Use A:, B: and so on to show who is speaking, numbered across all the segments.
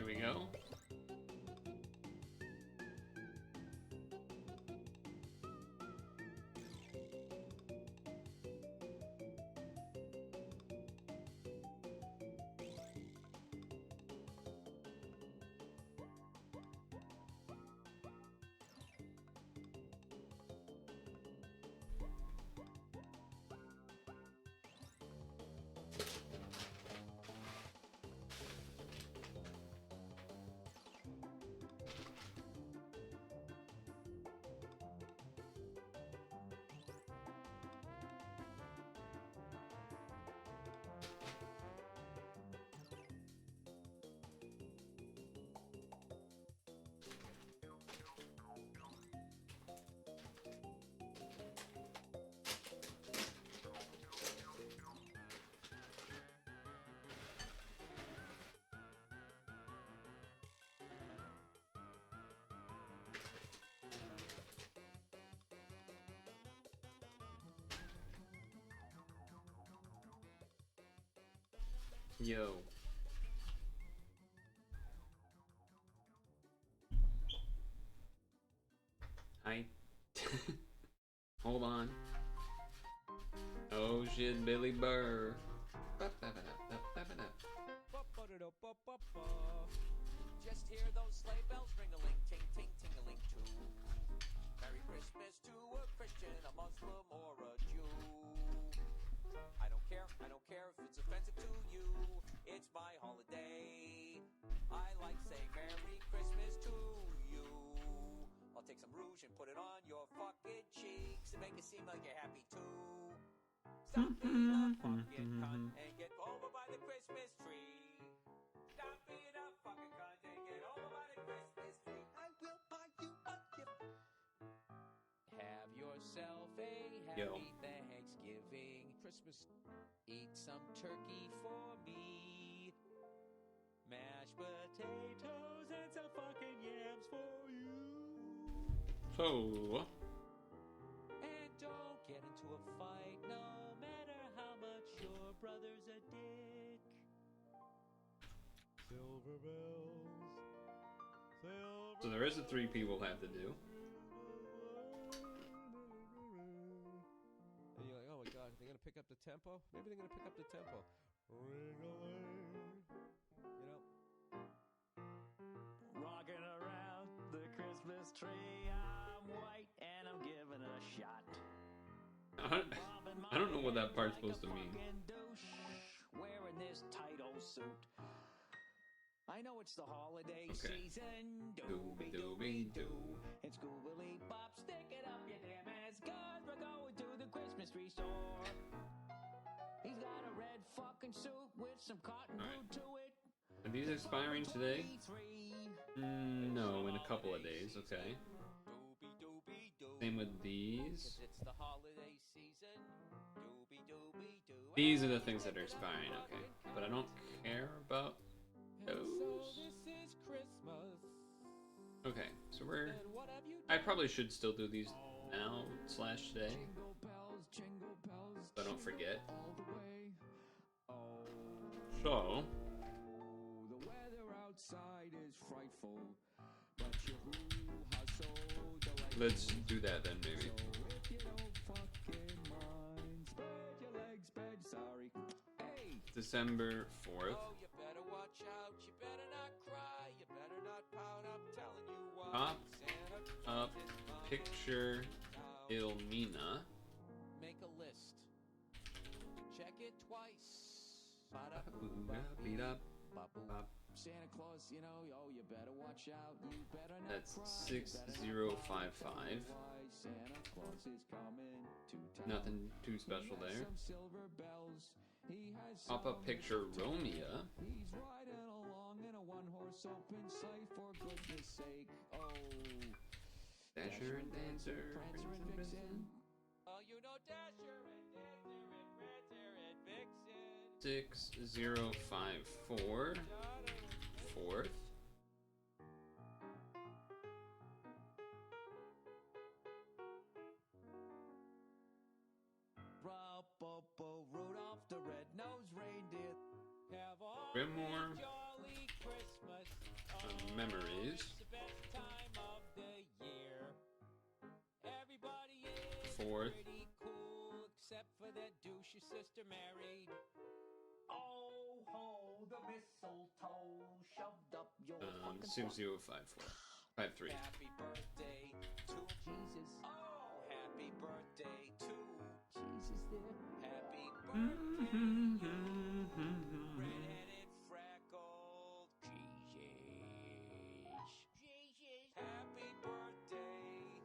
A: There we go. Yo. Hi. Hold on. Oh shit, Billy Burr.
B: Just hear those sleigh bells ring-a-ling, ting-ting, ting-a-ling too. Merry Christmas to a Christian, a Muslim, or a Jew. I don't care if it's offensive to you. It's my holiday. I like saying Merry Christmas to you. I'll take some rouge and put it on your fucking cheeks and make it seem like you're happy too. Stop being a fucking cunt and get over by the Christmas tree. Stop being a fucking cunt and get over by the Christmas tree. I will buy you a gift. Have yourself a happy Thanksgiving. Christmas. Eat some turkey for me. Mashed potatoes and some fucking yams for you.
A: So.
B: And don't get into a fight no matter how much your brother's a dick. Silver bells.
A: So there is a 3 people have to do.
B: And you're like, oh my god, they're gonna pick up the tempo? Maybe they're gonna pick up the tempo. Ring-a-ling. You know?
C: Rocking around the Christmas tree, I'm white and I'm giving a shot.
A: I don't know what that part's supposed to mean.
C: Wearing this tight old suit. I know it's the holiday season.
A: Doobie doobie doo.
C: It's googly bop, stick it up your damn ass, 'cause we're going to the Christmas tree store. He's got a red fucking suit with some cotton glued to it.
A: Are these expiring today? No, in a couple of days, okay. Same with these.
B: It's the holiday season. Doobie doobie doo.
A: These are the things that are expiring, okay. But I don't care about those.
B: So this is Christmas.
A: Okay, so we're...
B: And what have you
A: I probably should still do these now / today.
C: Jingle bells, jingle bells,
A: So I don't forget.
C: all the way. Oh,
A: So...
C: the weather outside is frightful, but you are so delightful.
A: Let's do that then, maybe.
C: So if you don't fucking mind, spread your legs, sorry. Hey!
A: December 4th.
B: Oh, you better watch out. You better not cry. You better not pout. I'm telling you what.
A: Pop
B: Santa
A: up
B: Claus is coming
A: picture
B: out.
A: Ilmina.
B: Make a list. Check it twice.
A: Beat up.
C: Santa Claus, you know, oh, you better watch out. You better not
A: That's
C: cry.
A: 6055.
C: Santa Claus is coming to town.
A: Nothing too special
C: He has
A: there.
C: some silver bells. He has
A: Pop up
C: some
A: picture
C: extra
A: Romeo.
C: He's riding along in a one-horse open sleigh, for goodness sake. Oh,
A: Dasher and Dancer.
C: Prancer and Vixen.
B: Oh, you know Dasher and Dancer and Prancer and Vixen.
A: 6054. 4th.
B: Rudolph the red-nosed reindeer. Have all
A: Grimoire.
B: a jolly Christmas.
A: memories.
B: It's the best time of the year. Everybody is
A: Fourth.
B: pretty cool, except for that douchey sister married.
C: Oh ho, the mistletoe shoved up your fucking
A: Seems
C: butt.
A: you 5-4. 5-3.
B: Happy birthday to
C: Jesus.
B: Oh, happy birthday to
C: Jesus there.
B: Happy birthday, red-headed freckled Jesus. Jesus. Happy birthday.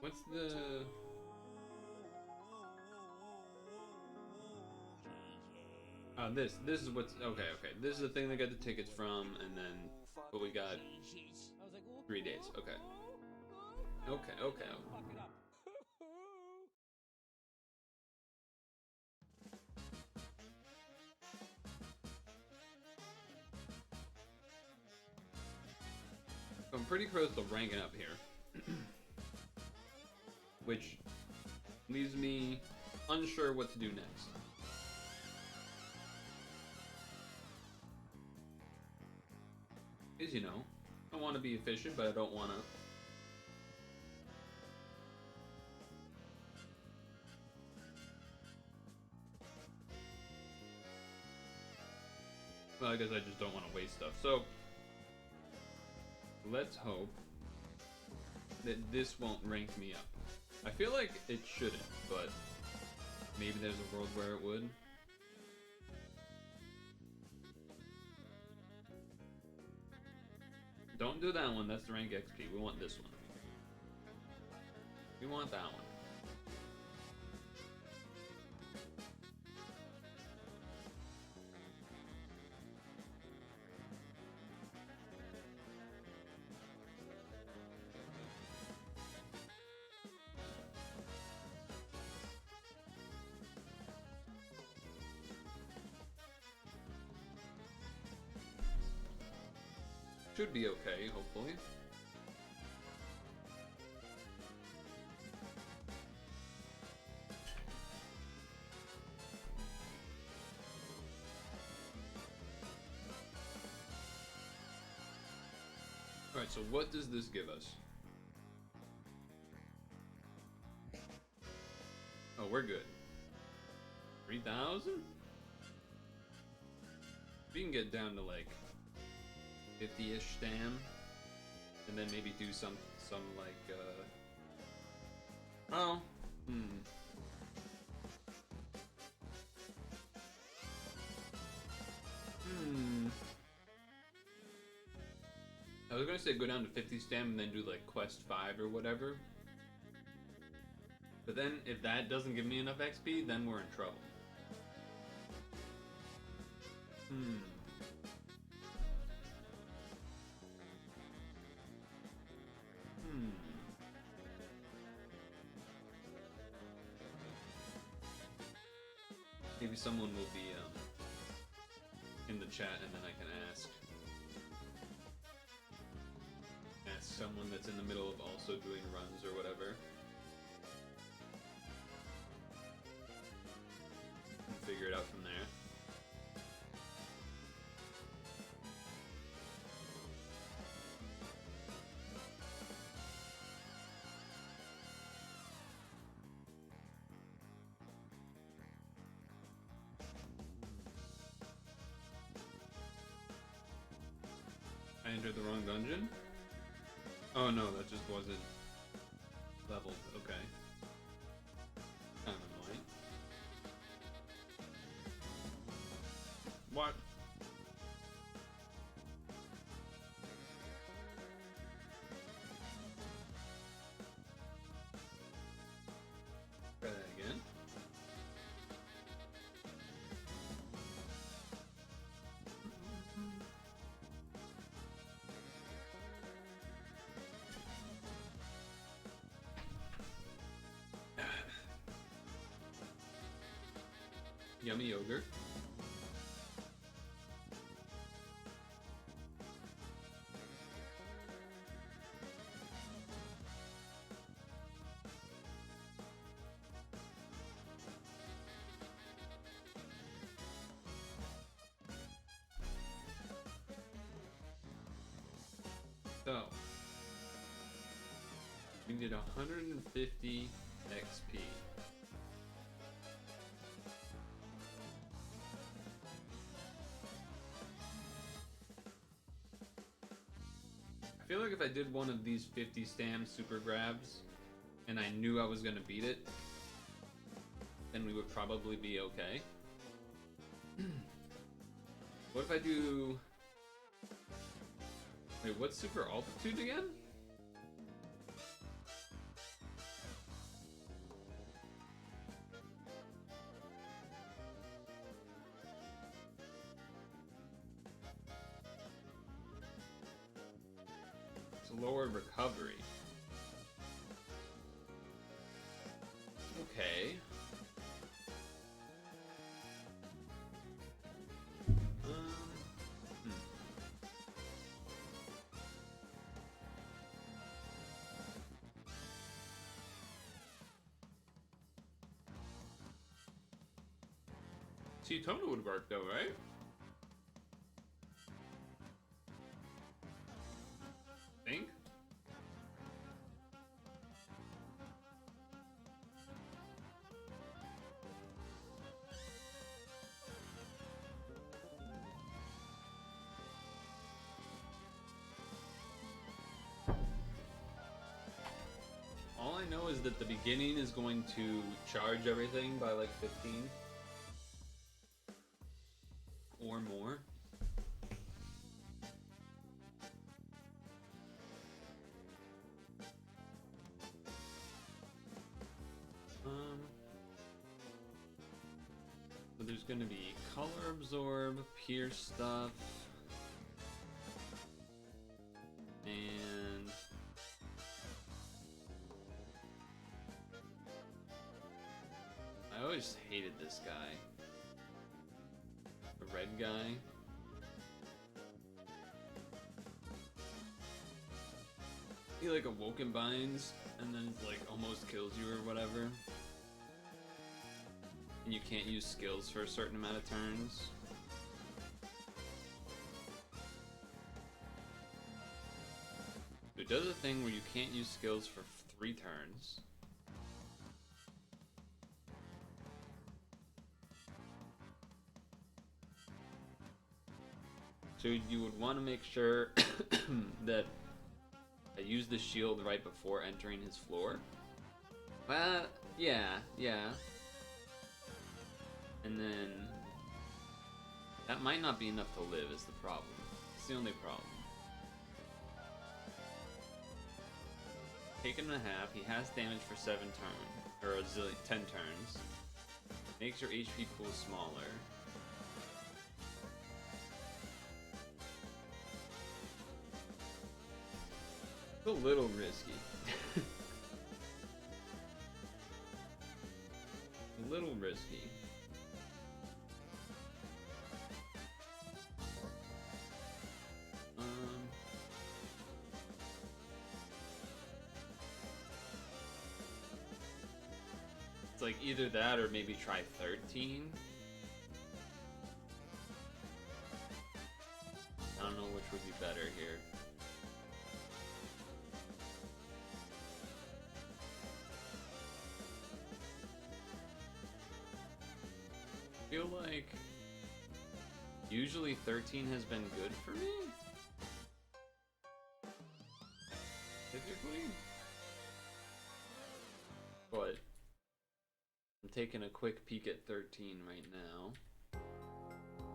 A: What's the... this is what's... Okay. This is the thing they got the tickets from, and then... But we got
B: I was like, ooh,
A: 3 days. Okay. Okay.
B: Fuck it up.
A: I'm pretty close to ranking up here. Which leaves me unsure what to do next. Because, you know, I want to be efficient, but I don't want to... Well, I guess I just don't want to waste stuff. So, let's hope that this won't rank me up. I feel like it shouldn't, but maybe there's a world where it would. Don't do that one, that's the rank XP. We want this one. We want that one. Should be okay, hopefully. Alright, so what does this give us? Oh, we're good. 3,000? We can get down to like 50-ish stam, and then maybe do some like oh, I was gonna say go down to 50 stam and then do like quest 5 or whatever. But then if that doesn't give me enough XP, then we're in trouble. Maybe someone will be in the chat, and then I can ask someone that's in the middle of also doing runs or whatever. And figure it out from there. I entered the wrong dungeon? Oh no, that just wasn't leveled. Okay. Kind of annoying. What? Try that again. Yummy yogurt. We did 150 XP. I feel like if I did one of these 50 stam super grabs and I knew I was gonna beat it, then we would probably be okay. What if I do... Wait, what's super altitude again? It's lower recovery. Okay. See, Total would work though, right? Think? All I know is that the beginning is going to charge everything by like 15 or more. So there's going to be color absorb, pierce stuff, and I always hated this guy. The red guy. He like awoken binds and then like almost kills you or whatever. And you can't use skills for a certain amount of turns. It does a thing where you can't use skills for 3 turns. So you would want to make sure that I use the shield right before entering his floor. Yeah. And then that might not be enough to live is the problem. It's the only problem. Take him in half. He has damage for 7 turns, or a zillion, 10 turns. Makes your HP pool smaller. It's a little risky. A little risky. It's like either that or maybe try 13. I don't know which would be better here. I feel like usually 13 has been good for me. Typically. But I'm taking a quick peek at 13 right now.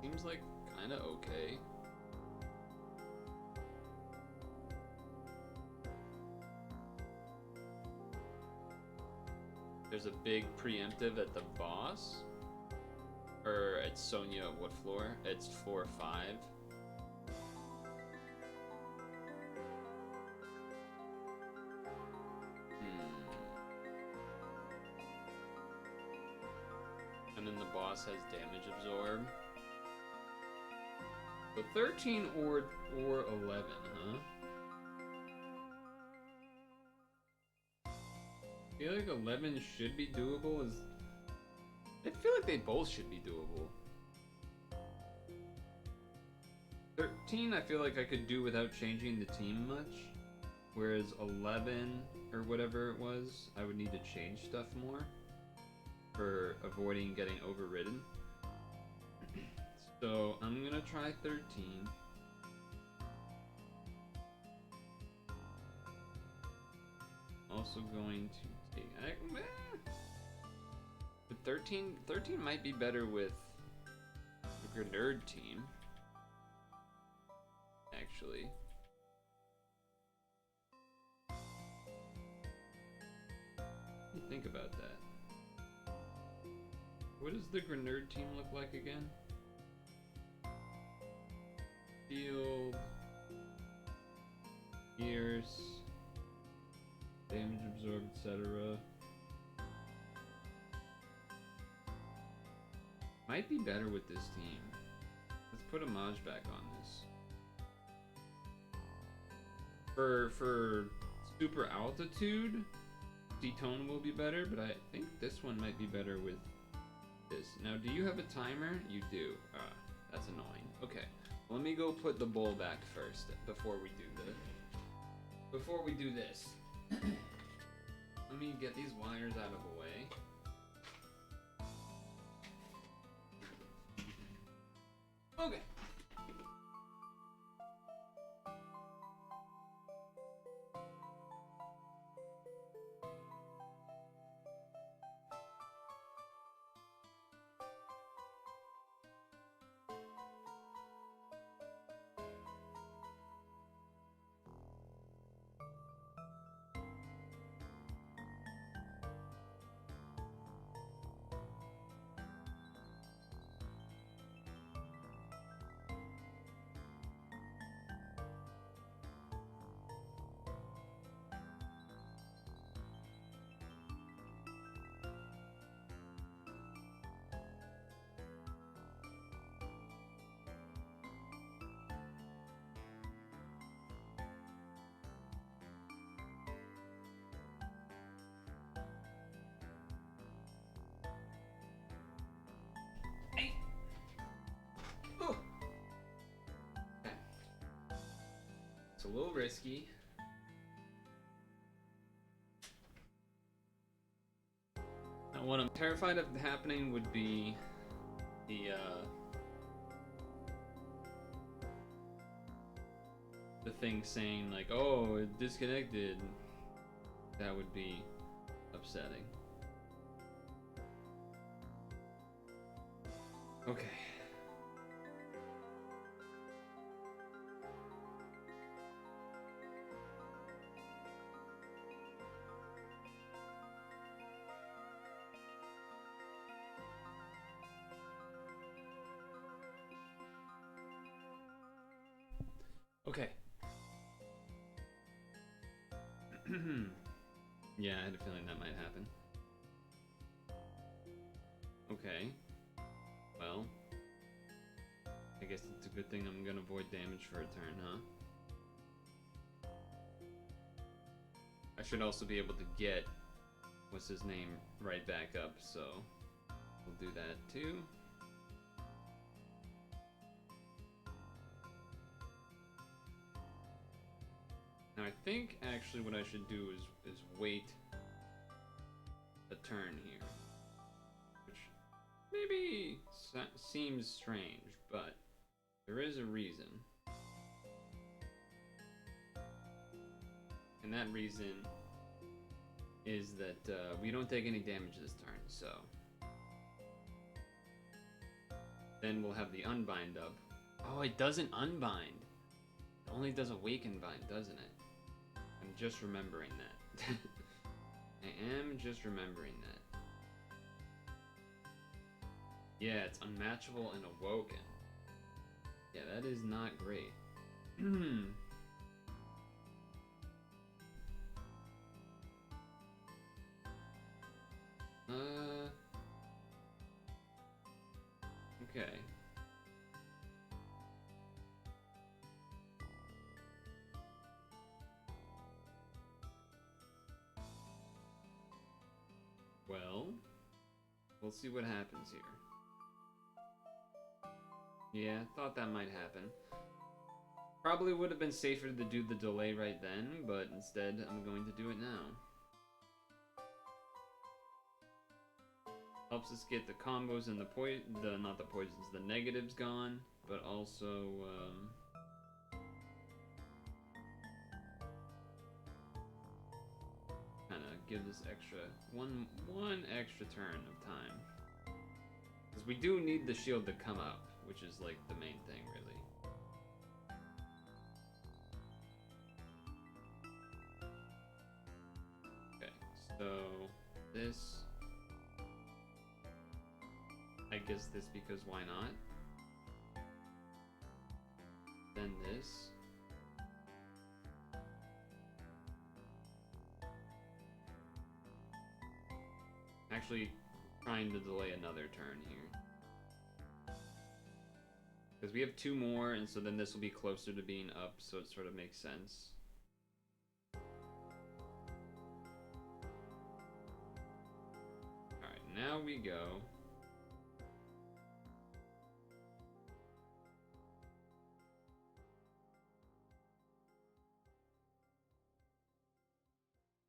A: Seems like kinda okay. There's a big preemptive at the boss. Or at Sonya, what floor? It's 4 or 5. And then the boss has damage absorb. So 13 or 11, huh? I feel like 11 should be doable. I feel like they both should be doable. 13 I feel like I could do without changing the team much. Whereas 11 or whatever it was, I would need to change stuff more for avoiding getting overridden. So I'm gonna try 13. Also going to take... But 13 might be better with the Grenerd team. Actually. Think about that. What does the Grenerd team look like again? Field, Pierce, damage absorbed, etc. Might be better with this team. Let's put a Maj back on this. For super altitude, D-Tone will be better, but I think this one might be better with this. Now, do you have a timer? You do. That's annoying. Okay, let me go put the bowl back first before we do this. Let me get these wires out of the way. Okay. It's a little risky. Now, what I'm terrified of happening would be the thing saying like, "Oh, it disconnected." That would be upsetting. Okay. Okay. Yeah, I had a feeling that might happen. Okay. Well, I guess it's a good thing I'm gonna avoid damage for a turn, huh? I should also be able to get what's his name right back up, so we'll do that too. Now I think actually what I should do is wait a turn here, which maybe seems strange, but there is a reason. And that reason is that we don't take any damage this turn, so then we'll have the unbind up. Oh, it doesn't unbind. It only does awaken bind, doesn't it? I'm just remembering that. I am just remembering that. Yeah, it's unmatchable and awoken. Yeah, that is not great. Okay. Well, we'll see what happens here. Yeah, thought that might happen. Probably would have been safer to do the delay right then, but instead I'm going to do it now. Helps us get the combos and not the poisons, the negatives gone, but also kind of gives us extra one extra turn of time. Because we do need the shield to come up, which is like the main thing, really. Okay, so this, I guess this because why not? Then this. Actually trying to delay another turn here. Because we have 2 more, and so then this will be closer to being up, so it sort of makes sense. Alright, now we go.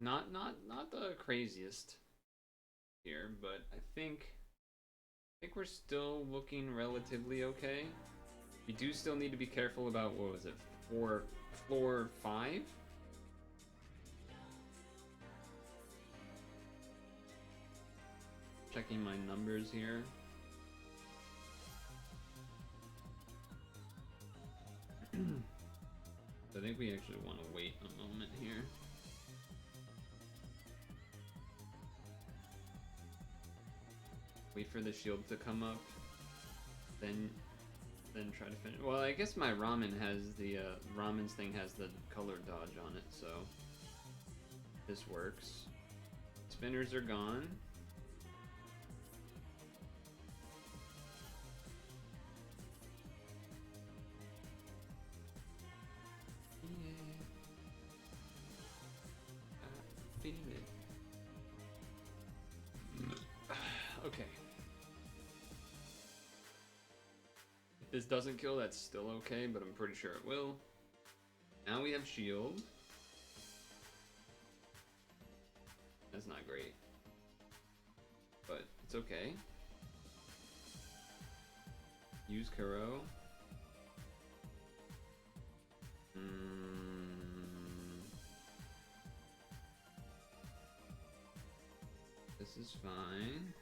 A: Not the craziest here, but I think we're still looking relatively okay. We do still need to be careful about, what was it, floor 5? Checking my numbers here. I think we actually want to wait a moment here. Wait for the shield to come up, then try to finish. Well, I guess my ramen has the ramen's thing has the color dodge on it, so this works. Spinners are gone. Okay. If this doesn't kill, that's still okay, but I'm pretty sure it will. Now we have shield. That's not great, but it's okay. Use Kuro. This is fine.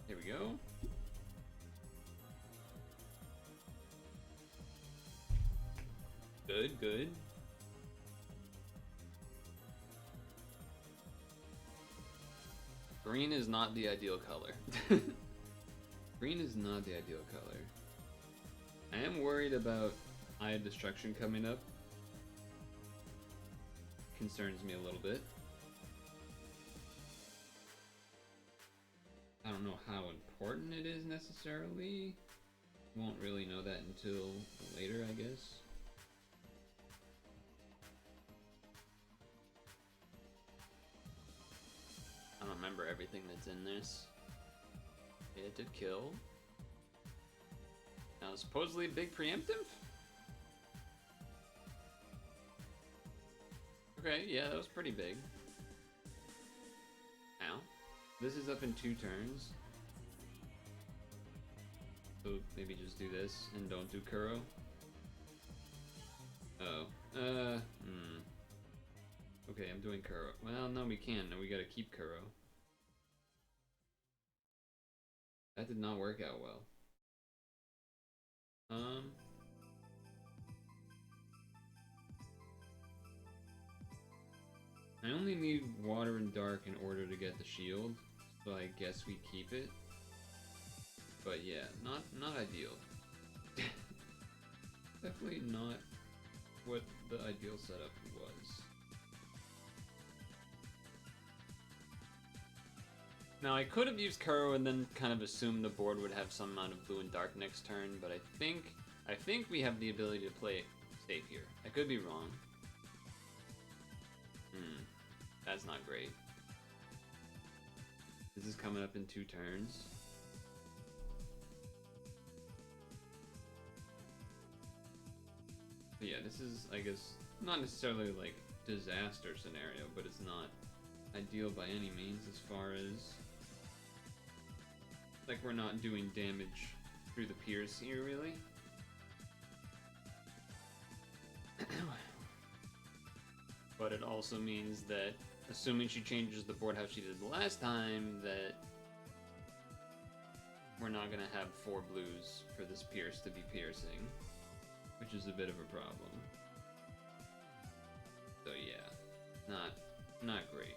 A: Here we go. Good, good. Green is not the ideal color. Green is not the ideal color. I am worried about Eye of Destruction coming up. Concerns me a little bit. I don't know how important it is necessarily. Won't really know that until later, I guess. I don't remember everything that's in this. Yeah, it did kill. Now, supposedly a big preemptive? Okay, yeah, that was pretty big. Ow. This is up in 2 turns. So maybe just do this and don't do Kuro. Oh. Okay, I'm doing Kuro. Well, no, we can't. No, we gotta keep Kuro. That did not work out well. I only need water and dark in order to get the shield, so I guess we keep it. But yeah, not ideal. Definitely not what the ideal setup was. Now I could have used Kuro and then kind of assumed the board would have some amount of blue and dark next turn, but I think we have the ability to play it safe here. I could be wrong. That's not great. This is coming up in 2 turns. this is, I guess, not necessarily like disaster scenario, but it's not ideal by any means as far as like we're not doing damage through the piers here really. But it also means that, assuming she changes the board how she did the last time, that we're not gonna have 4 blues for this pierce to be piercing, which is a bit of a problem. So yeah, not great.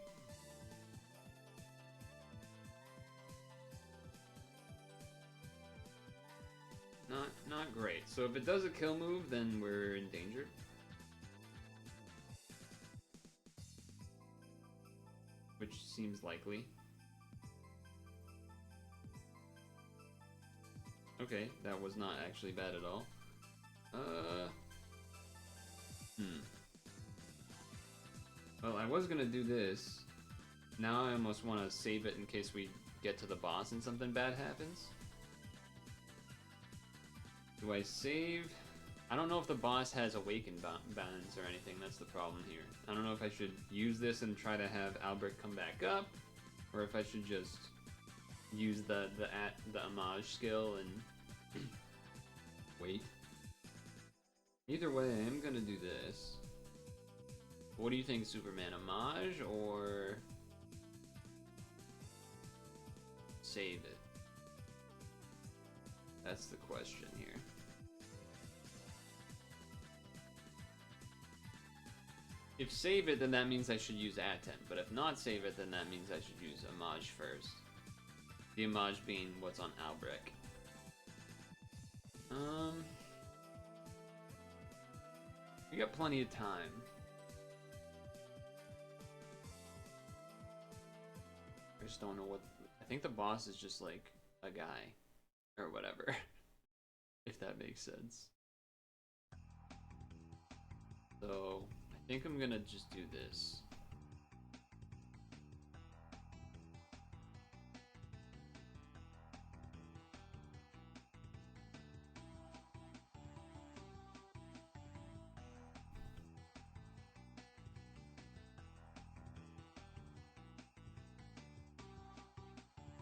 A: Not great. So if it does a kill move, then we're endangered. Which seems likely. Okay, that was not actually bad at all. Well, I was gonna do this. Now I almost want to save it in case we get to the boss and something bad happens. Do I save? I don't know if the boss has awakened bands or anything. That's the problem here. I don't know if I should use this and try to have Albrecht come back up, or if I should just use the homage skill and wait. Either way, I am gonna do this. What do you think, Superman? Homage or save it? That's the question here. If save it, then that means I should use Attempt, but if not save it, then that means I should use Homage first. The Homage being what's on Albrecht. We got plenty of time. I just don't know what... I think the boss is just like a guy. Or whatever. If that makes sense. So, I think I'm gonna just do this.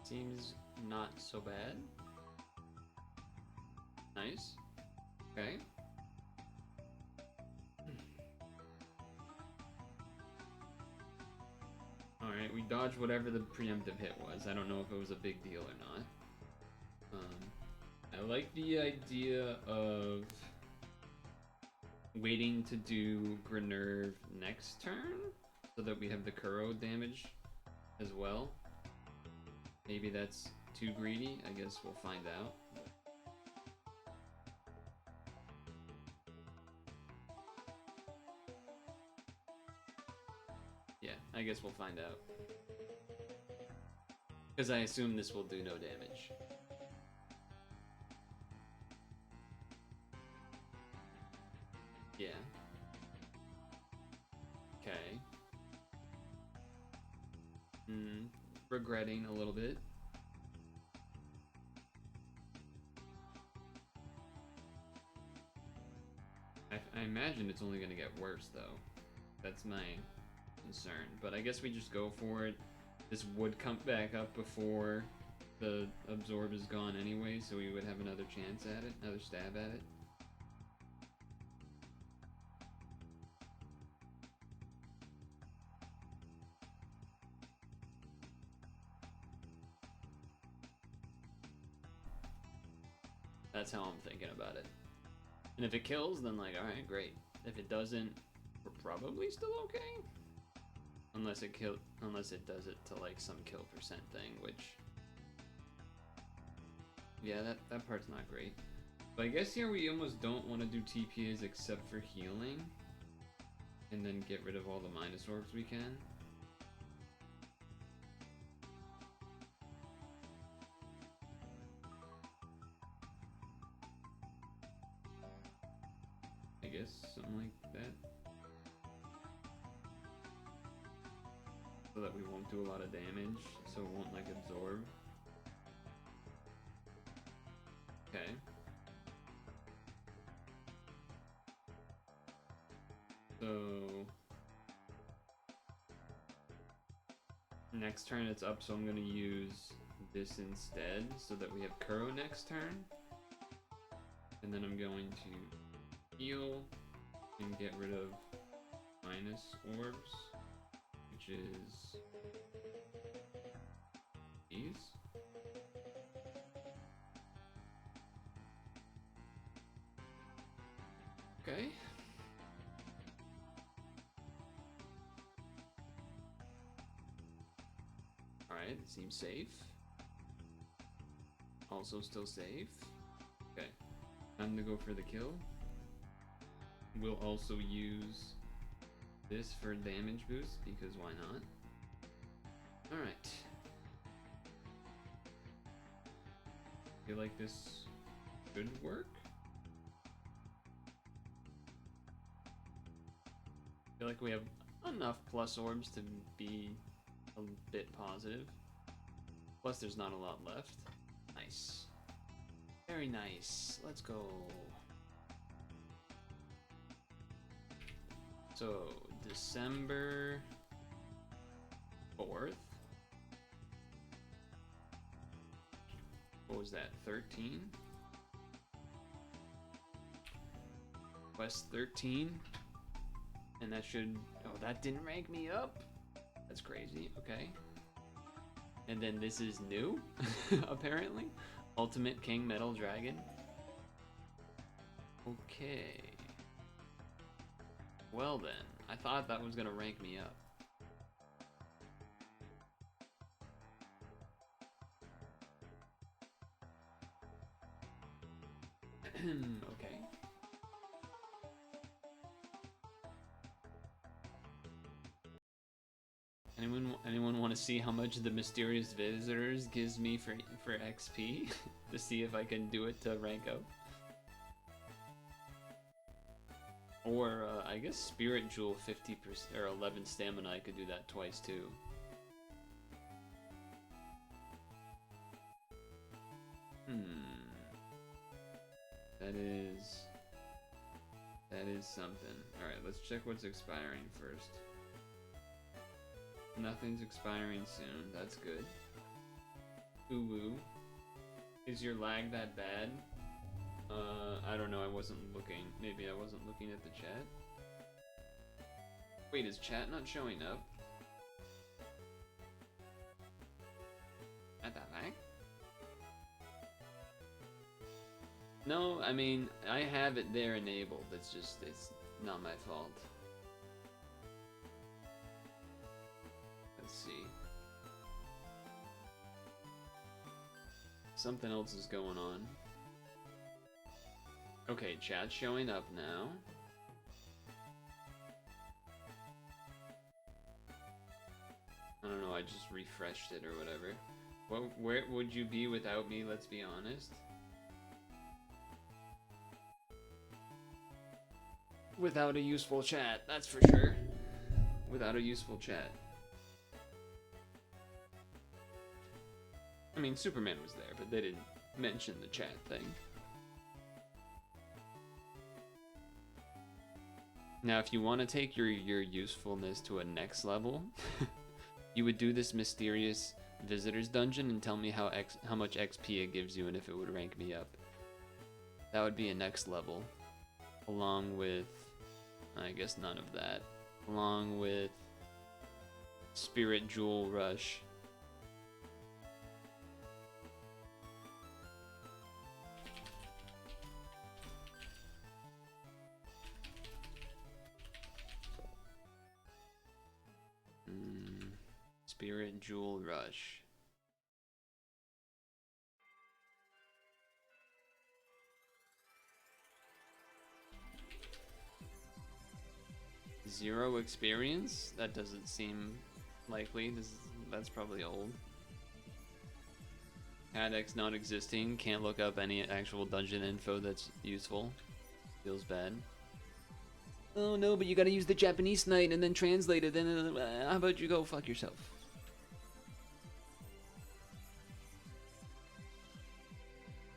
A: Seems not so bad. Nice. Okay. Alright, we dodged whatever the preemptive hit was. I don't know if it was a big deal or not. I like the idea of waiting to do Grenerve next turn, so that we have the Kuro damage as well. Maybe that's too greedy. I guess we'll find out. Yeah, I guess we'll find out. Because I assume this will do no damage. Yeah. Okay. Regretting a little bit. I imagine it's only gonna get worse though. That's my concern. But I guess we just go for it. This would come back up before the absorb is gone anyway, so we would have another chance at it, another stab at it. That's how I'm thinking about it. And if it kills, then like, alright, great. If it doesn't, we're probably still okay. Unless it does it to like some kill percent thing, which... Yeah, that part's not great. But I guess here we almost don't want to do TPAs except for healing. And then get rid of all the minus orbs we can. I guess, something like that. So that we won't do a lot of damage, so it won't like absorb. Okay. So next turn it's up, so I'm gonna use this instead so that we have Kuro next turn. And then I'm going to heal and get rid of minus orbs, which is these. Okay. Alright, it seems safe. Also still safe. Okay. Time to go for the kill. We'll also use this for damage boost, because why not? Alright. Feel like this should work. Feel like we have enough plus orbs to be a bit positive. Plus there's not a lot left. Nice. Very nice. Let's go. So, December 4th. What was that, 13? Quest 13. And that should, oh, that didn't rank me up? That's crazy, okay. And then this is new, apparently. Ultimate King Metal Dragon. Okay. Well then, I thought that was gonna rank me up. Okay. Anyone want to see how much the Mysterious Visitors gives me for XP to see if I can do it to rank up? Or I guess Spirit Jewel 50% or 11 stamina, I could do that twice too. That is something. Alright, let's check what's expiring first. Nothing's expiring soon, that's good. Ooh. Is your lag that bad? I don't know, I wasn't looking. Maybe I wasn't looking at the chat. Wait, is chat not showing up? At that lag? No, I mean, I have it there enabled. It's just, it's not my fault. Let's see. Something else is going on. Okay, chat's showing up now. I don't know, I just refreshed it or whatever. Well, where would you be without me, let's be honest? Without a useful chat, that's for sure. Without a useful chat. I mean, Superman was there, but they didn't mention the chat thing. Now, if you want to take your usefulness to a next level, you would do this Mysterious Visitors dungeon and tell me how much XP it gives you and if it would rank me up. That would be a next level. Along with, I guess none of that. Along with Spirit Jewel Rush. Spirit Jewel Rush. Zero experience? That doesn't seem likely. That's probably old. Cadex not existing. Can't look up any actual dungeon info that's useful. Feels bad. Oh no, but you gotta use the Japanese night and then translate it. Then how about you go fuck yourself?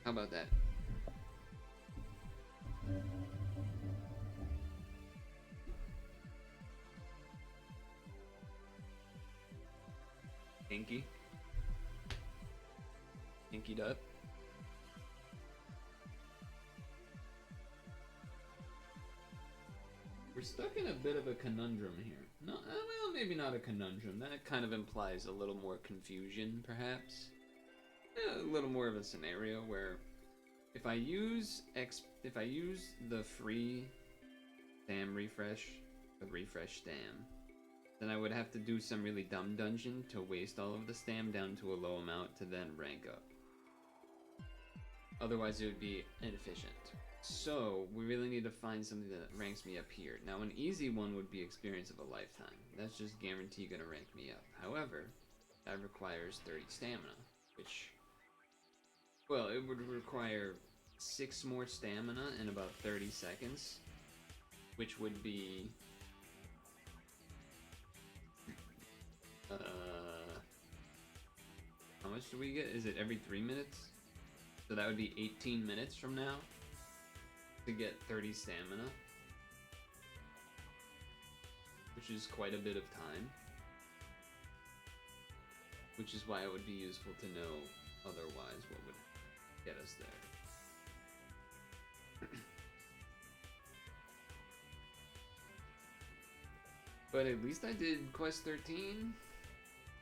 A: How about that? inkied up. We're stuck in a bit of a conundrum here. No, well, maybe not a conundrum. That kind of implies a little more confusion, perhaps. A little more of a scenario where if I use the free stam refresh, the refresh stam, then I would have to do some really dumb dungeon to waste all of the stam down to a low amount to then rank up. Otherwise, it would be inefficient. So, we really need to find something that ranks me up here. Now, an easy one would be Experience of a Lifetime. That's just guaranteed gonna rank me up. However, that requires 30 stamina, which... well, it would require 6 more stamina in about 30 seconds, which would be... how much do we get? Is it every 3 minutes? So that would be 18 minutes from now to get 30 stamina, which is quite a bit of time, which is why it would be useful to know otherwise what would get us there. But at least I did quest 13.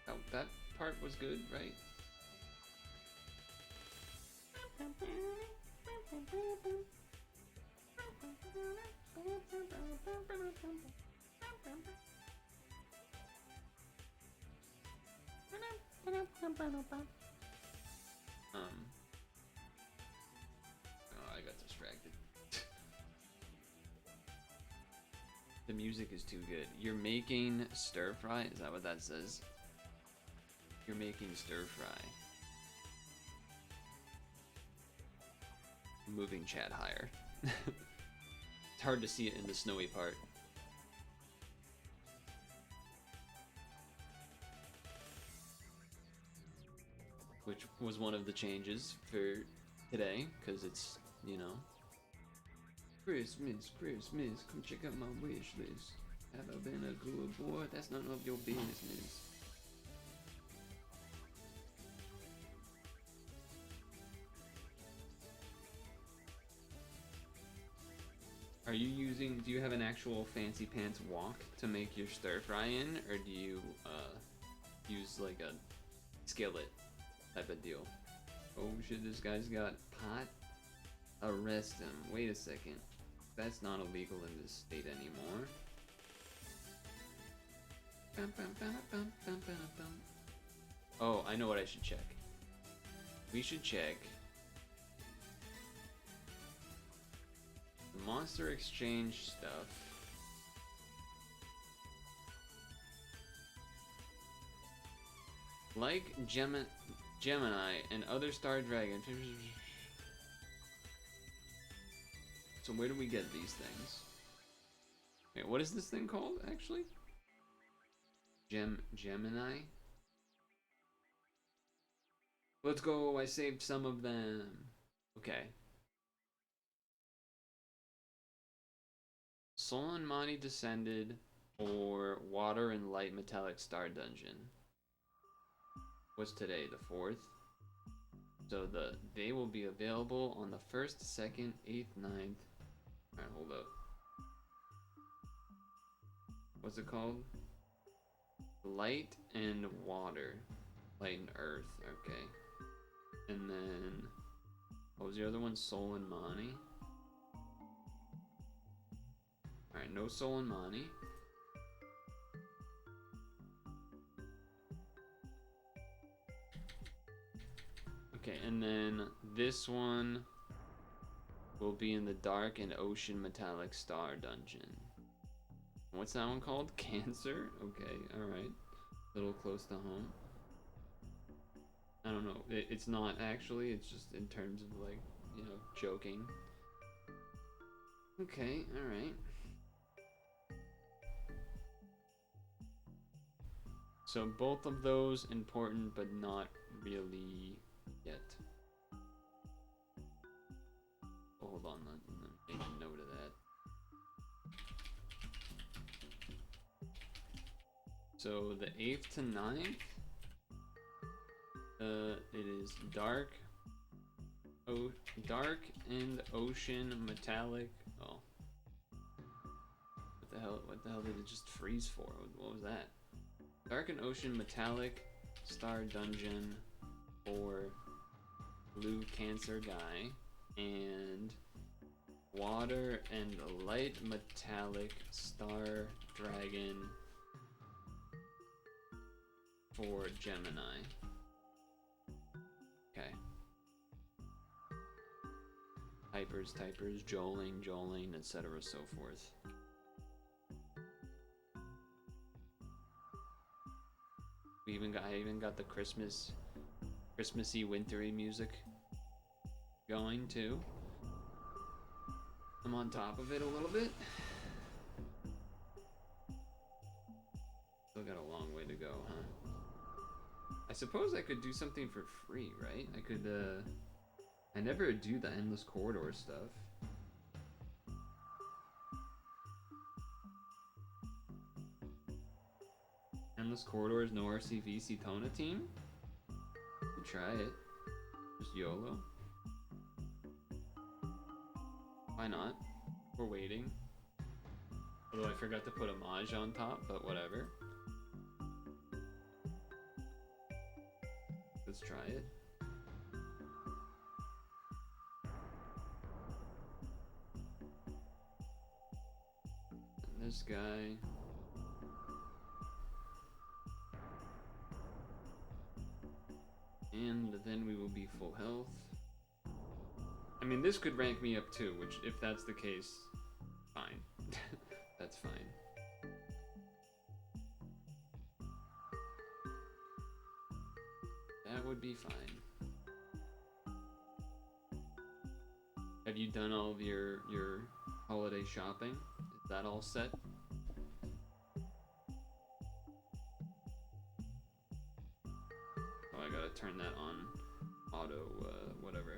A: Oh, that part was good, right? Oh, I got distracted. The music is too good. You're making stir fry? Is that what that says? You're making stir fry. Moving chat higher. It's hard to see it in the snowy part. Which was one of the changes for today, because it's, you know, Christmas, come check out my wish list. Have I been a good boy? That's none of your business. Are you using, do you have an actual fancy pants wok to make your stir fry in, or do you use like a skillet type of deal? Oh shit, this guy's got pot? Arrest him. Wait a second. That's not illegal in this state anymore. Oh, I know what I should check. We should check the monster exchange stuff. Like Gemini and other star dragons. So where do we get these things? Wait, what is this thing called, actually? Gemini? Let's go, I saved some of them. Okay. Soul and Mani Descended, or Water and Light Metallic Star Dungeon. What's today, the 4th? So they will be available on the 1st, 2nd, 8th, 9th. Alright, hold up. What's it called? Light and Water. Light and Earth, okay. And then, what was the other one? Soul and Mani. Alright, no Soul and Mani. Okay, and then this one will be in the Dark and Ocean Metallic Star Dungeon. What's that one called? Cancer? Okay, alright. A little close to home. I don't know. It's not actually, it's just in terms of like, you know, joking. Okay, alright. So both of those important, but not really yet. Oh, hold on, let me make a note of that. So the 8th to 9th It is dark. Oh, dark and ocean metallic. Oh. What the hell? What the hell did it just freeze for? What was that? Dark and ocean metallic star dungeon for blue cancer guy, and water and light metallic star dragon for Gemini. Okay. Typers, joling, etc. so forth. I even got the Christmassy, wintry music going too. I'm on top of it a little bit. Still got a long way to go, huh? I suppose I could do something for free, right? I could, I never do the endless corridor stuff. Endless corridors, no RCV, Cetona team? Try it. Just YOLO. Why not? We're waiting. Although I forgot to put a Maj on top, but whatever. Let's try it. And this guy. And then we will be full health. I mean, this could rank me up too, which, if that's the case, fine. That's fine. That would be fine. Have you done all of your holiday shopping? Is that all set? Oh, I gotta turn that on auto, whatever.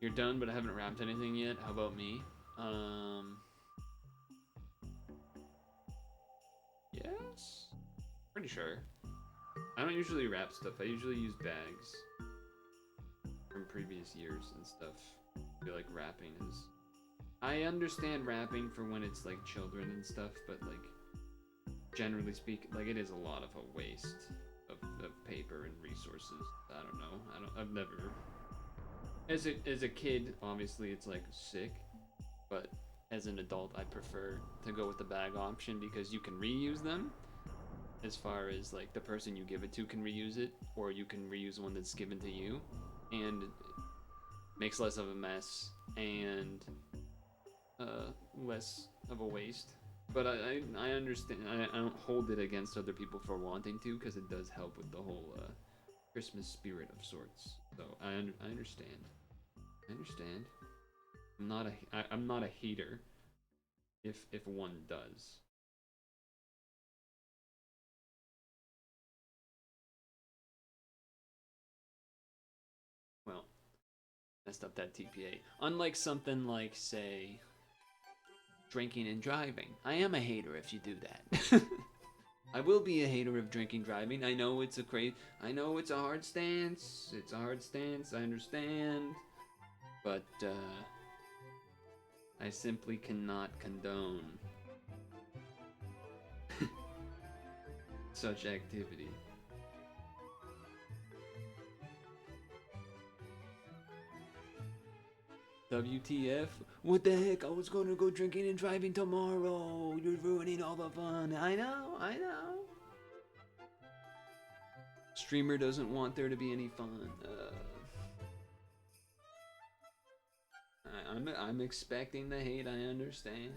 A: You're done, but I haven't wrapped anything yet. How about me? Yes? Pretty sure. I don't usually wrap stuff. I usually use bags from previous years and stuff. I feel like wrapping is... I understand wrapping for when it's like children and stuff, but like, generally speaking, like it is a lot of a waste of paper and resources. I don't know. I've never... As a kid, obviously it's like sick, but as an adult, I prefer to go with the bag option because you can reuse them. As far as like the person you give it to can reuse it, or you can reuse one that's given to you, and it makes less of a mess and less of a waste. But I understand. I don't hold it against other people for wanting to, because it does help with the whole Christmas spirit of sorts. So I understand. I understand. I'm not a hater if one does. Well, messed up that TPA. Unlike something like, say, drinking and driving. I am a hater if you do that. I will be a hater of drinking driving. I know it's I know it's a hard stance. It's a hard stance. I understand. But I simply cannot condone such activity. WTF? What the heck? I was gonna go drinking and driving tomorrow. You're ruining all the fun. I know. Streamer doesn't want there to be any fun. I'm expecting the hate, I understand.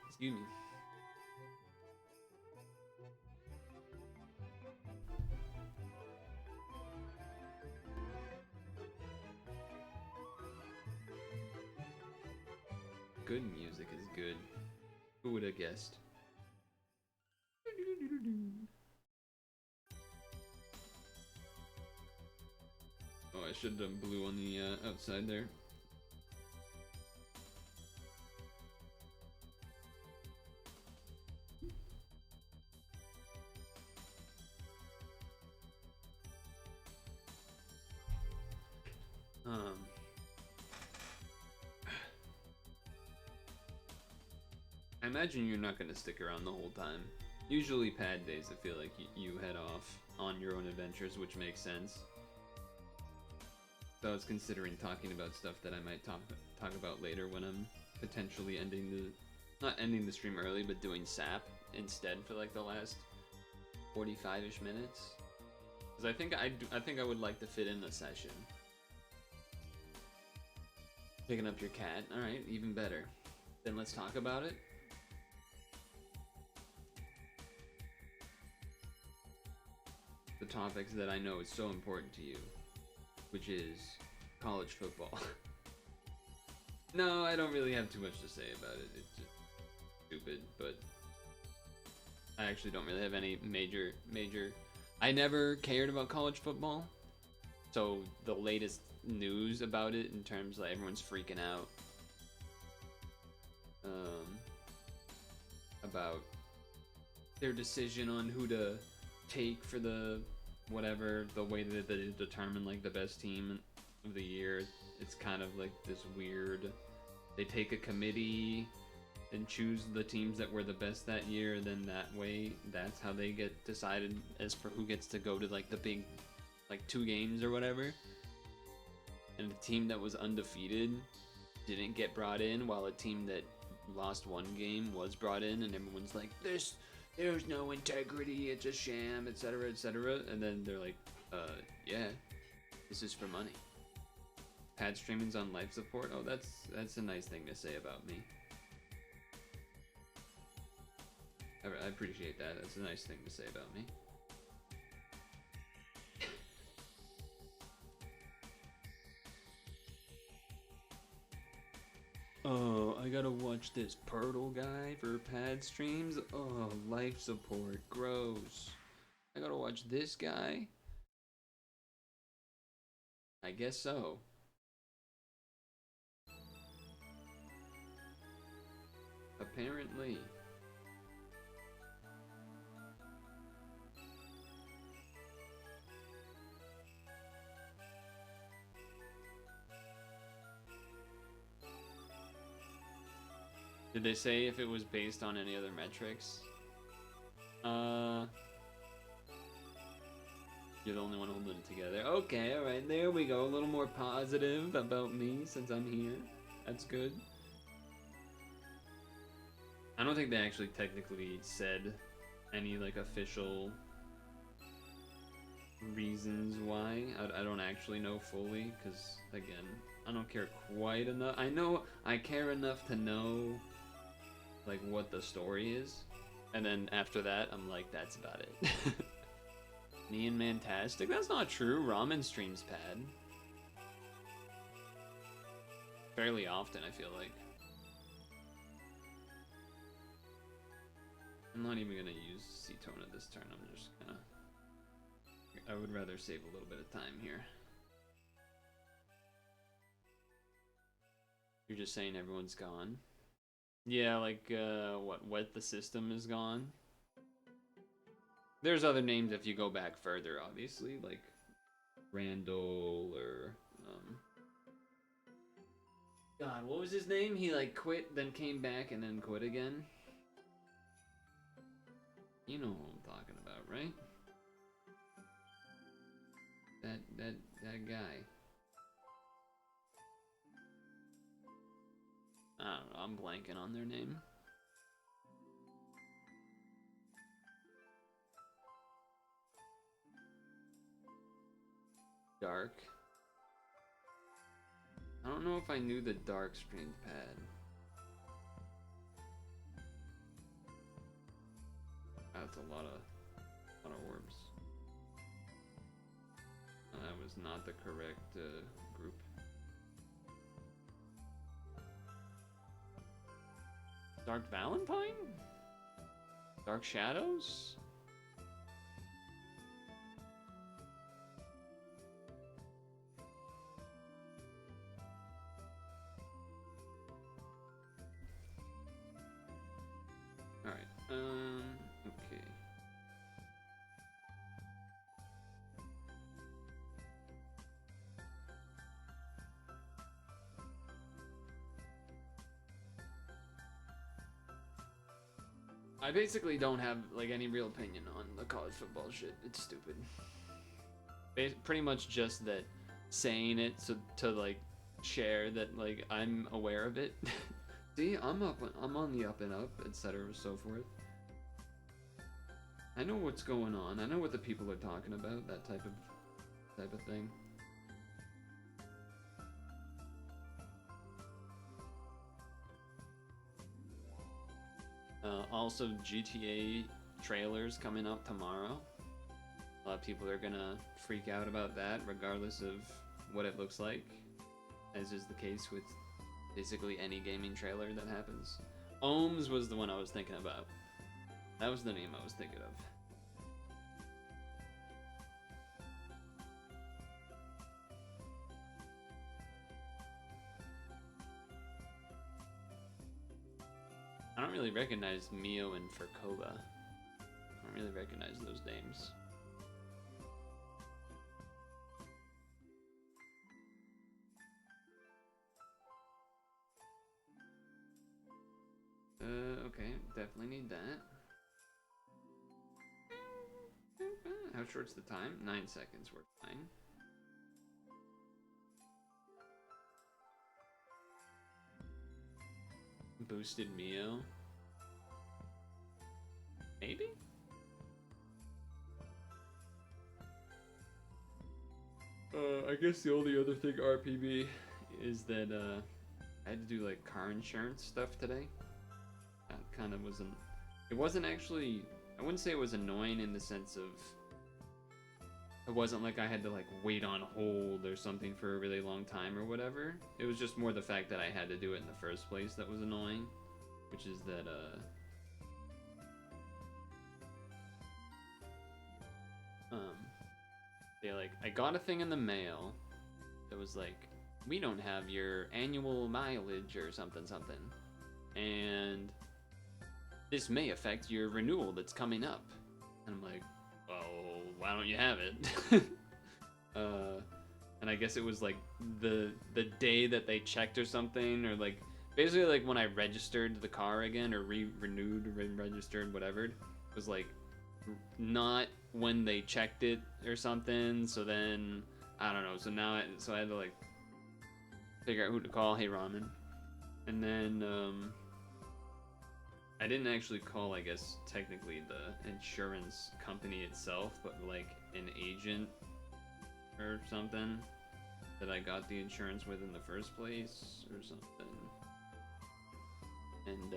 A: Excuse me. good music is good. Who would have guessed? Oh, I should have done blue on the outside there. I imagine you're not gonna stick around the whole time. Usually pad days, I feel like you head off on your own adventures, which makes sense. So I was considering talking about stuff that I might talk about later when I'm potentially not ending the stream early, but doing SAP instead for like the last 45-ish minutes. Because I think I would like to fit in a session. Picking up your cat, all right, even better. Then let's talk about it. The topics that I know is so important to you, which is college football. No, I don't really have too much to say about it. It's just stupid, but I actually don't really have any major. I never cared about college football, so the latest news about it in terms like everyone's freaking out about their decision on who to take for the whatever, the way that they determine like the best team of the year. It's kind of like this weird, they take a committee and choose the teams that were the best that year, and then that way that's how they get decided as for who gets to go to like the big like 2 games or whatever. And a team that was undefeated didn't get brought in, while a team that lost 1 game was brought in, and everyone's like, there's no integrity, it's a sham, etc., etc. And then they're like, yeah, this is for money. Pad streaming's on life support. Oh, that's a nice thing to say about me. I appreciate that. That's a nice thing to say about me. Oh, I gotta watch this Purtle guy for pad streams. Oh, life support. Gross. I gotta watch this guy? I guess so. Apparently. Did they say if it was based on any other metrics? You're the only one holding it together. Okay, alright, there we go. A little more positive about me since I'm here. That's good. I don't think they actually technically said any like official reasons why. I don't actually know fully, because again, I don't care quite enough. I know I care enough to know like what the story is, and then after that I'm like, that's about it. Me and Mantastic? That's not true. Ramen streams pad fairly often, I feel like. I'm not even gonna use Cetona this turn. I'm just gonna, I would rather save a little bit of time here. You're just saying everyone's gone? Yeah, like, what the system is gone? There's other names if you go back further, obviously, like Randall or, God, what was his name? He, like, quit, then came back, and then quit again. You know who I'm talking about, right? That guy. I don't know, I'm blanking on their name. Dark. I don't know if I knew the Dark streamed pad. That's a lot of orbs. That was not the correct group. Dark Valentine? Dark Shadows? Alright, okay. I basically don't have like any real opinion on the college football shit. It's stupid. Pretty much just that saying it to like share that like I'm aware of it. See, I'm on the up and up, etc. so forth. I know what's going on. I know what the people are talking about. That type of thing. Also, GTA trailers coming up tomorrow. A lot of people are gonna freak out about that, regardless of what it looks like, as is the case with basically any gaming trailer that happens. Ohms was the one I was thinking about. That was the name I was thinking of. I don't really recognize Mio and Furkova. I don't really recognize those names. Okay, definitely need that. How short's the time? 9 seconds, we're fine. Boosted Mio. Maybe? I guess the only other thing RPB is that I had to do like car insurance stuff today. That kind of wasn't. It wasn't actually. I wouldn't say it was annoying in the sense of. It wasn't like I had to like wait on hold or something for a really long time or whatever. It was just more the fact that I had to do it in the first place that was annoying, which is that they like I got a thing in the mail that was like, we don't have your annual mileage or something, and this may affect your renewal that's coming up. And I'm like, well, why don't you have it? And I guess it was like the day that they checked or something, or like basically like when I registered the car again or renewed or registered whatever, it was like not when they checked it or something. So then I don't know. So now I had to like figure out who to call. Hey Ramen. And then I didn't actually call, I guess technically the insurance company itself, but like an agent or something that I got the insurance with in the first place or something. And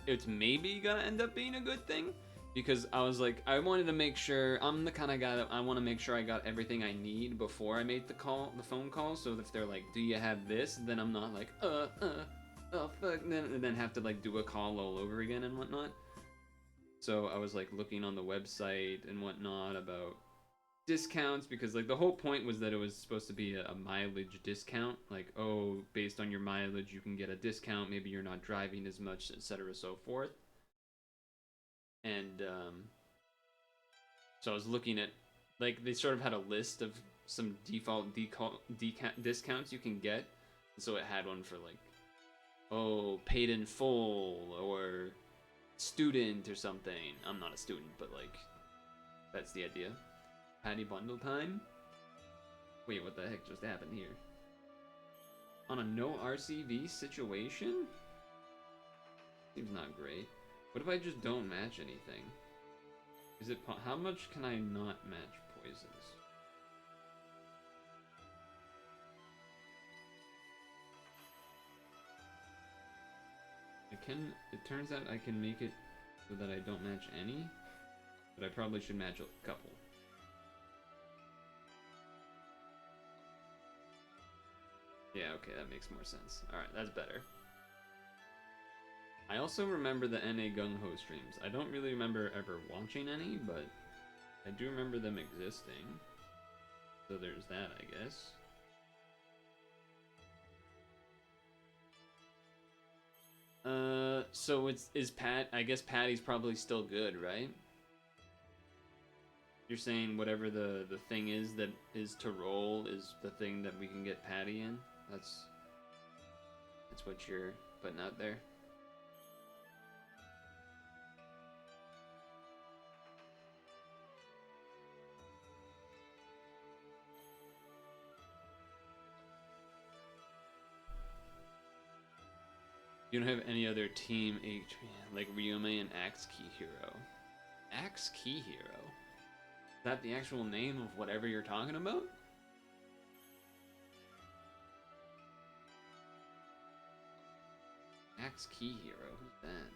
A: it's maybe gonna end up being a good thing, because I was like, I wanted to make sure, I'm the kind of guy that I want to make sure I got everything I need before I made the phone call. So if they're like, do you have this, then I'm not like oh fuck, and then have to like do a call all over again and whatnot. So I was like looking on the website and whatnot about discounts, because like the whole point was that it was supposed to be a mileage discount, like, oh, based on your mileage you can get a discount, maybe you're not driving as much, etc. so forth. And so I was looking at, like, they sort of had a list of some default discounts you can get. And so it had one for like, oh, paid in full or student or something. I'm not a student, but like that's the idea. Patty bundle time? Wait, what the heck just happened here? On a no RCV situation? Seems not great. What if I just don't match anything? Is it how much can I not match poisons? It turns out I can make it so that I don't match any, but I probably should match a couple. Yeah, okay, that makes more sense. Alright, that's better. I also remember the NA Gung Ho streams. I don't really remember ever watching any, but I do remember them existing. So there's that, I guess. So is Pat, I guess Patty's probably still good, right? You're saying whatever the thing is that is to roll is the thing that we can get Patty in? That's what you're putting out there? You don't have any other team H like Ryume and Axe Key Hero. Axe Key Hero? Is that the actual name of whatever you're talking about? Axe Key Hero? Who's that?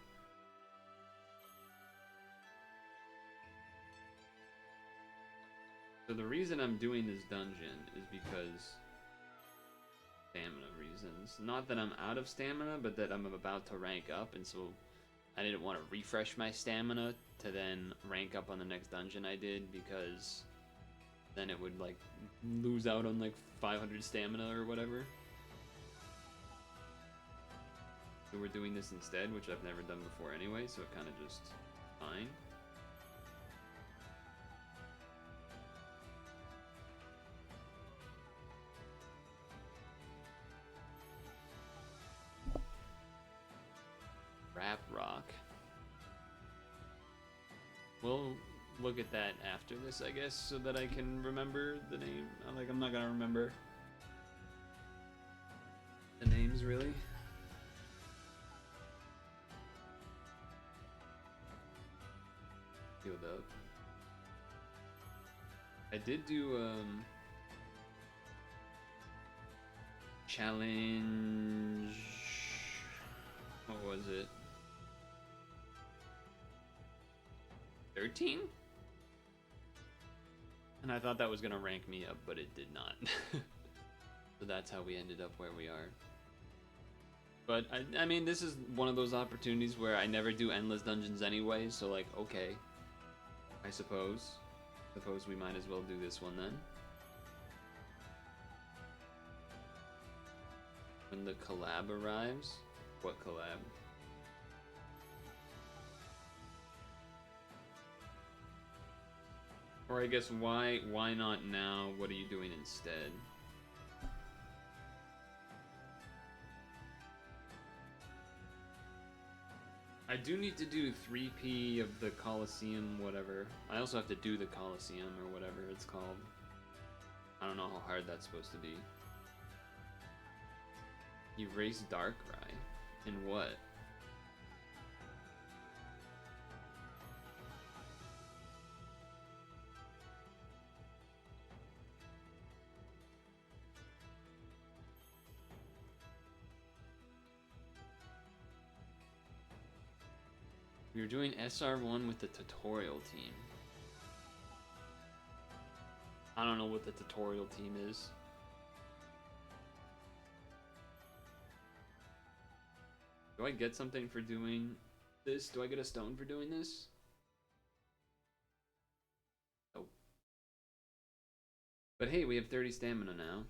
A: So the reason I'm doing this dungeon is because stamina reasons. Not that I'm out of stamina, but that I'm about to rank up, and so I didn't want to refresh my stamina to then rank up on the next dungeon I did, because then it would like lose out on like 500 stamina or whatever. So we're doing this instead, which I've never done before anyway, so it kind of just fine. Rap Rock. We'll look at that after this, I guess, so that I can remember the name. I'm not gonna remember the names, really. Healed up. I did do, challenge... What was it? 13? And I thought that was gonna rank me up, but it did not. So that's how we ended up where we are. But I mean, this is one of those opportunities where I never do endless dungeons anyway, so like, okay. I suppose we might as well do this one then. When the collab arrives. What collab? Or I guess why not now? What are you doing instead? I do need to do 3P of the Coliseum, whatever. I also have to do the Coliseum or whatever it's called. I don't know how hard that's supposed to be. You've raced Darkrai. In what? We were doing SR1 with the tutorial team. I don't know what the tutorial team is. Do I get something for doing this? Do I get a stone for doing this? Oh. But hey, we have 30 stamina now.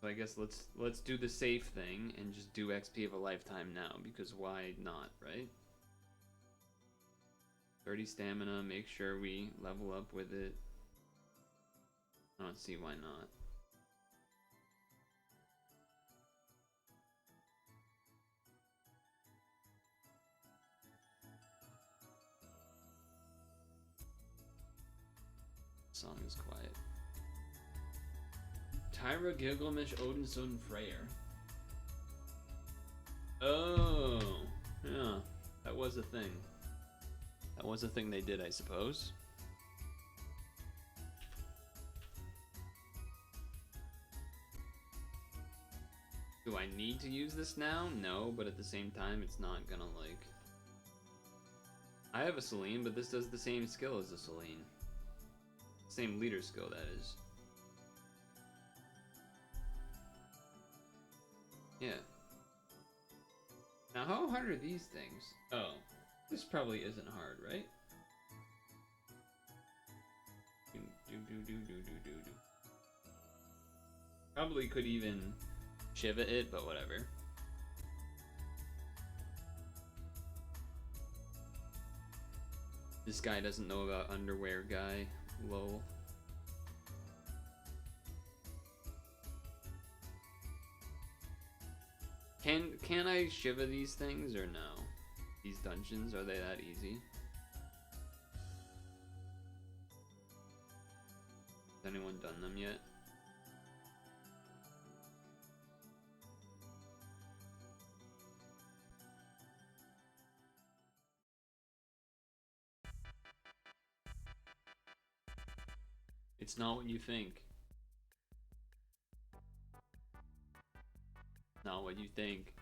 A: So I guess let's do the safe thing and just do XP of a lifetime now, because why not, right? 30 stamina, make sure we level up with it. I don't see why not. Song is quiet. Tyra, Gilgamesh, Odinson, Freyr. Oh, yeah, that was a thing. That was a thing they did, I suppose. Do I need to use this now? No, but at the same time, it's not gonna, like... I have a Celine, but this does the same skill as a Celine. Same leader skill, that is. Yeah. Now, how hard are these things? Oh, this probably isn't hard, right? Probably could even shiva it, but whatever. This guy doesn't know about underwear guy. Lol. Can I shiva these things or no? These dungeons, are they that easy? Has anyone done them yet? It's not what you think. Not what you think.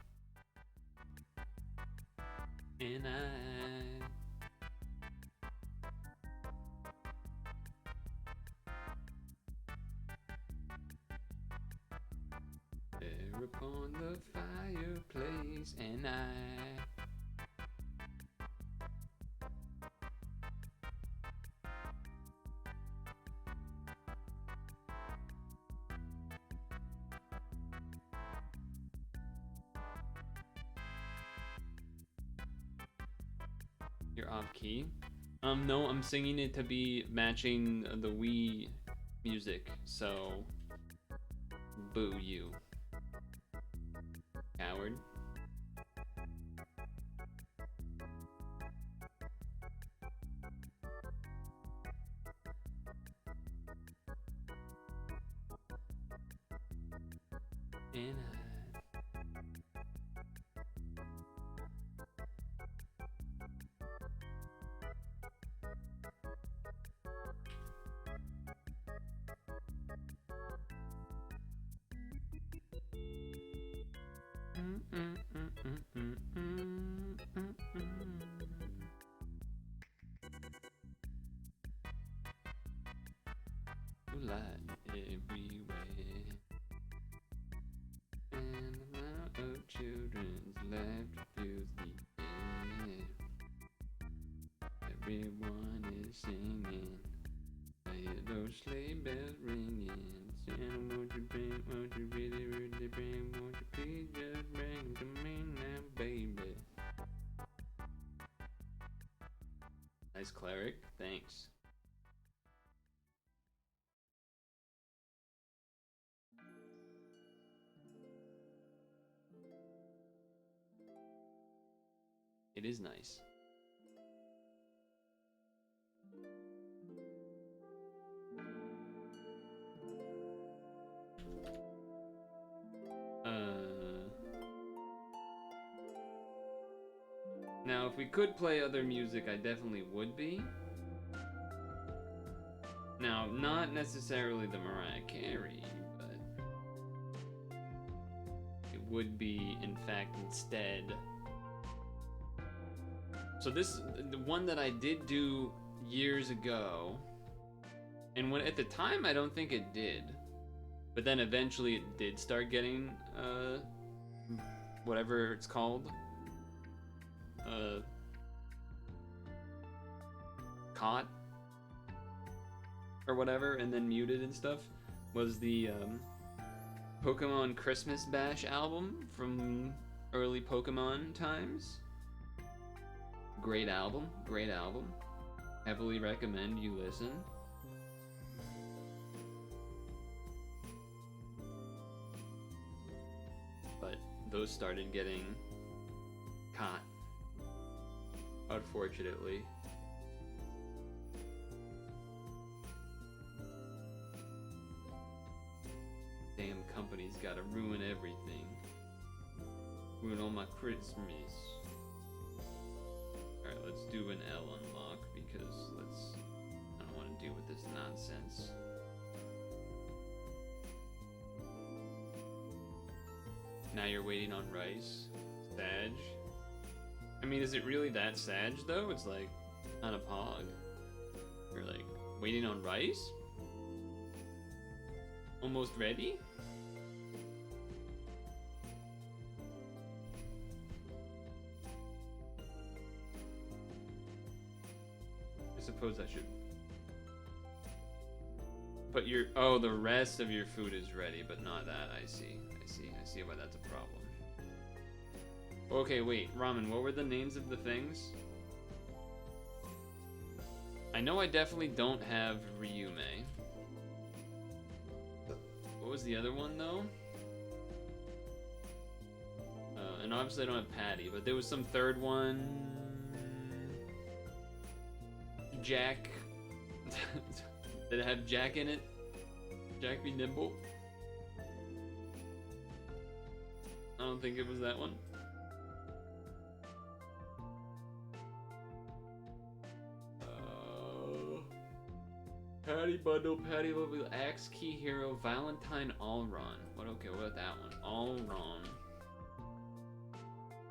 A: And there upon the fireplace, and you're off key. No, I'm singing it to be matching the Wii music, so boo you, coward. And light everywhere, and the amount of children's laughter fills the air. Everyone is singing, I hear those sleigh bells ringing. Santa, won't you bring, won't you really, really bring, won't you please just bring to me now, baby? Nice cleric, thanks. It is nice. Now, if we could play other music, I definitely would be. Now, not necessarily the Mariah Carey, but it would be, in fact, instead. So this, the one that I did do years ago, and when at the time I don't think it did, but then eventually it did start getting whatever it's called, caught or whatever, and then muted and stuff, was the Pokemon Christmas Bash album from early Pokemon times. Great album, great album. Heavily recommend you listen. But those started getting caught, unfortunately. Damn company's gotta ruin everything. Ruin all my Christmas. Alright, let's do an L unlock because I don't want to deal with this nonsense. Now you're waiting on rice? Sag? I mean, is it really that Sag though? It's like, on a pog. You're like, waiting on rice? Almost ready? suppose I should put your... Oh, the rest of your food is ready, but not that. I see why that's a problem. Okay, wait, Ramen, what were the names of the things? I know I definitely don't have Ryume. What was the other one, though? And obviously I don't have Patty, but there was some third one... Jack... Did it have Jack in it? Jack be nimble? I don't think it was that one. Patty Bundle, Patty Level, Axe Key Hero, Valentine Allron. What? Okay, what about that one? Allron.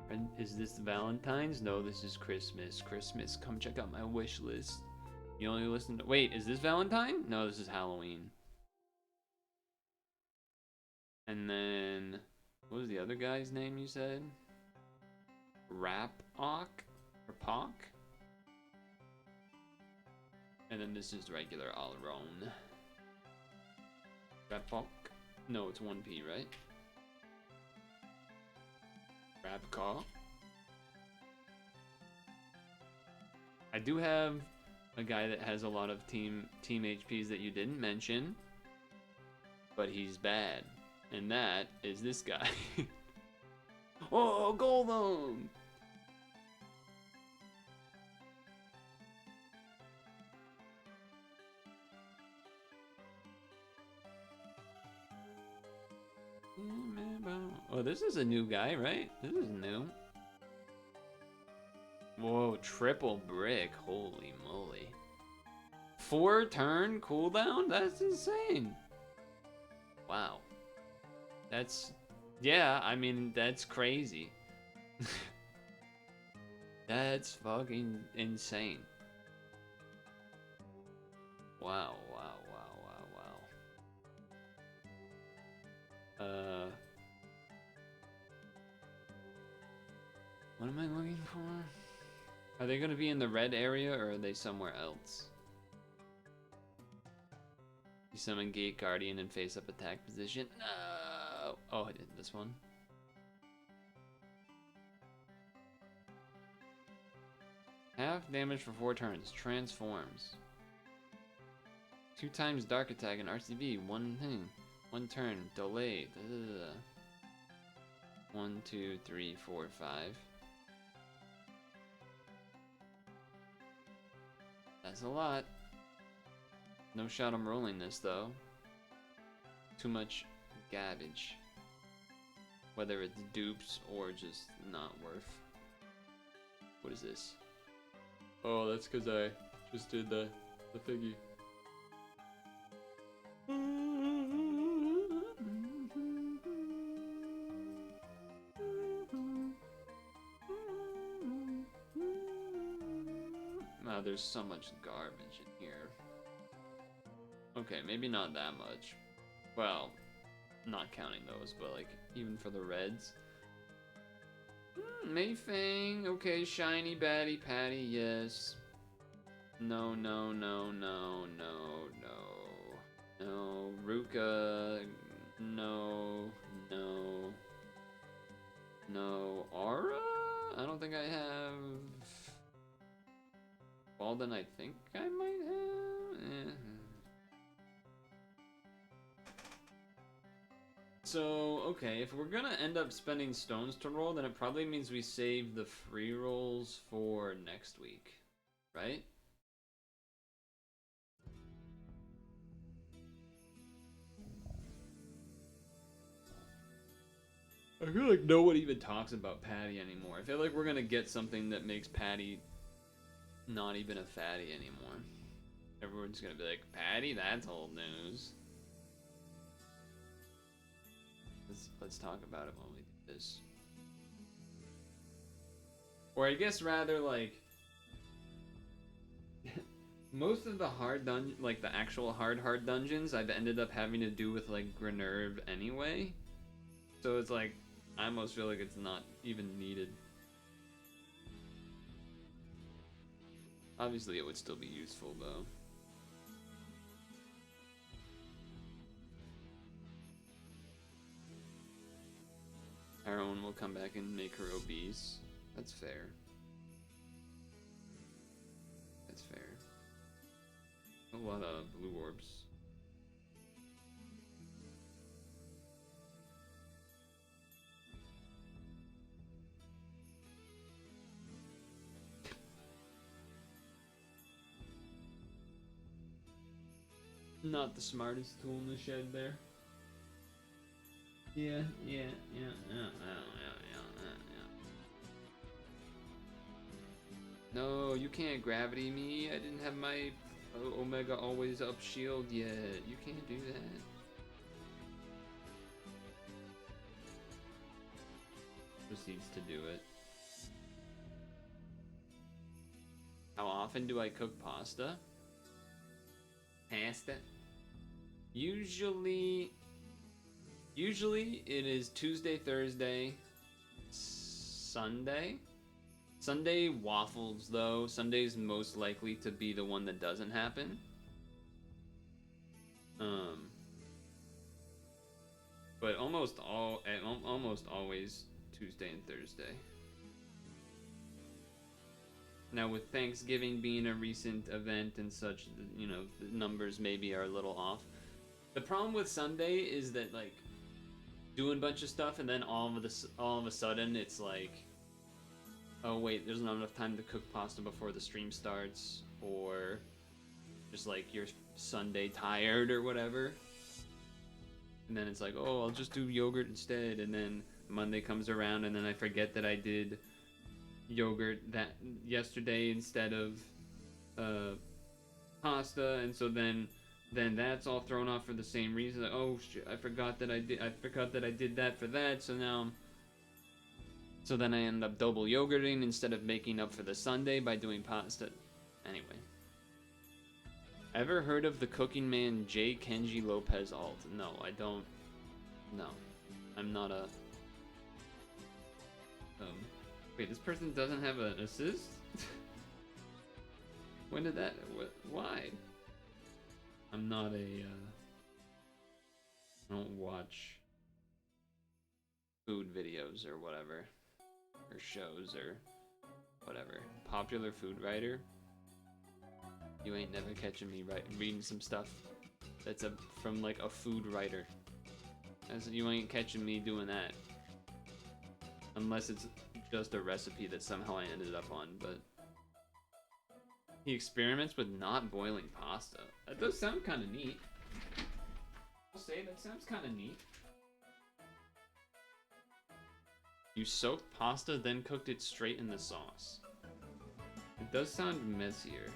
A: And is this Valentine's? No, this is Christmas. Christmas. Come check out my wish list. You only listen to... Wait, is this Valentine? No, this is Halloween. And then... What was the other guy's name you said? Rap-Ock? Or Pock? And then this is regular Allron. Rap-Ock? No, it's 1P, right? Rapcaw. I do have a guy that has a lot of team HPs that you didn't mention, but he's bad, and that is this guy. Oh, Golem! Oh, this is a new guy, right? This is new. Whoa, triple brick. Holy moly. 4 turn cooldown? That's insane. Wow. That's... Yeah, I mean, that's crazy. That's fucking insane. Wow, wow, wow, wow, wow. What am I looking for? Are they going to be in the red area, or are they somewhere else? You summon Gate Guardian and face up attack position. No! Oh, I did this one. Half damage for 4 turns. Transforms. 2 times dark attack and RCB. 1 thing. 1 turn. Delay. 1, 2, 3, 4, 5. That's a lot. No shot I'm rolling this though. Too much garbage. Whether it's dupes or just not worth. What is this? Oh, that's because I just did the thingy. Wow, there's so much garbage in here. Okay, maybe not that much. Well, not counting those, but like, even for the reds. Mayfang, okay, shiny, baddie, patty, yes. No, no, no, no, no, no. No, Ruka, no, no. No, Aura? I don't think I have... Walden, I think I might have... So, okay, if we're gonna end up spending stones to roll, then it probably means we save the free rolls for next week, right? I feel like no one even talks about Patty anymore. I feel like we're gonna get something that makes Patty not even a fatty anymore. Everyone's gonna be like, Patty, that's old news. Let's talk about it when we do this. Or I guess rather like most of the hard dungeon, like the actual hard dungeons, I've ended up having to do with like Grenerve anyway. So it's like I almost feel like it's not even needed. Obviously, it would still be useful, though. Our own will come back and make her obese. That's fair. That's fair. A lot of blue orbs. Not the smartest tool in the shed there. Yeah. No, you can't gravity me. I didn't have my Omega always up shield yet. You can't do that. Proceeds to do it. How often do I cook pasta? Usually it is Tuesday, Thursday, Sunday. Sunday waffles though. Sunday's most likely to be the one that doesn't happen. But almost always Tuesday and Thursday. Now with Thanksgiving being a recent event and such, you know, the numbers maybe are a little off. The problem with Sunday is that like doing a bunch of stuff and then all of a sudden it's like, oh wait, there's not enough time to cook pasta before the stream starts, or just like you're Sunday tired or whatever. And then it's like, oh, I'll just do yogurt instead, and then Monday comes around and then I forget that I did yogurt that yesterday instead of pasta, and so then that's all thrown off for the same reason. Like, oh shit, I forgot that I did that for that, so then I end up double yogurting instead of making up for the Sunday by doing pasta. Anyway. Ever heard of the cooking man J. Kenji Lopez alt? No, I don't. No. I'm not a... Wait, this person doesn't have an assist? When did that... Why? I'm not a... I don't watch food videos or whatever. Or shows or whatever. Popular food writer? You ain't never catching me reading some stuff that's from like a food writer. You ain't catching me doing that. Unless it's just a recipe that somehow I ended up on, but... He experiments with not boiling pasta. That does sound kind of neat. I'll say, that sounds kind of neat. You soaked pasta, then cooked it straight in the sauce. It does sound messier.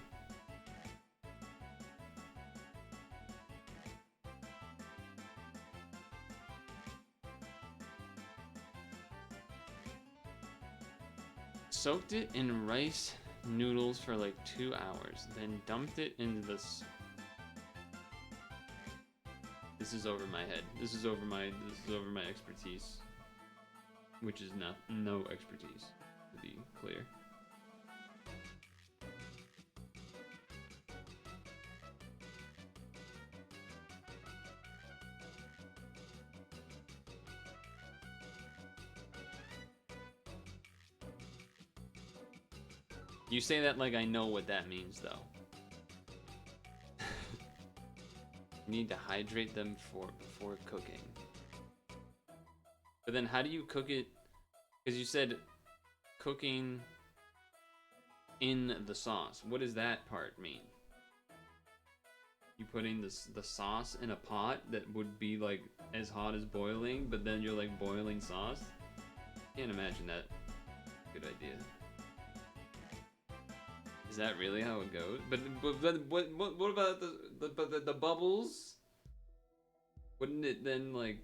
A: Soaked it in rice noodles for like 2 hours, then dumped it into this. This is over my head. This is over my expertise, which is no expertise, to be clear. You say that like I know what that means, though. You need to hydrate them before cooking. But then how do you cook it? Because you said cooking in the sauce. What does that part mean? You putting the sauce in a pot that would be like as hot as boiling, but then you're like boiling sauce? Can't imagine that. Good idea. Is that really how it goes? But what about the bubbles? Wouldn't it then like?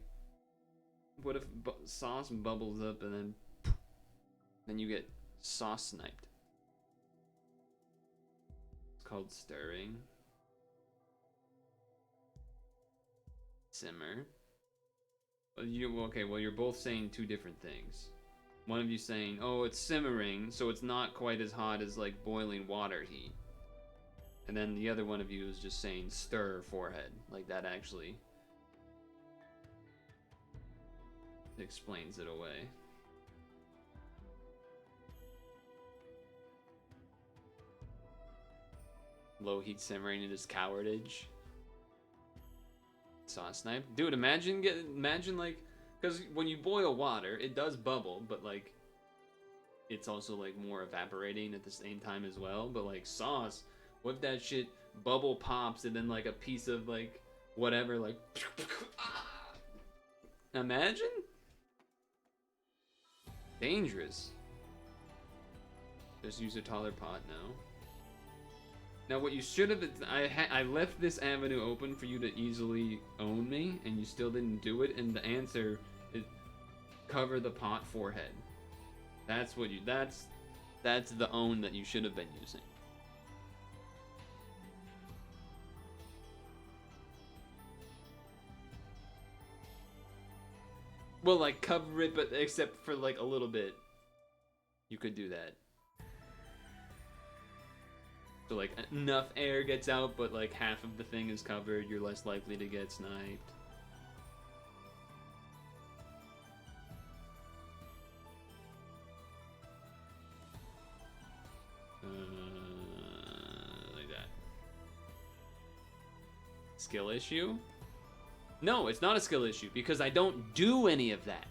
A: What if sauce bubbles up and then you get sauce sniped? It's called stirring. Simmer. Well, you're both saying two different things. One of you saying, oh, it's simmering, so it's not quite as hot as like boiling water heat. And then the other one of you is just saying stir forehead. Like that actually explains it away. Low heat simmering it is cowardage. Sauce snipe. Dude, imagine like, because when you boil water, it does bubble, but like it's also like more evaporating at the same time as well. But like sauce, what if that shit bubble pops and then like a piece of like whatever like imagine? Dangerous. Just use a taller pot now. Now what you should have, I left this avenue open for you to easily own me, and you still didn't do it, and the answer is cover the pot forehead. That's what you, that's the own that you should have been using. Well, like cover it, but except for like a little bit. You could do that. So like enough air gets out, but like half of the thing is covered, you're less likely to get sniped. Like that. Skill issue? No, it's not a skill issue because I don't do any of that.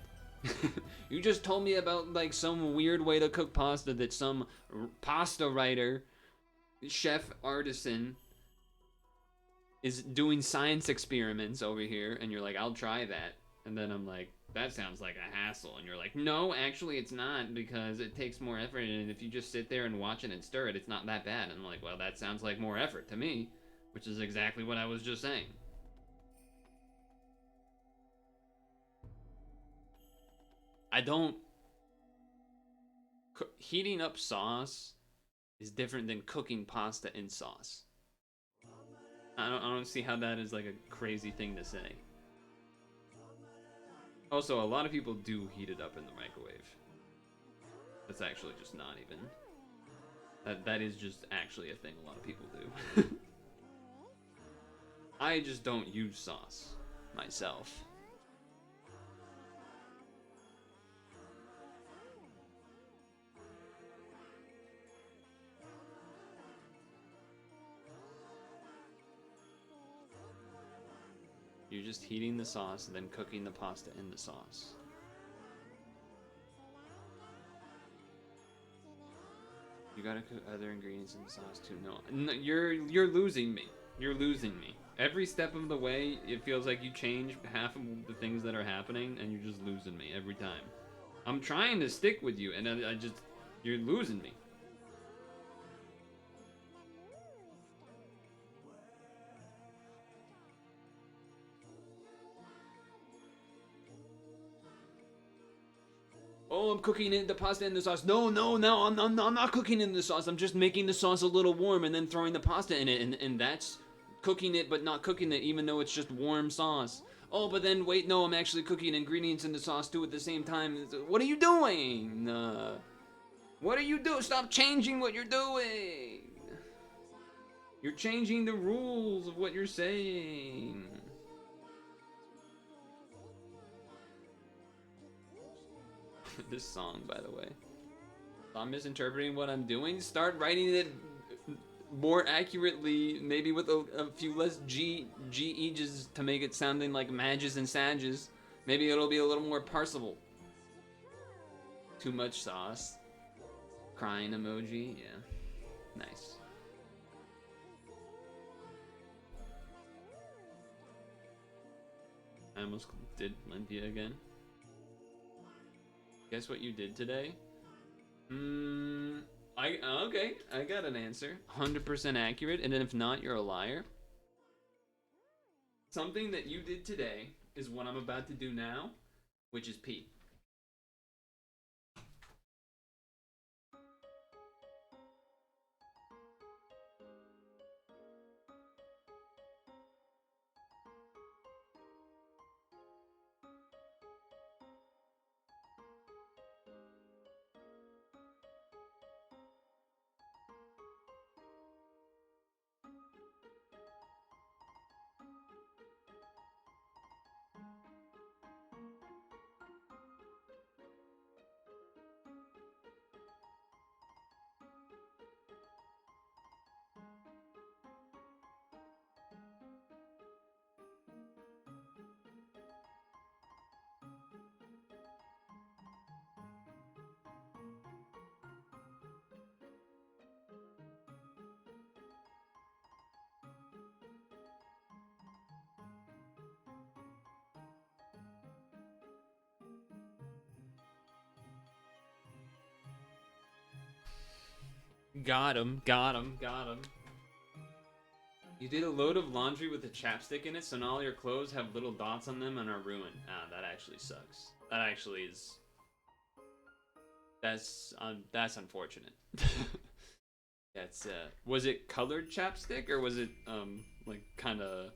A: You just told me about like some weird way to cook pasta that some pasta writer, chef artisan is doing science experiments over here, and you're like, I'll try that. And then I'm like, that sounds like a hassle. And you're like, no, actually it's not, because it takes more effort, and if you just sit there and watch it and stir it, it's not that bad. And I'm like, well, that sounds like more effort to me, which is exactly what I was just saying. I don't... Heating up sauce is different than cooking pasta in sauce. I don't see how that is like a crazy thing to say. Also, a lot of people do heat it up in the microwave. That's actually just not even... That is just actually a thing a lot of people do. I just don't use sauce myself. You're just heating the sauce and then cooking the pasta in the sauce. You gotta cook other ingredients in the sauce too. No, you're losing me. You're losing me. Every step of the way, it feels like you change half of the things that are happening, and you're just losing me every time. I'm trying to stick with you, and I just, you're losing me. Oh, I'm cooking the pasta in the sauce. No, I'm not cooking in the sauce. I'm just making the sauce a little warm and then throwing the pasta in it, and that's cooking it but not cooking it, even though it's just warm sauce. Oh, but then wait, no, I'm actually cooking ingredients in the sauce too at the same time. What are you doing? What are you doing? Stop changing what you're doing. You're changing the rules of what you're saying. This song, by the way. I'm misinterpreting what I'm doing. Start writing it more accurately, maybe with a few less G-E's to make it sounding like Mages and Sages. Maybe it'll be a little more parsable. Too much sauce. Crying emoji, yeah. Nice. I almost did Olympia again. Guess what you did today? Okay, I got an answer. 100% accurate, and then if not, you're a liar. Something that you did today is what I'm about to do now, which is pee. Got him, got him, got him. You did a load of laundry with a chapstick in it, so now all your clothes have little dots on them and are ruined. Ah, that actually sucks. That actually is... That's unfortunate. That's, was it colored chapstick, or was it, like, kinda...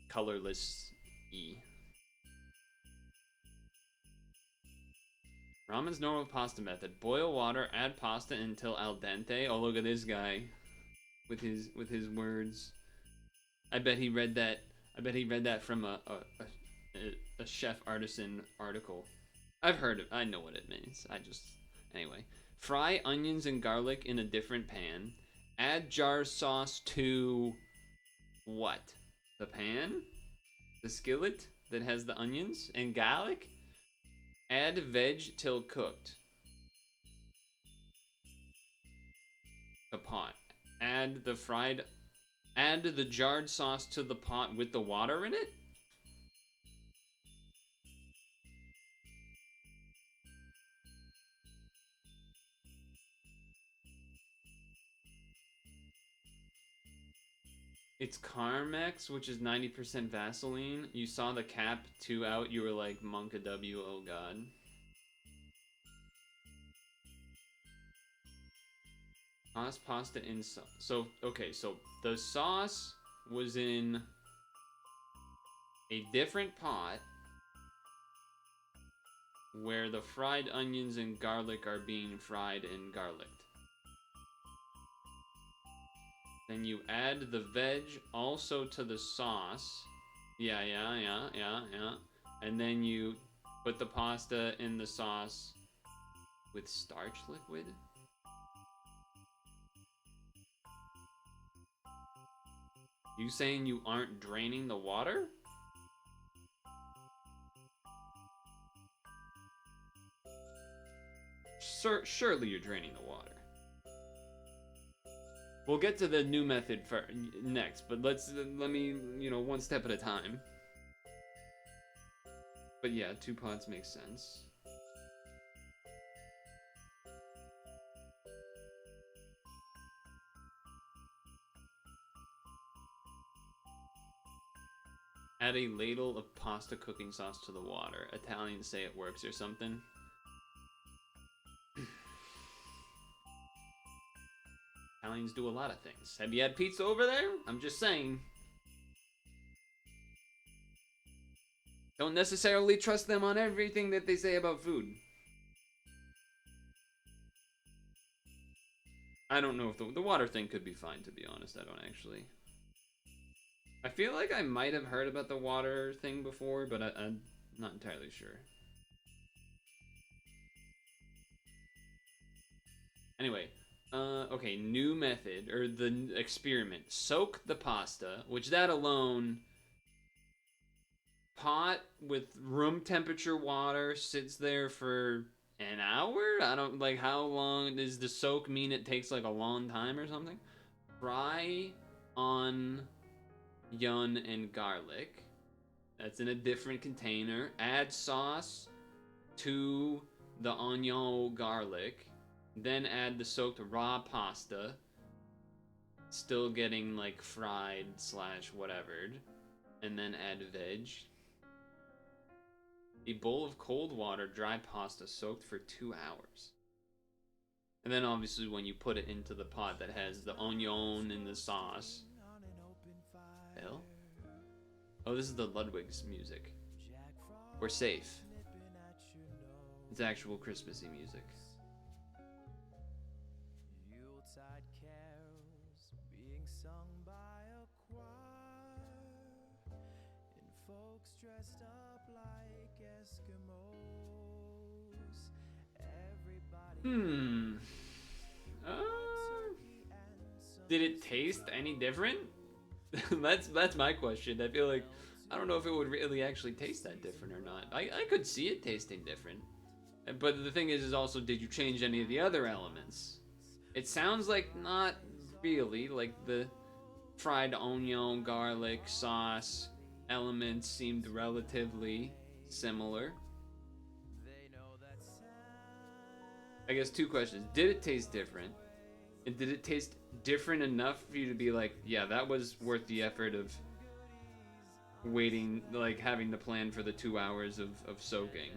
A: colorless-y? Ramen's normal pasta method. Boil water, add pasta until al dente. Oh, look at this guy. With his words. I bet he read that from a chef artisan article. I've heard it. I know what it means. Anyway. Fry onions and garlic in a different pan. Add jar sauce to what? The pan? The skillet that has the onions and garlic? Add veg till cooked. The pot. Add the jarred sauce to the pot with the water in it? It's Carmex, which is 90% Vaseline. You saw the cap 2 out, you were like, Monka W, oh god. Toss pasta in sauce. So, okay, so the sauce was in a different pot where the fried onions and garlic are being fried and garlicked. Then you add the veg also to the sauce. Yeah. And then you put the pasta in the sauce with starch liquid. You saying you aren't draining the water? Surely you're draining the water. We'll get to the new method next, but let me, one step at a time. But yeah, 2 pots makes sense. Add a ladle of pasta cooking sauce to the water. Italians say it works or something. Italians do a lot of things. Have you had pizza over there? I'm just saying. Don't necessarily trust them on everything that they say about food. I don't know if the water thing could be fine, to be honest. I don't actually. I feel like I might have heard about the water thing before, but I'm not entirely sure. Anyway, okay, new method, or the experiment. Soak the pasta, which that alone, pot with room temperature water sits there for an hour? I don't, like, how long does the soak mean? It takes like a long time or something? Fry onion and garlic. That's in a different container. Add sauce to the onion garlic. Then add the soaked raw pasta. Still getting like fried / whatevered. And then add veg. A bowl of cold water, dry pasta soaked for 2 hours. And then obviously when you put it into the pot that has the onion and the sauce. Hell? Oh, this is the Ludwig's music. We're safe. It's actual Christmassy music.
D: Yuletide carols being sung by a choir, and folks dressed up like Eskimos. Everybody.
A: Did it taste any different? That's my question. I feel like I don't know if it would really actually taste that different or not. I could see it tasting different. But the thing is also, did you change any of the other elements? It sounds like not really. Like the fried onion, garlic, sauce elements seemed relatively similar. I guess two questions. Did it taste different? And did it taste different enough for you to be like, yeah, that was worth the effort of waiting, like having to plan for the 2 hours of soaking?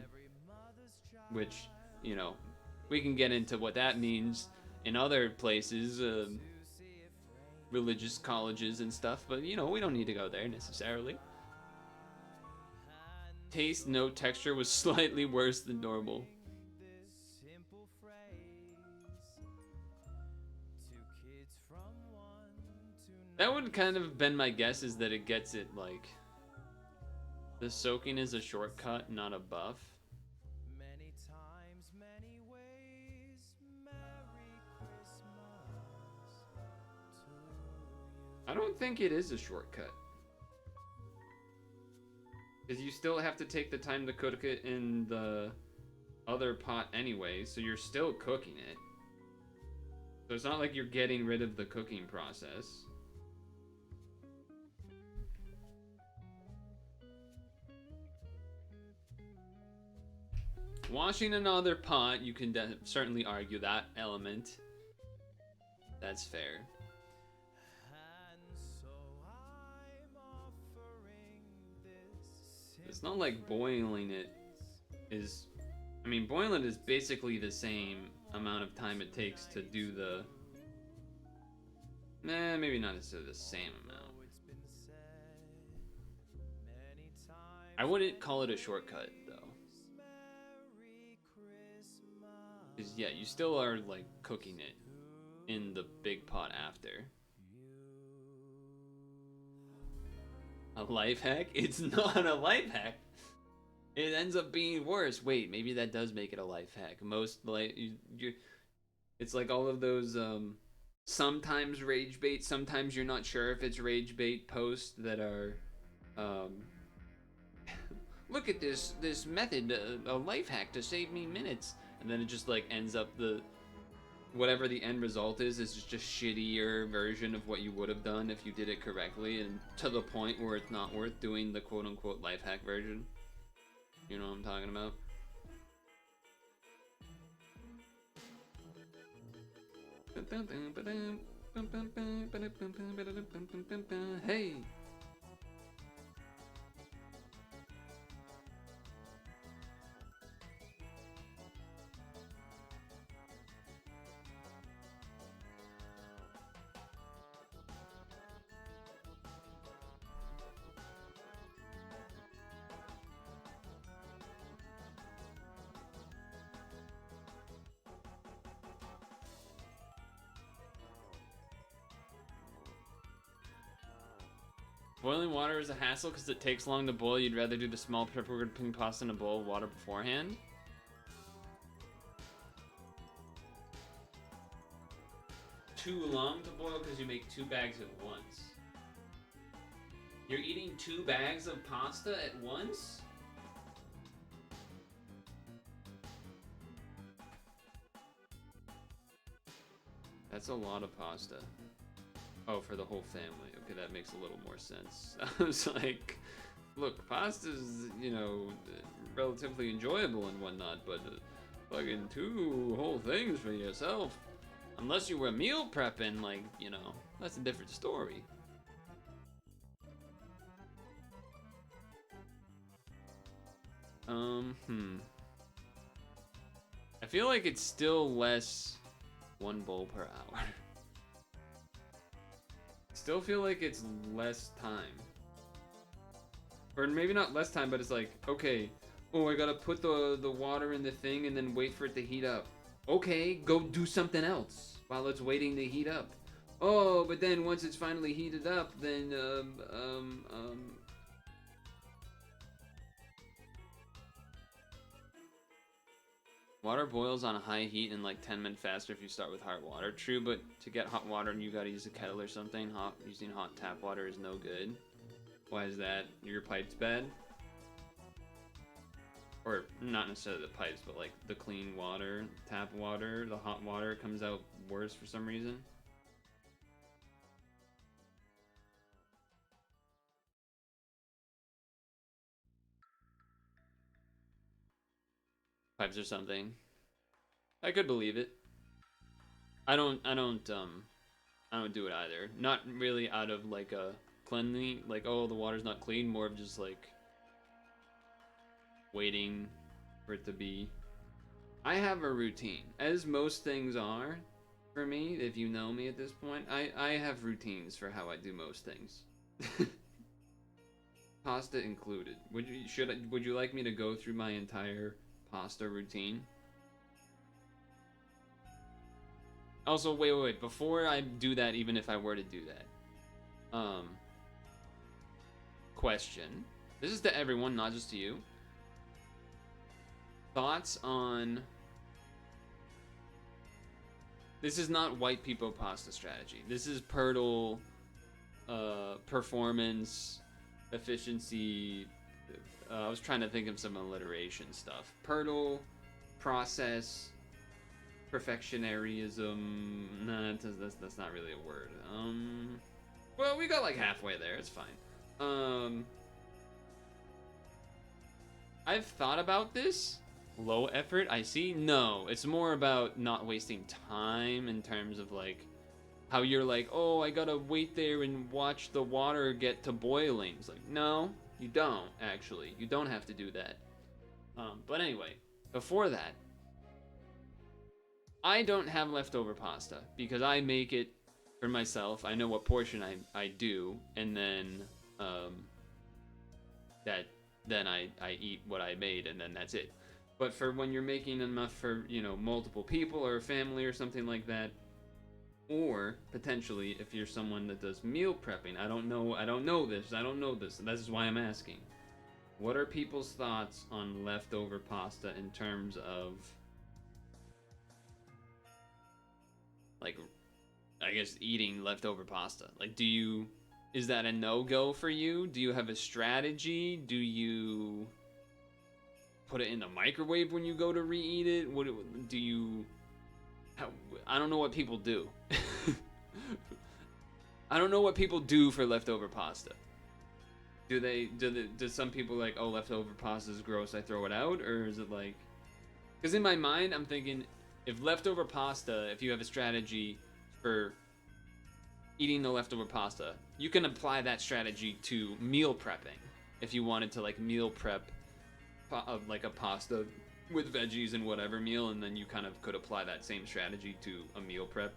A: Which, you know, we can get into what that means in other places, religious colleges and stuff, but you know, we don't need to go there necessarily. Taste, no texture was slightly worse than normal. That would kind of have been my guess, is that it gets it like the soaking is a shortcut, not a buff.
D: Many times, many ways. Merry Christmas to you.
A: I don't think it is a shortcut. Because you still have to take the time to cook it in the other pot anyway, so you're still cooking it. So it's not like you're getting rid of the cooking process. Washing another pot, you can certainly argue that element. That's fair.
D: And so I'm offering this.
A: It's not like boiling it is... I mean, boiling is basically the same amount of time it takes to do the... Nah, maybe not necessarily the same amount. I wouldn't call it a shortcut, though. Because, yeah, you still are, like, cooking it in the big pot after. A life hack? It's not a life hack. It ends up being worse. Wait, maybe that does make it a life hack. Most, like, it's like all of those, sometimes rage bait, sometimes you're not sure if it's rage bait posts that are, look at this method, a life hack to save me minutes. And then it just like ends up whatever the end result is just a shittier version of what you would have done if you did it correctly, and to the point where it's not worth doing the quote unquote life hack version. You know what I'm talking about? Hey! Boiling water is a hassle because it takes long to boil. You'd rather do the small pepper-ping pasta in a bowl of water beforehand. Too long to boil because you make 2 bags at once. You're eating 2 bags of pasta at once? That's a lot of pasta. Oh, for the whole family. Okay, that makes a little more sense. I was like, look, pasta's, you know, relatively enjoyable and whatnot, but fucking 2 whole things for yourself. Unless you were meal prepping, like, you know, that's a different story. I feel like it's still less 1 bowl per hour. Still feel like it's less time. Or maybe not less time, but it's like, okay, oh, I gotta put the water in the thing and then wait for it to heat up. Okay, go do something else while it's waiting to heat up. Oh, but then once it's finally heated up, then, water boils on a high heat in like 10 minutes faster if you start with hot water. True, but to get hot water, you gotta use a kettle or something. Using hot tap water is no good. Why is that? Your pipe's bad? Or not necessarily the pipes, but like the clean water, tap water, the hot water comes out worse for some reason. Pipes or something. I could believe it. I don't do it either. Not really out of like a cleanly, like, oh, the water's not clean, more of just like waiting for it to be. I have a routine, as most things are for me. If you know me at this point, I have routines for how I do most things. Pasta included. Would you like me to go through my entire pasta routine? Also, wait. Before I do that, even if I were to do that, question. This is to everyone, not just to you. Thoughts on... This is not white people pasta strategy. This is Purtle, performance, efficiency. I was trying to think of some alliteration stuff. Purtle, process, perfectionarism. Nah, that's not really a word. Well, we got like halfway there. It's fine. I've thought about this. Low effort, I see. No, it's more about not wasting time in terms of like how you're like, oh, I gotta wait there and watch the water get to boiling. It's like, no, you don't actually. You don't have to do that. But anyway, before that, I don't have leftover pasta because I make it for myself. I know what portion I do, and then then I eat what I made, and then that's it. But for when you're making enough for, you know, multiple people or a family or something like that, or potentially if you're someone that does meal prepping, I don't know this, and this is why I'm asking. What are people's thoughts on leftover pasta in terms of, like, I guess eating leftover pasta? Like, is that a no-go for you? Do you have a strategy? Do you put it in the microwave when you go to reheat it? What do you... I don't know what people do. I don't know what people do for leftover pasta. Do some people like, oh, leftover pasta is gross, I throw it out? Or is it like... Because in my mind, I'm thinking, if leftover pasta, if you have a strategy for eating the leftover pasta, you can apply that strategy to meal prepping. If you wanted to like meal prep like a pasta with veggies and whatever meal, and then you kind of could apply that same strategy to a meal prep.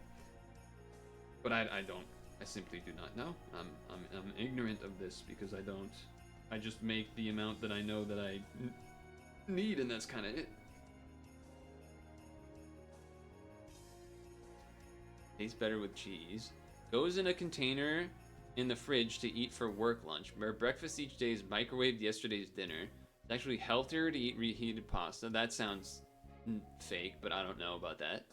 A: But I simply do not know. I'm ignorant of this because I just make the amount that I know that I need, and that's kind of it. Tastes better with cheese. Goes in a container in the fridge to eat for work lunch. Where breakfast each day is microwaved yesterday's dinner. It's actually healthier to eat reheated pasta. That sounds fake, but I don't know about that.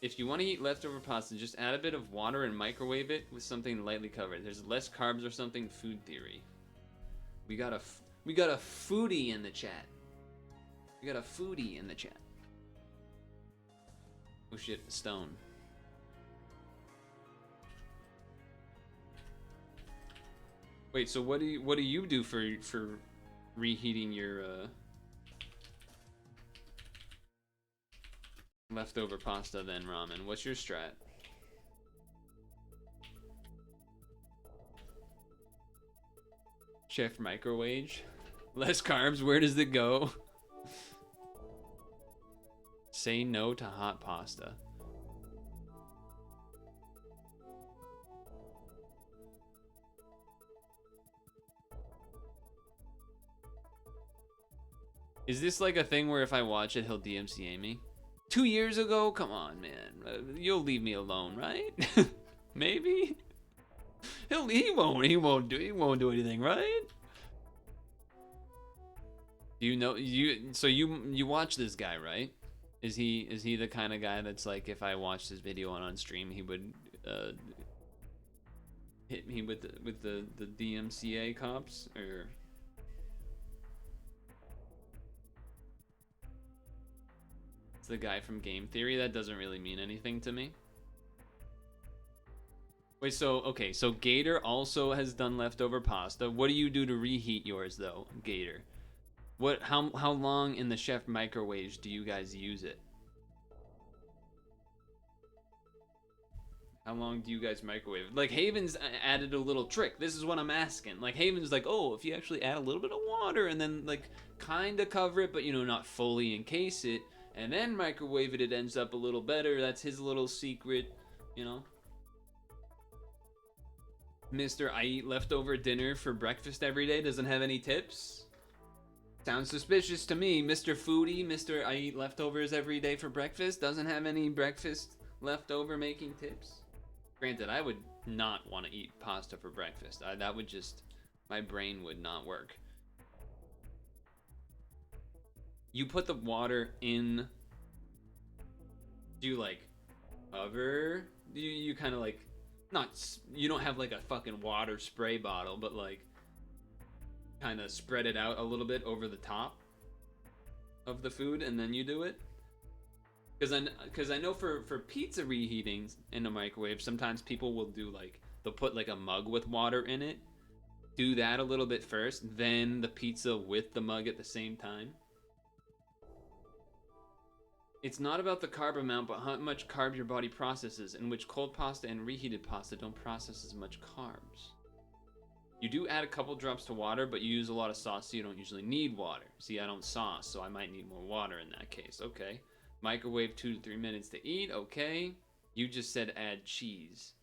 A: If you want to eat leftover pasta, just add a bit of water and microwave it with something lightly covered. There's less carbs or something. Food theory. We got a foodie in the chat. We got a foodie in the chat. Oh shit, stone. Wait, so what do you do for reheating your leftover pasta then, ramen? What's your strat? Chef microwave? Less carbs, where does it go? Say no to hot pasta. Is this like a thing where if I watch it, he'll DMCA me? 2 years ago? Come on, man. You'll leave me alone, right? Maybe? He won't do anything, right? You watch this guy, right? Is he the kind of guy that's like, if I watched his video on stream, he would hit me with the DMCA cops, or? It's the guy from Game Theory. That doesn't really mean anything to me. Wait, so Gator also has done leftover pasta. What do you do to reheat yours though, Gator? How long in the chef microwave do you guys use it? How long do you guys microwave? Like, Haven's added a little trick. This is what I'm asking. Like, Haven's like, oh, if you actually add a little bit of water and then, like, kind of cover it, but, you know, not fully encase it, and then microwave it, it ends up a little better. That's his little secret, you know? Mr. I eat leftover dinner for breakfast every day doesn't have any tips? Sounds suspicious to me. Mr. Foodie, Mr. I eat leftovers every day for breakfast doesn't have any breakfast leftover making tips? Granted, I would not want to eat pasta for breakfast. That would just, my brain would not work. You put the water in, do you like hover? You kind of like, you don't have like a fucking water spray bottle, but like kind of spread it out a little bit over the top of the food and then you do it? Because I know for pizza reheating in the microwave, sometimes people will do like, they'll put like a mug with water in it, do that a little bit first, then the pizza with the mug at the same time. It's not about the carb amount, but how much carb your body processes, in which cold pasta and reheated pasta don't process as much carbs. You do add a couple drops to water, but you use a lot of sauce, so you don't usually need water. See, I don't sauce, so I might need more water in that case. Okay. Microwave 2 to 3 minutes to eat. Okay. You just said add cheese.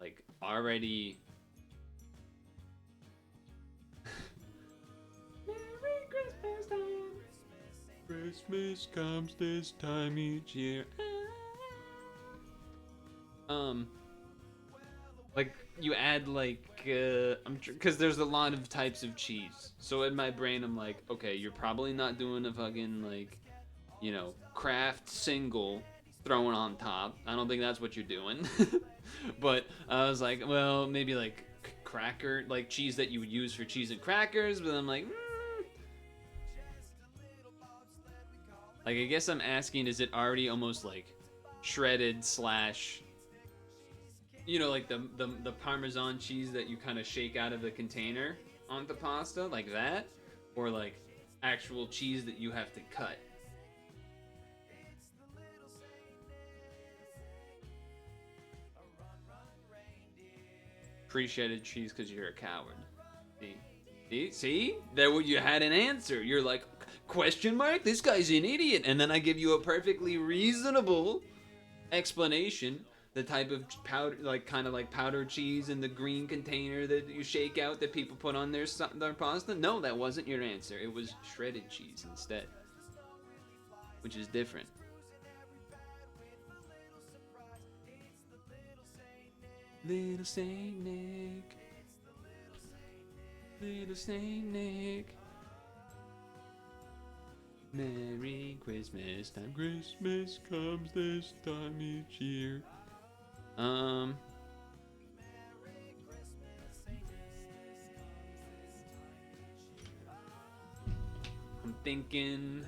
A: Like, already... Merry Christmas time. Christmas comes this time each year. Like, you add, like, because there's a lot of types of cheese. So in my brain, I'm like, okay, you're probably not doing a fucking, like, you know, Kraft single thrown on top. I don't think that's what you're doing. But I was like, well, maybe like cracker, like cheese that you would use for cheese and crackers. But I'm like, like, I guess I'm asking, is it already almost like shredded slash, you know, like the Parmesan cheese that you kind of shake out of the container onto pasta, like that? Or like actual cheese that you have to cut? Pre-shredded cheese because you're a coward. See? There you had an answer. You're like, question mark? This guy's an idiot. And then I give you a perfectly reasonable explanation. The type of powder, like kind of like powdered cheese in the green container that you shake out that people put on their pasta. No, that wasn't your answer. It was shredded cheese instead, which is different. Little Saint Nick, little Saint Nick. Merry Christmas time. Christmas comes this time each year. I'm thinking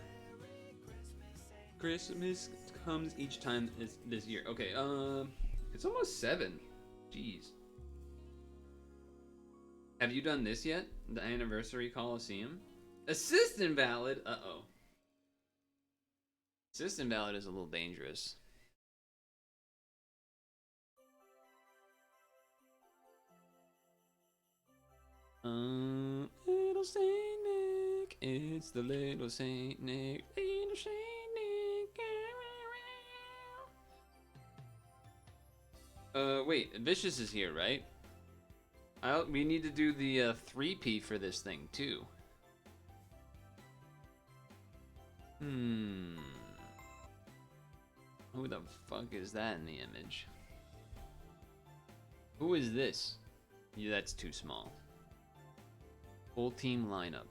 A: Christmas comes each time this year. Okay, it's almost 7. Jeez. Have you done this yet? The Anniversary Coliseum? Assist invalid? Uh-oh. Assist invalid is a little dangerous. Little Saint Nick, it's the little Saint Nick, little Saint Nick. Wait, Vicious is here, right? We need to do the 3P for this thing too. Who the fuck is that in the image? Who is this? Yeah, that's too small. Full team lineup.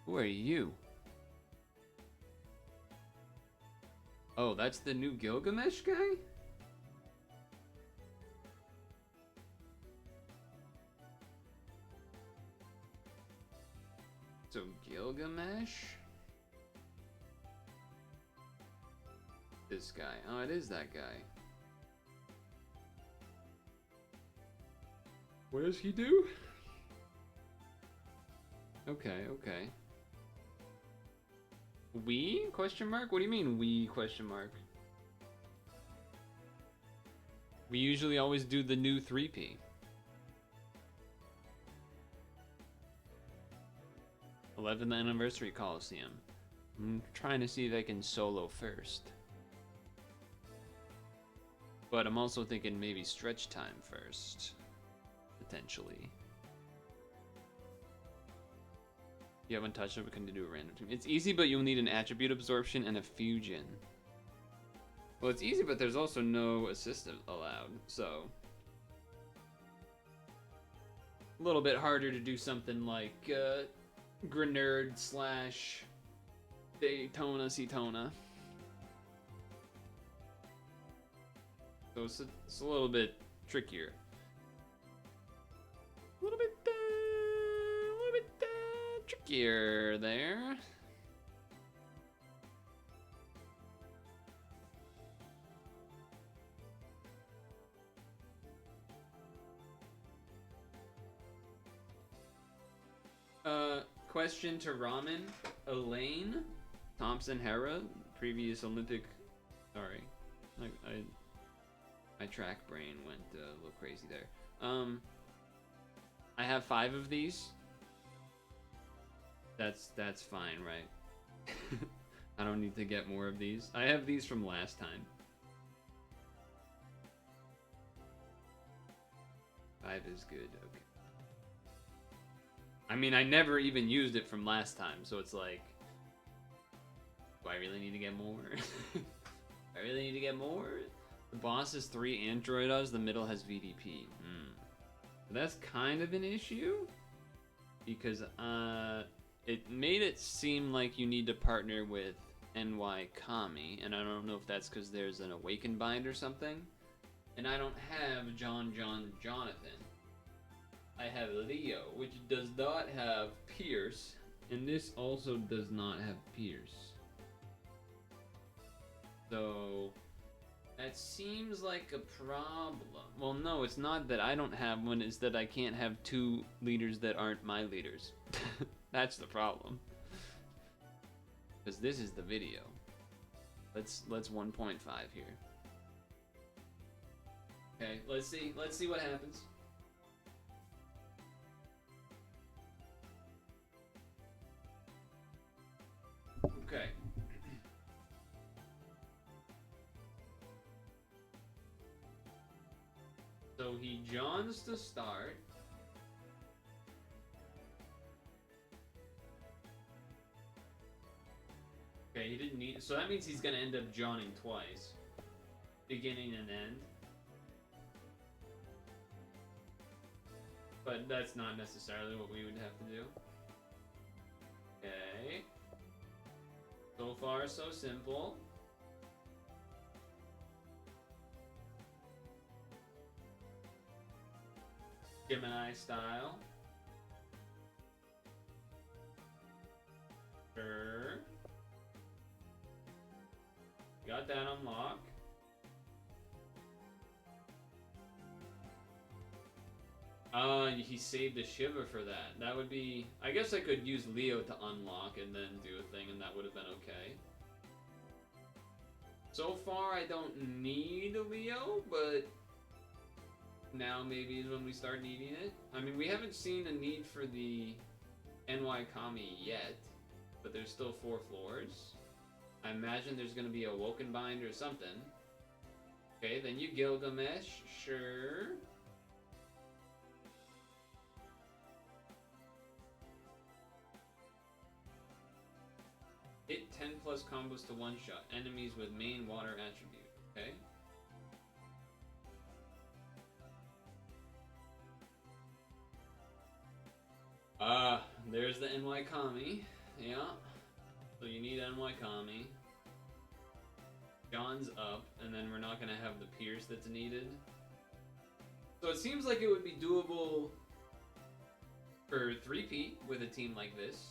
A: Who are you? Oh, that's the new Gilgamesh guy? So Gilgamesh? This guy. Oh, it is that guy. What does he do? Okay. We? Question mark? What do you mean we? Question mark. We usually always do the new 3P. 11th Anniversary Coliseum. I'm trying to see if I can solo first. But I'm also thinking maybe stretch time first. Potentially. You haven't touched it, we can do a random team. It's easy, but you'll need an attribute absorption and a fusion. Well, it's easy, but there's also no assist allowed, so... a little bit harder to do something like Grenard slash Daytona Cetona. So it's a little bit trickier. A little bit trickier there. Question to Ramen. Elaine Thompson Hera, previous Olympic. Sorry, my track brain went a little crazy there. I have 5 of these. That's fine, right? I don't need to get more of these. I have these from last time. 5 is good. Okay. I mean, I never even used it from last time, so it's like, do I really need to get more? I really need to get more? The boss is 3 Androidas, the middle has VDP. That's kind of an issue, because it made it seem like you need to partner with NY Kami, and I don't know if that's because there's an Awakened Bind or something, and I don't have Jonathan. I have Leo, which does not have Pierce, and this also does not have Pierce. So that seems like a problem. Well, no, it's not that I don't have one, it's that I can't have 2 leaders that aren't my leaders. That's the problem. Because this is the video. Let's 1.5 here. Okay, let's see what happens. Okay. So he Johns to start. Okay, he didn't need, so that means he's gonna end up Johning twice. Beginning and end. But that's not necessarily what we would have to do. Okay. So far, so simple. Gemini style. Sure. Got that unlocked. He saved a Shiva for that. That would be... I guess I could use Leo to unlock and then do a thing, and that would have been okay. So far, I don't need a Leo, but... now maybe is when we start needing it. I mean, we haven't seen a need for the NY Kami yet, but there's still 4 floors. I imagine there's going to be a Woken Bind or something. Okay, then you Gilgamesh, sure. Hit 10 plus combos to one-shot enemies with main water attribute, okay? There's the NY Kami, yeah. So you need NY Kami. John's up, and then we're not gonna have the Pierce that's needed. So it seems like it would be doable for 3P with a team like this,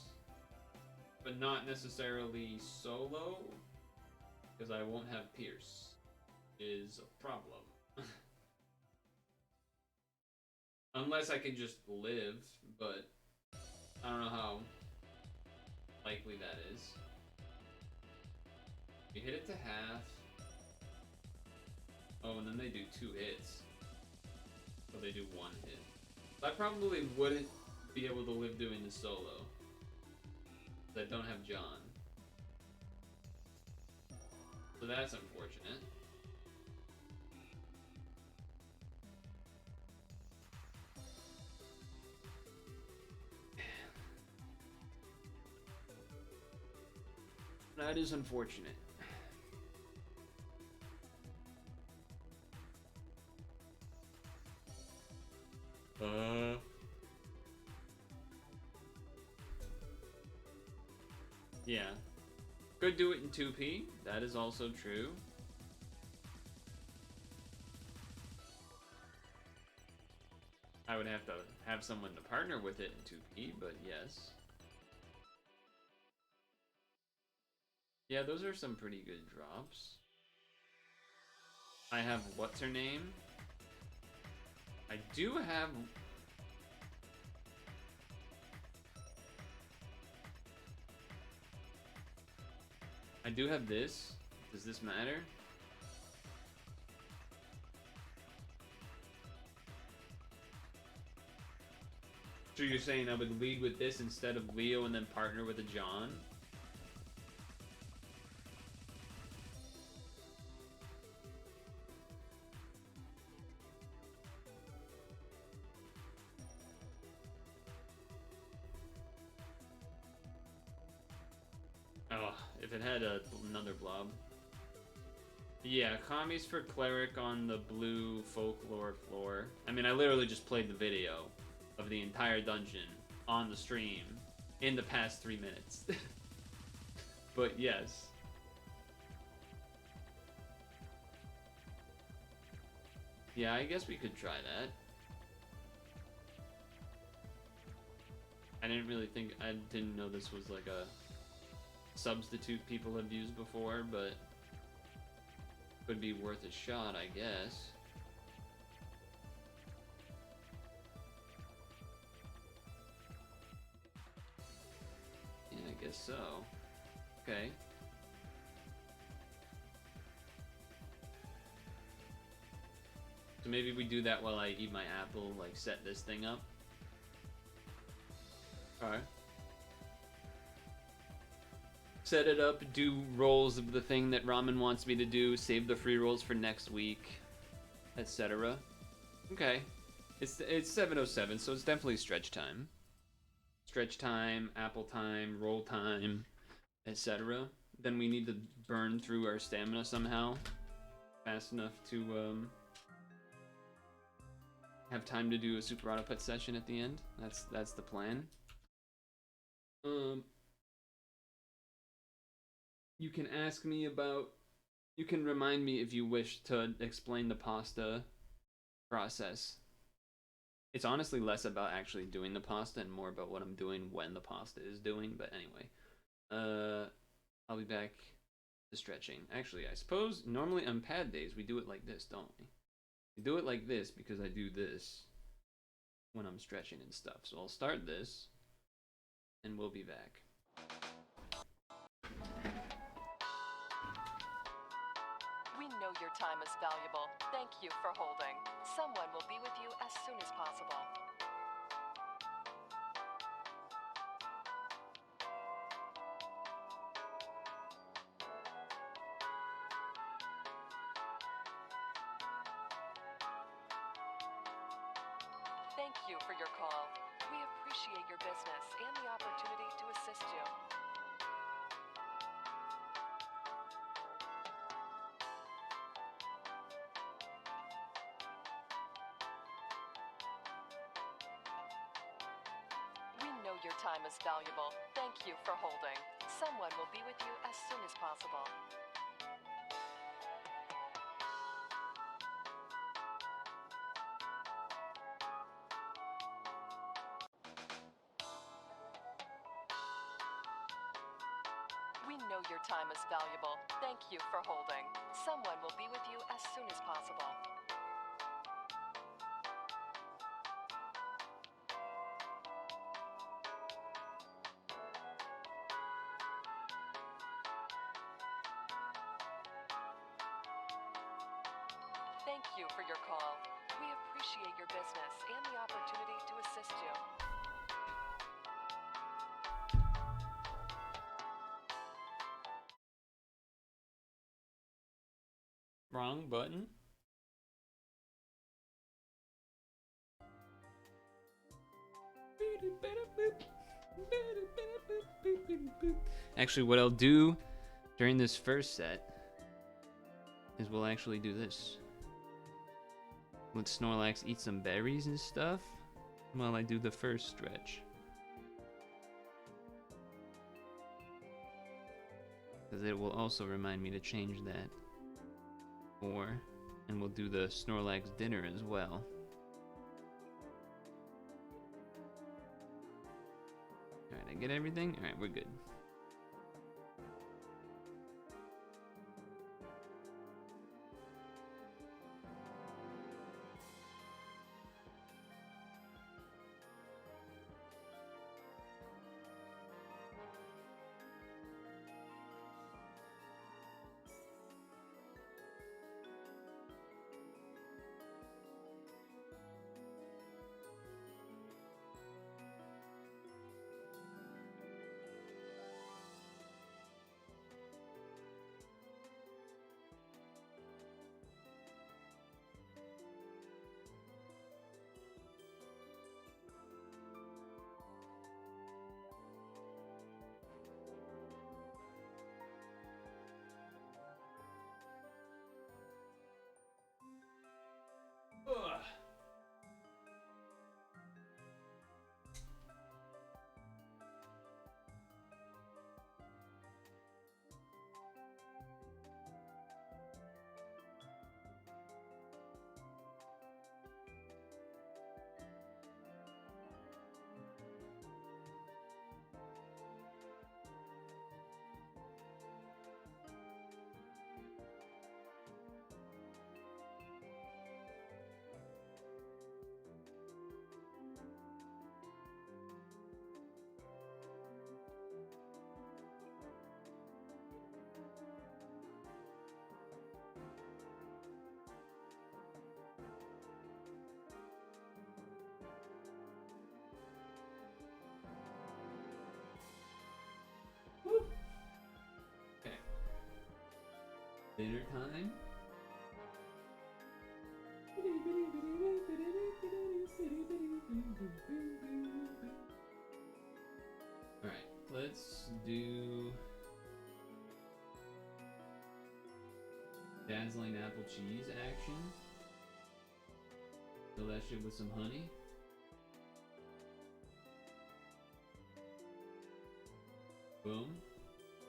A: but not necessarily solo, because I won't have Pierce, is a problem. Unless I can just live, but I don't know how likely that is. We hit it to half. Oh, and then they do 2 hits. So they do 1 hit. I probably wouldn't be able to live doing this solo. I don't have John. So that's unfortunate. That is unfortunate. Yeah. Could do it in 2P. That is also true. I would have to have someone to partner with it in 2P, but yes. Yeah, those are some pretty good drops. I have what's her name? I do have... I do have this. Does this matter? So you're saying I would lead with this instead of Leo and then partner with a John? Oh, if it had another blob. Yeah, commies for cleric on the blue folklore floor. I mean, I literally just played the video of the entire dungeon on the stream in the past 3 minutes. But yes. Yeah, I guess we could try that. I didn't know this was like a substitute people have used before, but could be worth a shot, I guess. Yeah, I guess so. Okay. So maybe we do that while I eat my apple, like set this thing up. Alright. Set it up, do rolls of the thing that Ramen wants me to do, save the free rolls for next week, etc. Okay. It's 7:07, so it's definitely stretch time. Stretch time, apple time, roll time, etc. Then we need to burn through our stamina somehow. Fast enough to have time to do a super auto pet session at the end. That's the plan. You can ask me about... You can remind me if you wish to explain the pasta process. It's honestly less about actually doing the pasta and more about what I'm doing when the pasta is doing. But anyway, I'll be back to stretching. Actually, I suppose normally on pad days we do it like this, don't we? We do it like this because I do this when I'm stretching and stuff. So I'll start this and we'll be back.
E: We know your time is valuable. Thank you for holding. Someone will be with you as soon as possible. Thank you for your call. We appreciate your business and the opportunity to assist you. We know your time is valuable. Thank you for holding. Someone will be with you as soon as possible. We know your time is valuable. Thank you for holding. Someone will be with you as soon as possible. Thank you for your call. We appreciate your business and the opportunity to assist you.
A: Wrong button. Actually, what I'll do during this first set is we'll actually do this. Let Snorlax eat some berries and stuff while I do the first stretch. Because it will also remind me to change that. And we'll do the Snorlax dinner as well. Alright, I get everything? Alright, we're good. Ugh. Woo. Okay. Dinner time. Alright, let's do dazzling apple cheese action. Fill that shit with some honey. Boom.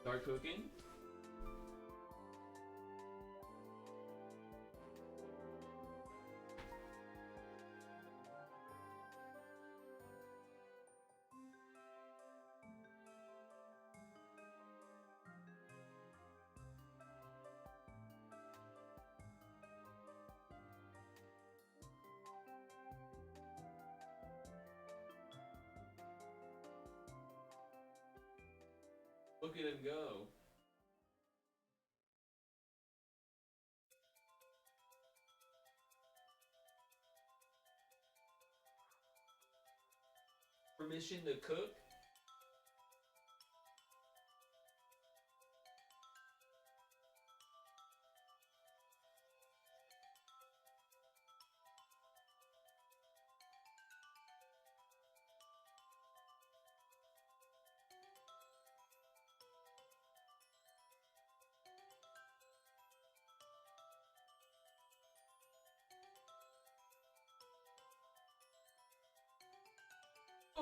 A: Start cooking. Look at him go. Permission to cook?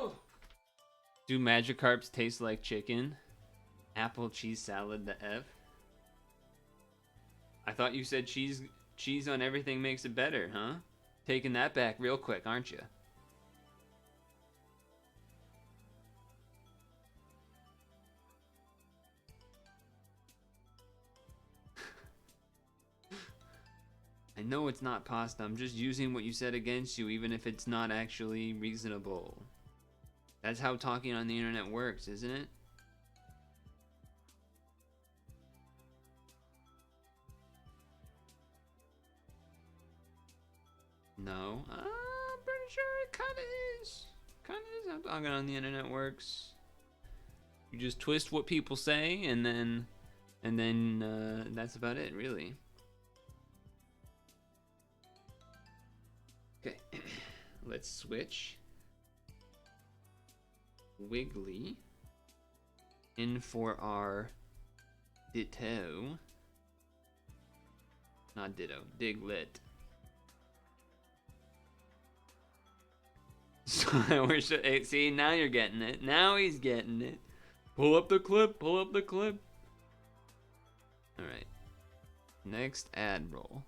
A: Oh. Do Magikarps taste like chicken? Apple cheese salad the F? I thought you said cheese on everything makes it better, huh? Taking that back real quick, aren't you? I know it's not pasta. I'm just using what you said against you, even if it's not actually reasonable. That's how talking on the internet works, isn't it? No, I'm pretty sure it kind of is. Kind of is. I'm talking on the internet works. You just twist what people say, and then that's about it, really. Okay, let's switch Wiggly in for our Ditto. Not Ditto, Diglett. So we're see, now you're getting it. Now he's getting it. Pull up the clip. Pull up the clip. All right. Next ad roll.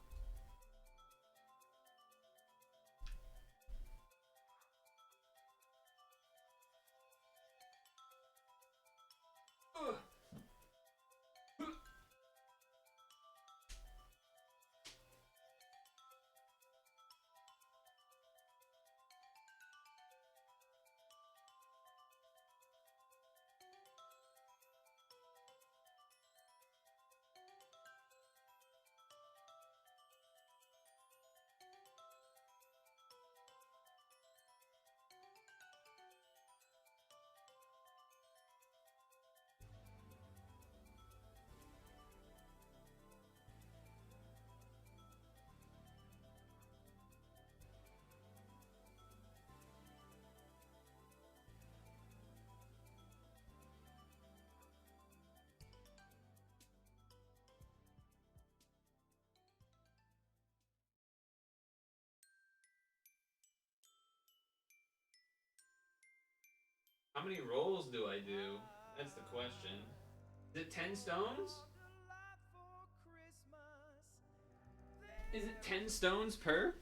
A: How many rolls do I do? That's the question. Is it 10 stones? Is it 10 stones per?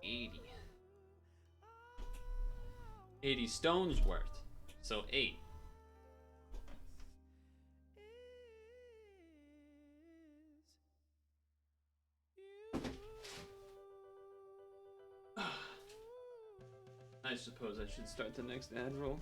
A: $80. 80 stones worth. So 8. I suppose I should start the next ad roll.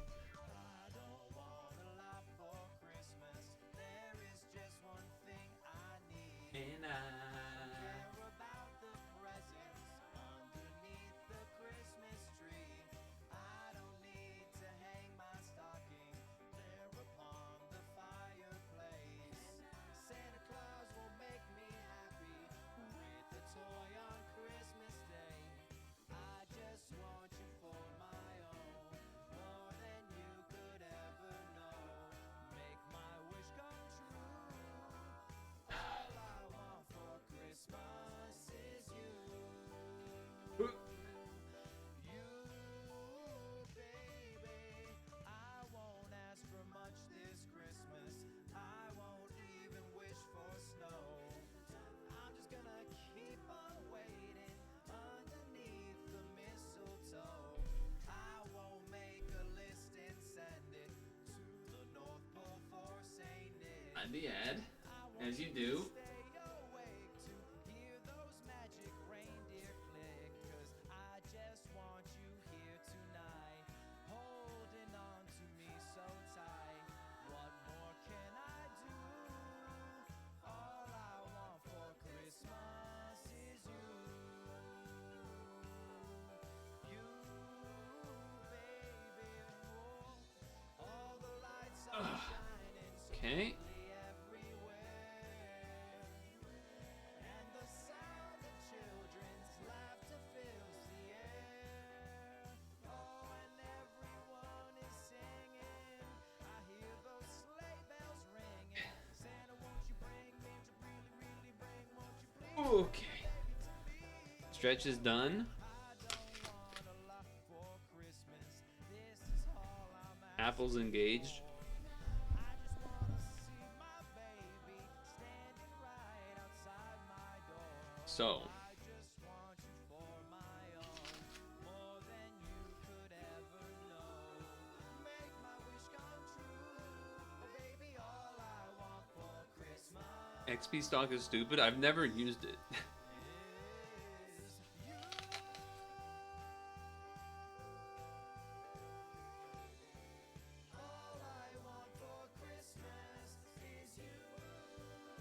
A: And the ad, as you do. Okay. Okay. Stretch is done. Apple's engaged. So. XP stock is stupid. I've never used it.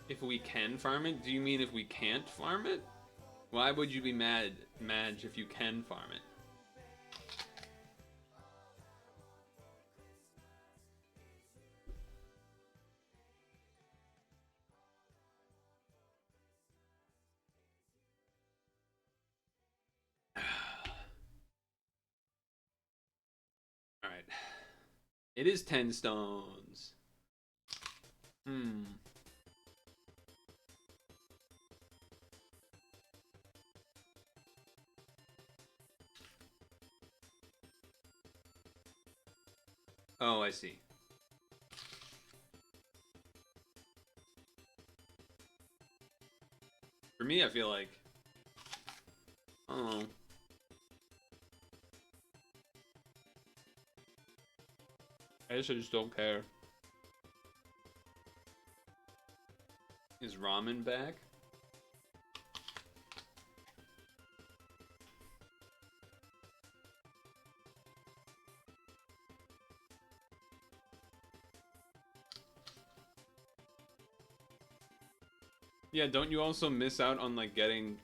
A: If we can farm it? Do you mean if we can't farm it? Why would you be mad, Madge, if you can farm it? Alright. It is 10 stones. Hmm. Oh, I see. For me, I feel like... Oh. I guess I just don't care. Is ramen back? Yeah, don't you also miss out on like getting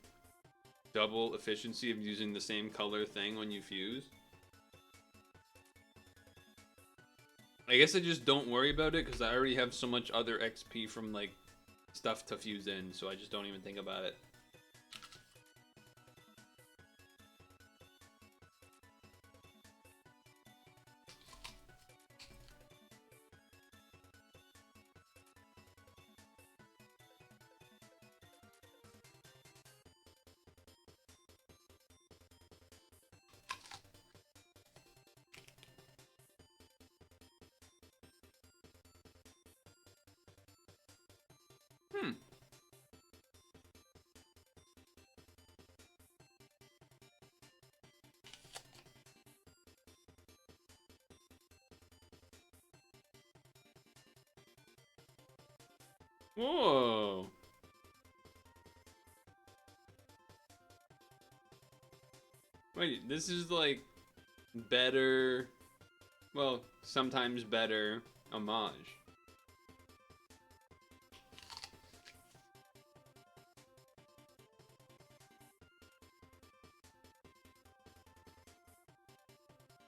A: double efficiency of using the same color thing when you fuse? I guess I just don't worry about it because I already have so much other XP from like stuff to fuse in, so I just don't even think about it. Hmm. Whoa. Wait, this is like better, well, sometimes better homage.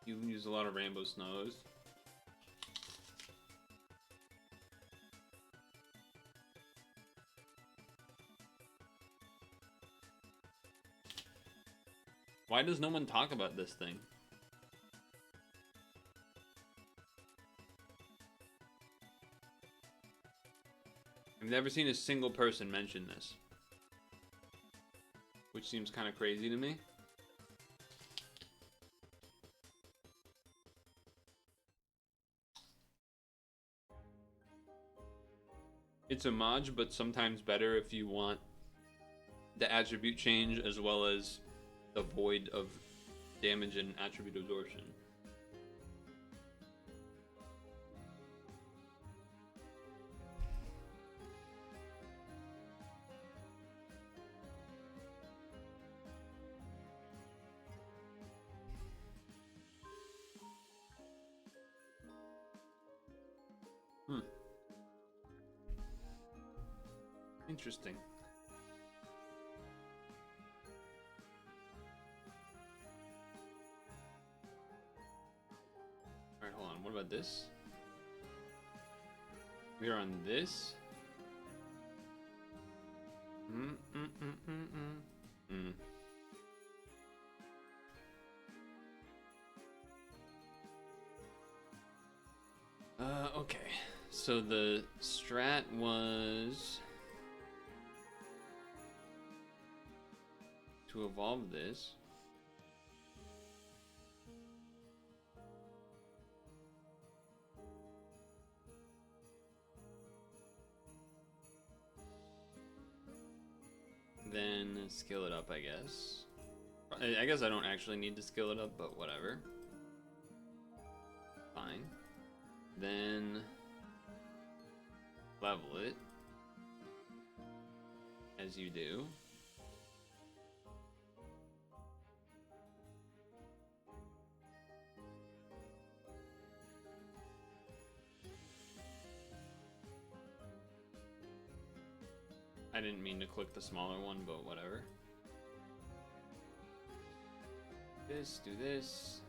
A: You use a lot of rainbow snows. Why does no one talk about this thing? I've never seen a single person mention this, which seems kind of crazy to me. It's a mod, but sometimes better if you want the attribute change as well as the void of damage and attribute absorption. Hmm. Interesting. Alright, hold on. What about this? We are on this. Okay. So the strat was to evolve this. Then skill it up, I guess. I guess I don't actually need to skill it up, but whatever. Fine. Then level it. as you do. I didn't mean to click the smaller one, but whatever. This, do this.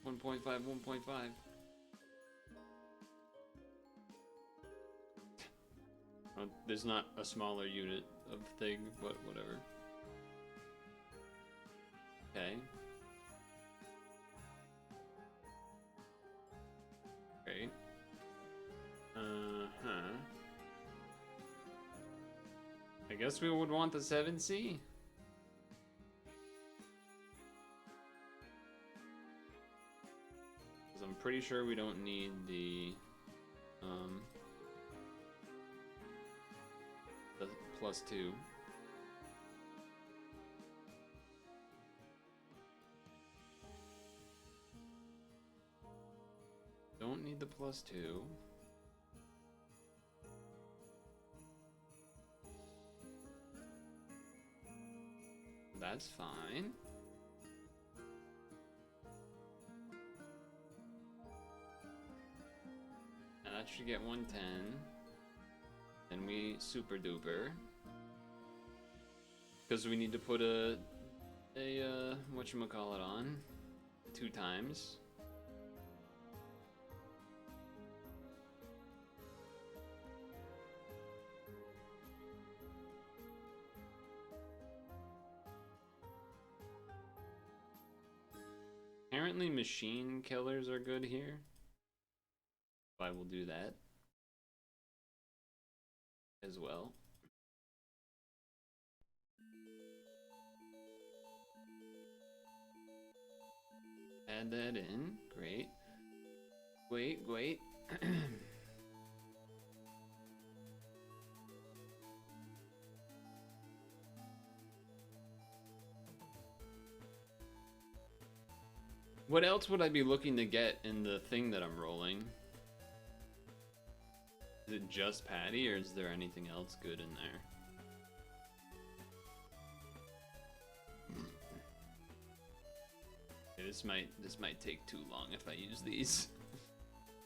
A: One point five, 1.5. There's not a smaller unit of thing, but whatever. Okay. Great. I guess we would want the 7C. Because I'm pretty sure we don't need the +2. Don't need the +2. That's fine. And that should get 110. And we super duper. Because we need to put a whatchamacallit on 2 times. Apparently machine killers are good here. I will do that as well. Add that in. Great. Wait. What else would I be looking to get in the thing that I'm rolling? Is it just Patty, or is there anything else good in there? This might take too long if I use these.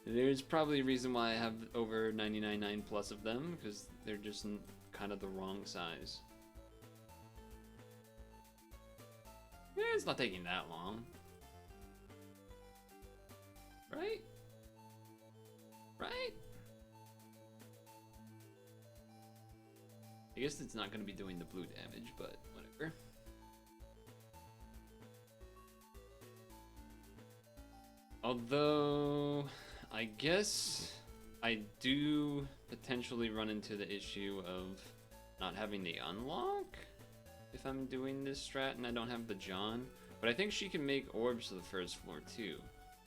A: There's probably a reason why I have over 99.9 plus of them, because they're just kind of the wrong size. Yeah, it's not taking that long. Right? Right? I guess it's not going to be doing the blue damage, but whatever. Although, I guess I do potentially run into the issue of not having the unlock if I'm doing this strat and I don't have the John. But I think she can make orbs to the first floor too.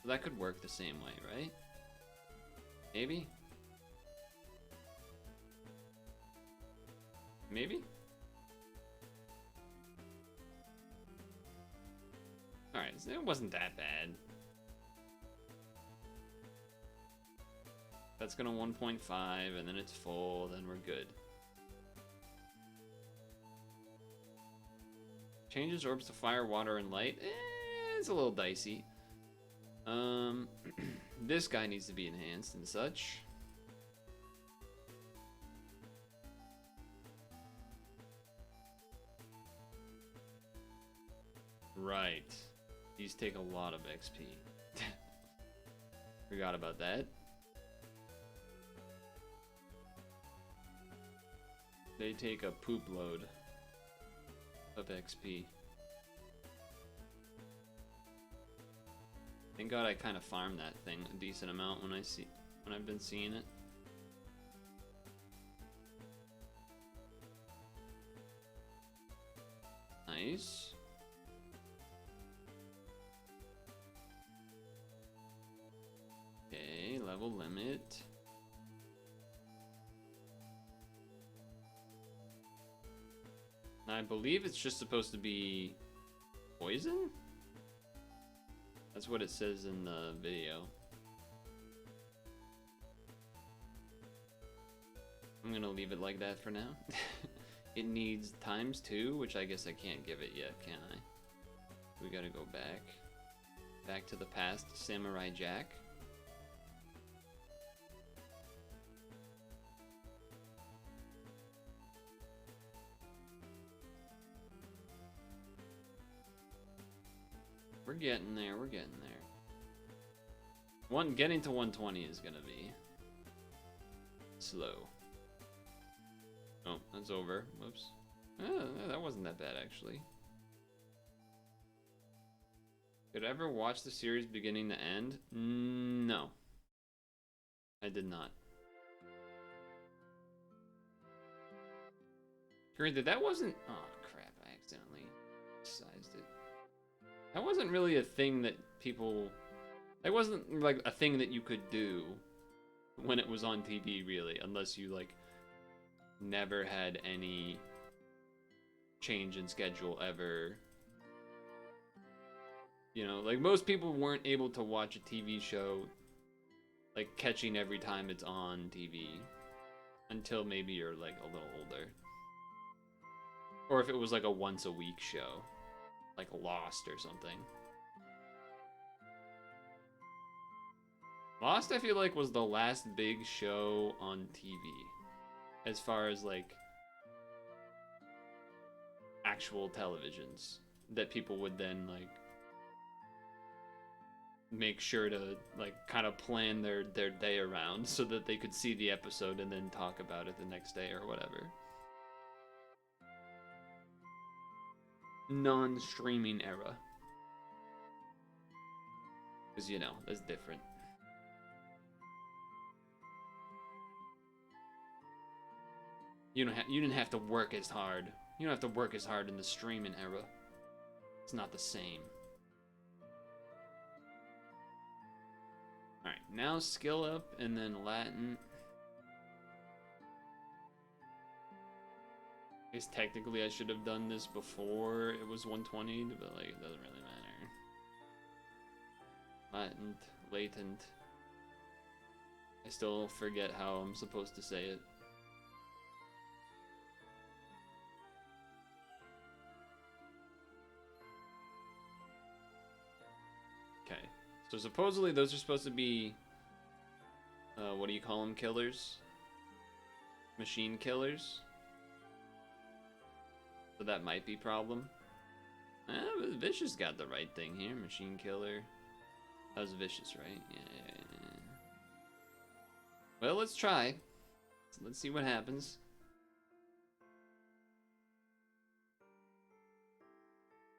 A: So that could work the same way, right? Maybe? Maybe? Alright, so it wasn't that bad. That's gonna 1.5 and then it's full, then we're good. Changes orbs to fire, water, and light. It's a little dicey. This guy needs to be enhanced and such. Right. These take a lot of XP. Forgot about that. They take a poop load of XP. Thank God I kind of farmed that thing a decent amount when I've been seeing it. Nice. Okay, level limit. I believe it's just supposed to be poison? That's what it says in the video. I'm gonna leave it like that for now. It needs ×2, which I guess I can't give it yet, can I? We gotta go back. Back to the past, Samurai Jack. We're getting there, we're getting there. Getting to 120 is gonna be slow. Oh, that's over. Whoops. That wasn't that bad, actually. Did I ever watch the series beginning to end? No. I did not. Granted, that wasn't... Oh, crap. I accidentally sized it. That wasn't really a thing that people... That wasn't, like, a thing that you could do when it was on TV, really. Unless you, like, never had any change in schedule ever. You know, like, most people weren't able to watch a TV show, like, catching every time it's on TV. Until maybe you're, like, a little older. Or if it was, like, a once-a-week show. Like Lost or something. Lost, I feel like, was the last big show on TV. As far as, like, actual televisions. That people would then, like, make sure to, like, kind of plan their day around so that they could see the episode and then talk about it the next day or whatever. Non-streaming era. Because, you know, that's different. You didn't have to work as hard. You don't have to work as hard in the streaming era. It's not the same. Alright, now skill up and then Latin. I guess technically I should have done this before it was 120, but like it doesn't really matter. Latent. I still forget how I'm supposed to say it. Okay, so supposedly those are supposed to be, what do you call them, killers? Machine killers? So that might be a problem. But Vicious got the right thing here, machine killer. That was Vicious, right? Yeah. Well, let's try. Let's see what happens.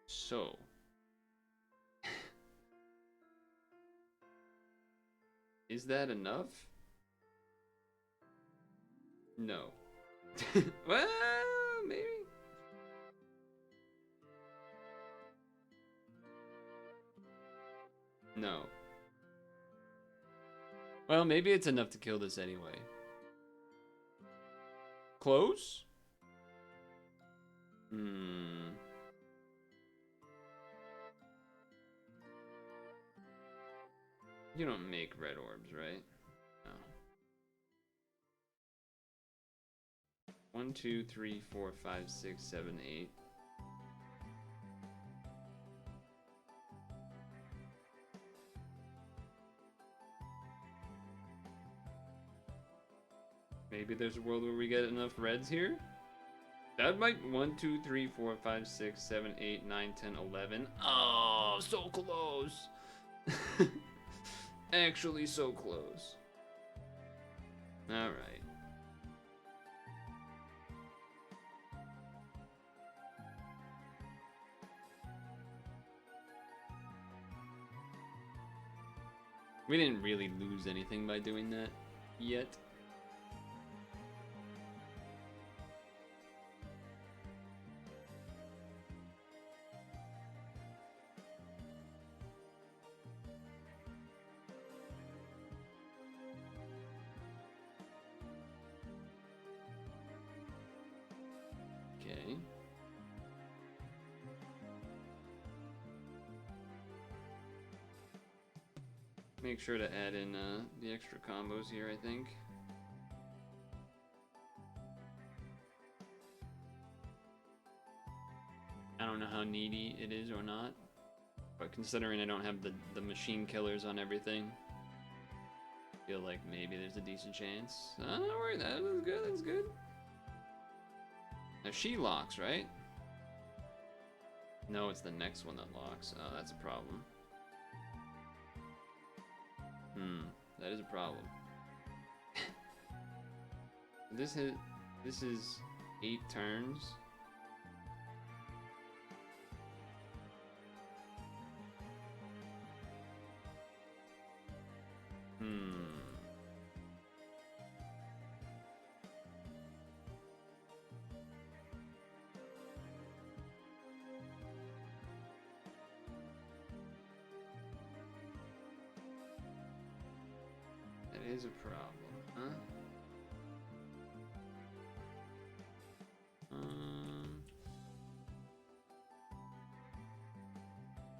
A: So. Is that enough? No. Well, maybe. No. Well, maybe it's enough to kill this anyway. Close? You don't make red orbs, right? No. 1, 2, 3, 4, 5, 6, 7, 8. Maybe there's a world where we get enough reds here? That might 1, 2, 3, 4, 5, 6, 7, 8, 9, 10, 11. Oh, so close. Actually so close. Alright. We didn't really lose anything by doing that yet. Okay. Make sure to add in the extra combos here, I think. don't know how needy it is or not. But considering I don't have the machine killers on everything, I feel like maybe there's a decent chance. Oh, don't worry, that was good, that's good. Now she locks, right? No, it's the next one that locks. Oh, that's a problem. That is a problem. This is 8 turns. That is a problem, huh?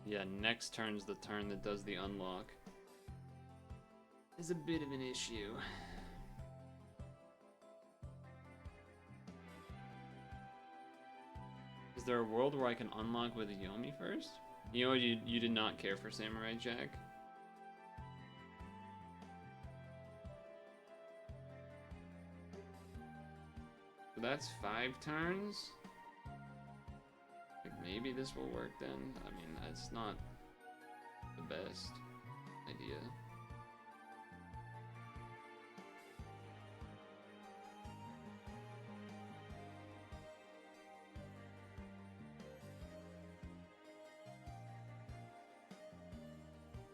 A: Yeah, next turn's the turn that does the unlock. Is a bit of an issue. Is there a world where I can unlock with a Yomi first? You know, you did not care for Samurai Jack. So that's 5 turns. Like maybe this will work then. I mean, that's not the best idea.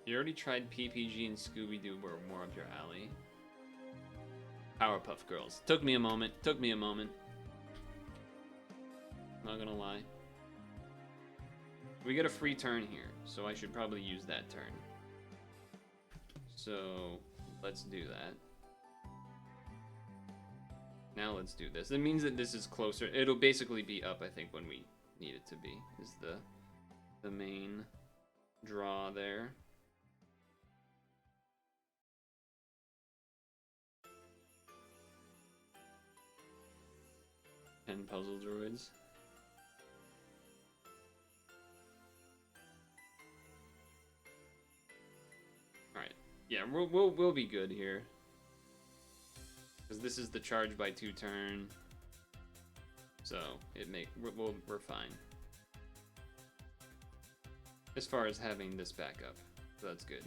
A: You already tried PPG and Scooby-Doo were more up your alley. Powerpuff Girls. Took me a moment. Took me a moment. Not gonna lie. We get a free turn here, so I should probably use that turn. So, let's do that. Now let's do this. It means that this is closer. It'll basically be up, I think, when we need it to be, is the main draw there. And puzzle droids. Alright. Yeah, we'll be good here. Because this is the charge by 2 turn. So we're fine. As far as having this backup. So that's good.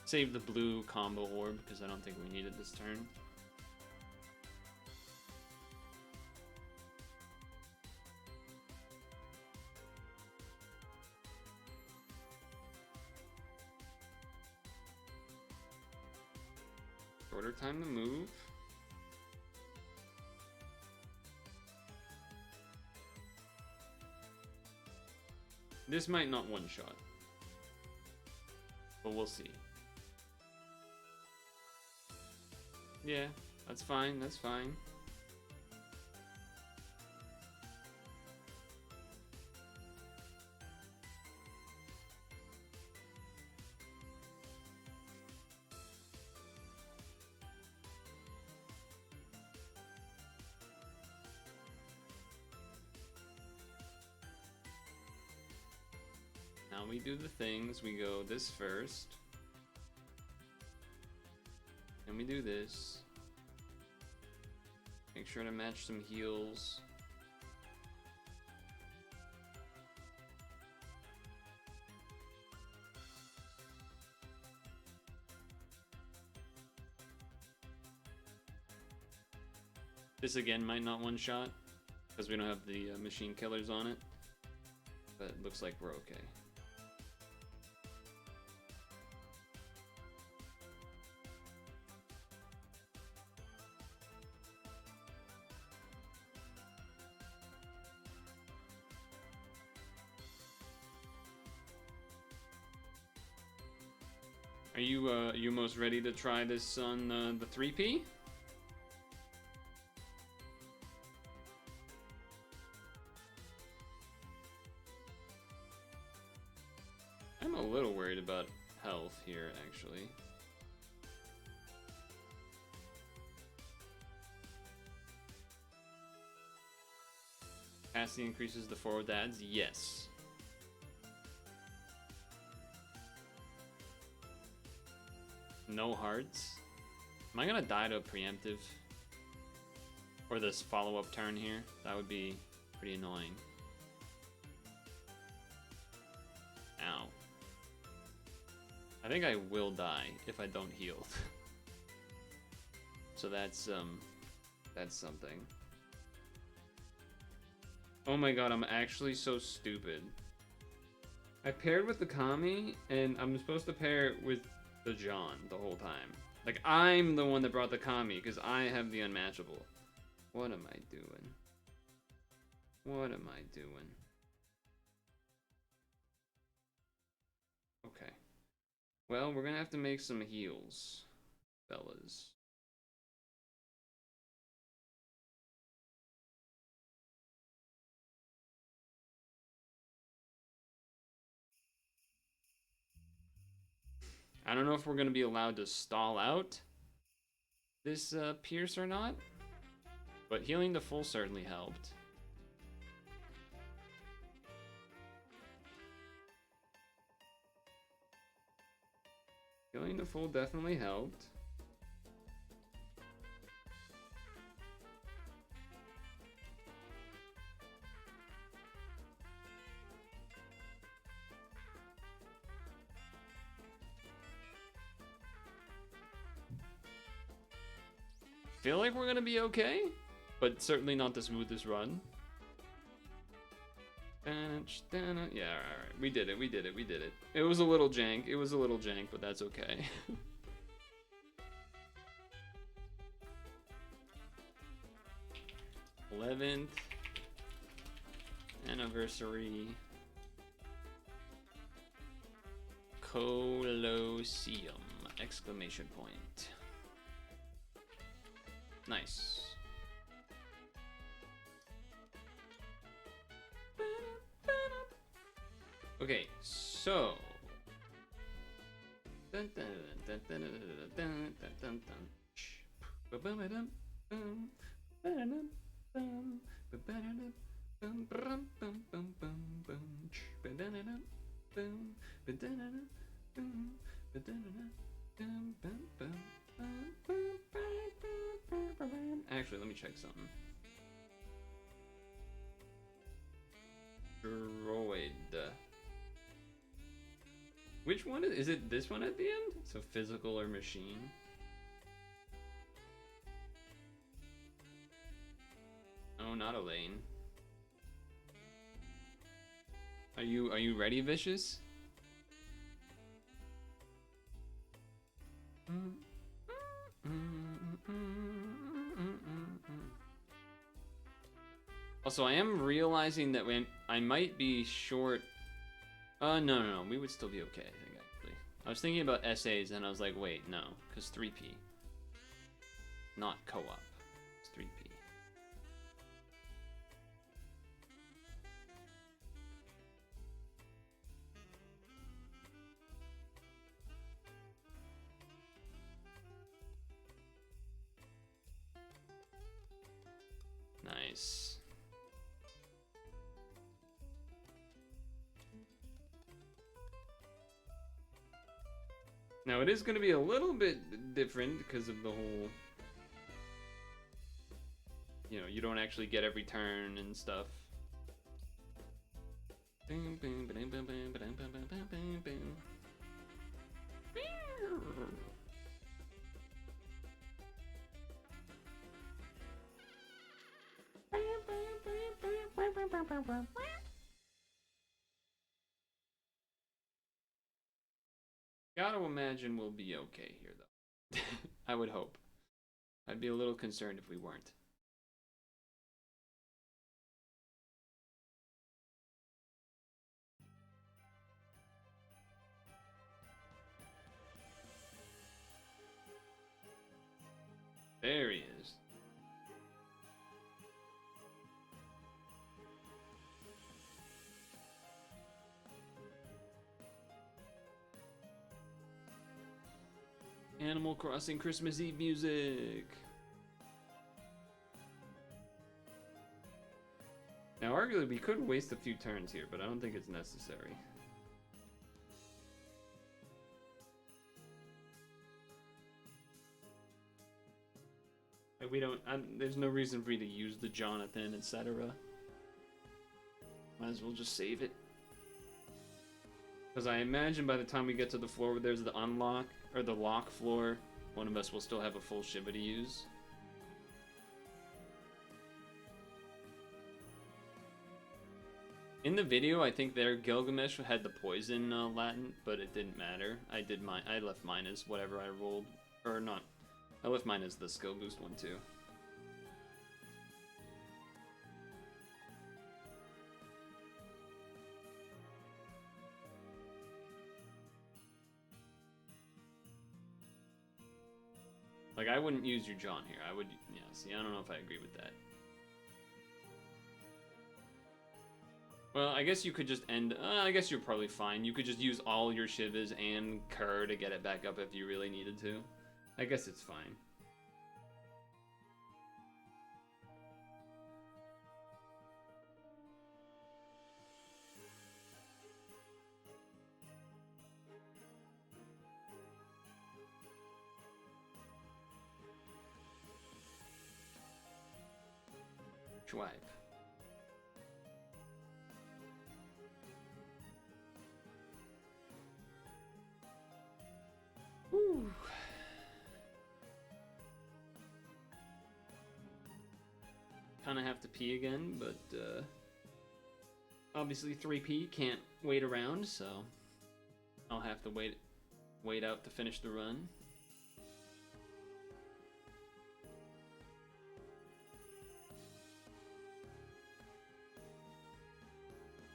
A: Save the blue combo orb because I don't think we need it this turn. Shorter time to move. This might not one-shot, but we'll see. Yeah, that's fine, that's fine. Now we do the things, we go this first. And we do this. Make sure to match some heals. This again might not one-shot because we don't have the machine killers on it, but it looks like we're okay. Are you most ready to try this on the 3P? I'm a little worried about health here, actually. Capacity increases the forward adds? Yes. No hearts? Am I gonna die to a preemptive? Or this follow-up turn here? That would be pretty annoying. Ow. I think I will die if I don't heal. So that's something. Oh my god, I'm actually so stupid. I paired with the Kami, and I'm supposed to pair it with the John the whole time. Like, I'm the one that brought the Kami, because I have the unmatchable. What am I doing? What am I doing? Okay. Well, we're gonna have to make some heals, fellas. I don't know if we're gonna be allowed to stall out this Pierce or not, but healing to full certainly helped. Healing to full definitely helped. Feel like we're gonna be okay, but certainly not the smoothest run. Yeah, alright. We did it, we did it, we did it. It was a little jank, but that's okay. 11th anniversary Colosseum! Exclamation point. Nice. Okay, so actually, let me check something. Droid. Which one is it? This one at the end? So physical or machine? Oh, not Elaine. Are you ready, Vicious? Also, I am realizing that when I might be short. No, we would still be okay, I think, actually. I was thinking about essays, and I was like, wait, no, because 3P. Not co-op. It's 3P. Nice. Now it is going to be a little bit different because of the whole, you know, you don't actually get every turn and stuff. Gotta imagine we'll be okay here, though. I would hope. I'd be a little concerned if we weren't. There he is. Animal Crossing Christmas Eve music. Now, arguably, we could waste a few turns here, but I don't think it's necessary. Like, we don't. There's no reason for you to use the Jonathan, etc. Might as well just save it. Because I imagine by the time we get to the floor where there's the unlock, or the lock floor, one of us will still have a full Shiva to use. In the video, I think their Gilgamesh had the poison Latin, but it didn't matter. I left mine as whatever I rolled, or not. I left mine as the skill boost one too. Like, I wouldn't use your John here. I would, yeah, see, I don't know if I agree with that. Well, I guess you could just end, I guess you're probably fine. You could just use all your Shivas and Kerr to get it back up if you really needed to. I guess it's fine. Swipe. Whew. Kinda have to pee again, but obviously 3P can't wait around, so I'll have to wait out to finish the run.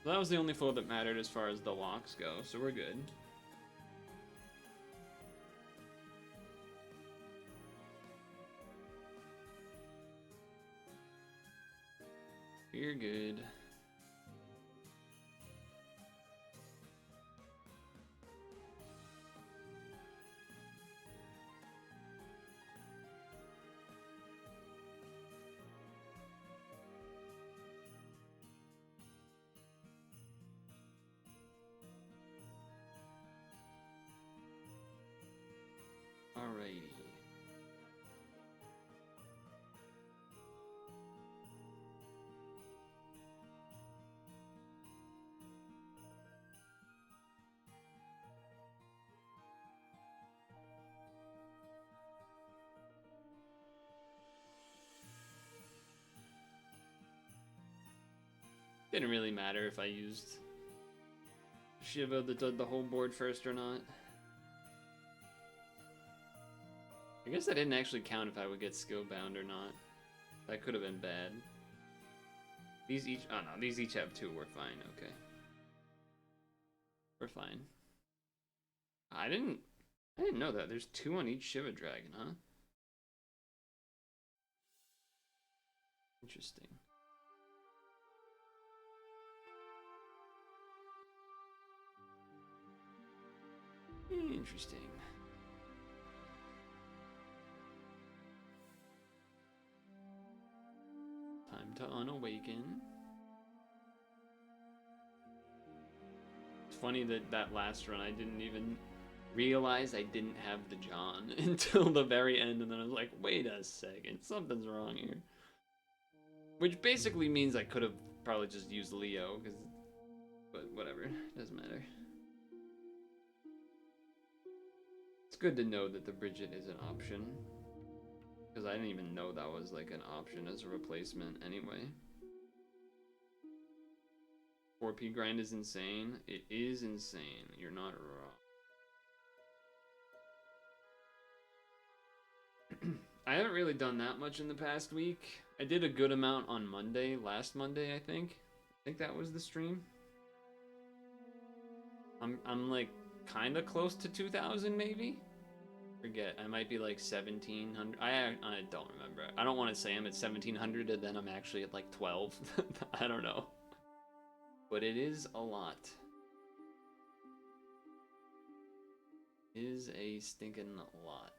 A: So that was the only floor that mattered as far as the locks go, so we're good. You're good. Alrighty. Didn't really matter if I used Shiva that did the whole board first or not. I guess that didn't actually count if I would get skill bound or not. That could have been bad. These each, oh no, these each have 2, we're fine, okay. We're fine. I didn't know that. There's 2 on each Shiva dragon, huh? Interesting. Interesting. Time to unawaken. It's funny that that last run I didn't even realize I didn't have the John until the very end, and then I was like, wait a second, something's wrong here. Which basically means I could have probably just used Leo, but whatever, doesn't matter. It's good to know that the Bridget is an option, because I didn't even know that was like an option as a replacement anyway. 4P grind is insane. It is insane. You're not wrong. I haven't really done that much in the past week. I did a good amount on Monday, last Monday, I think. I think that was the stream. I'm like kind of close to 2,000 maybe. Forget, I might be like 1,700. I don't remember. I don't want to say I'm at 1,700 and then I'm actually at like 12. I don't know. But it is a lot. It is a stinking lot.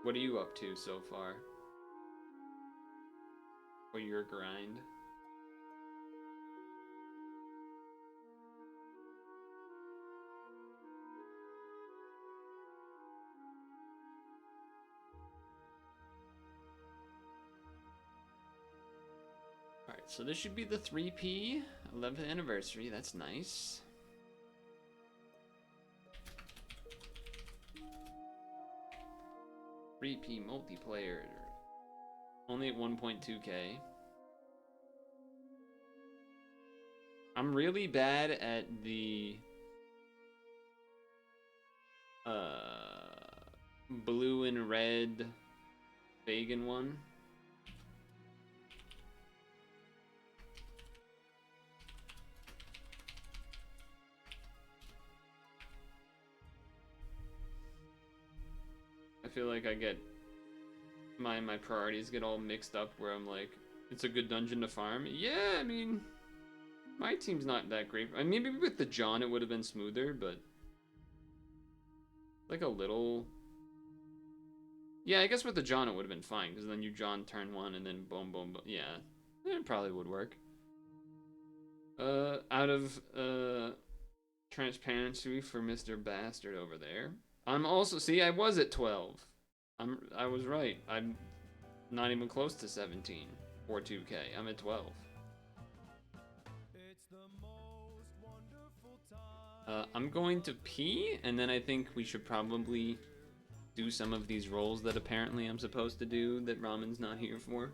A: What are you up to so far? For your grind? Alright, so this should be the 3P 11th anniversary. That's nice. P multiplayer. Only at 1.2k. I'm really bad at the blue and red vegan one. I feel like I get my priorities get all mixed up where I'm like, it's a good dungeon to farm. Yeah, I mean, my team's not that great. I mean, maybe with the John it would have been smoother, but like a little. Yeah, I guess with the John it would have been fine because then you John turn one and then boom, boom, boom. Yeah, it probably would work. Out of transparency for Mr. Bastard over there. I'm also, see, I was at 12. I was right. I'm not even close to 17 or 2K. I'm at 12. I'm going to pee, and then I think we should probably do some of these roles that apparently I'm supposed to do that Ramen's not here for.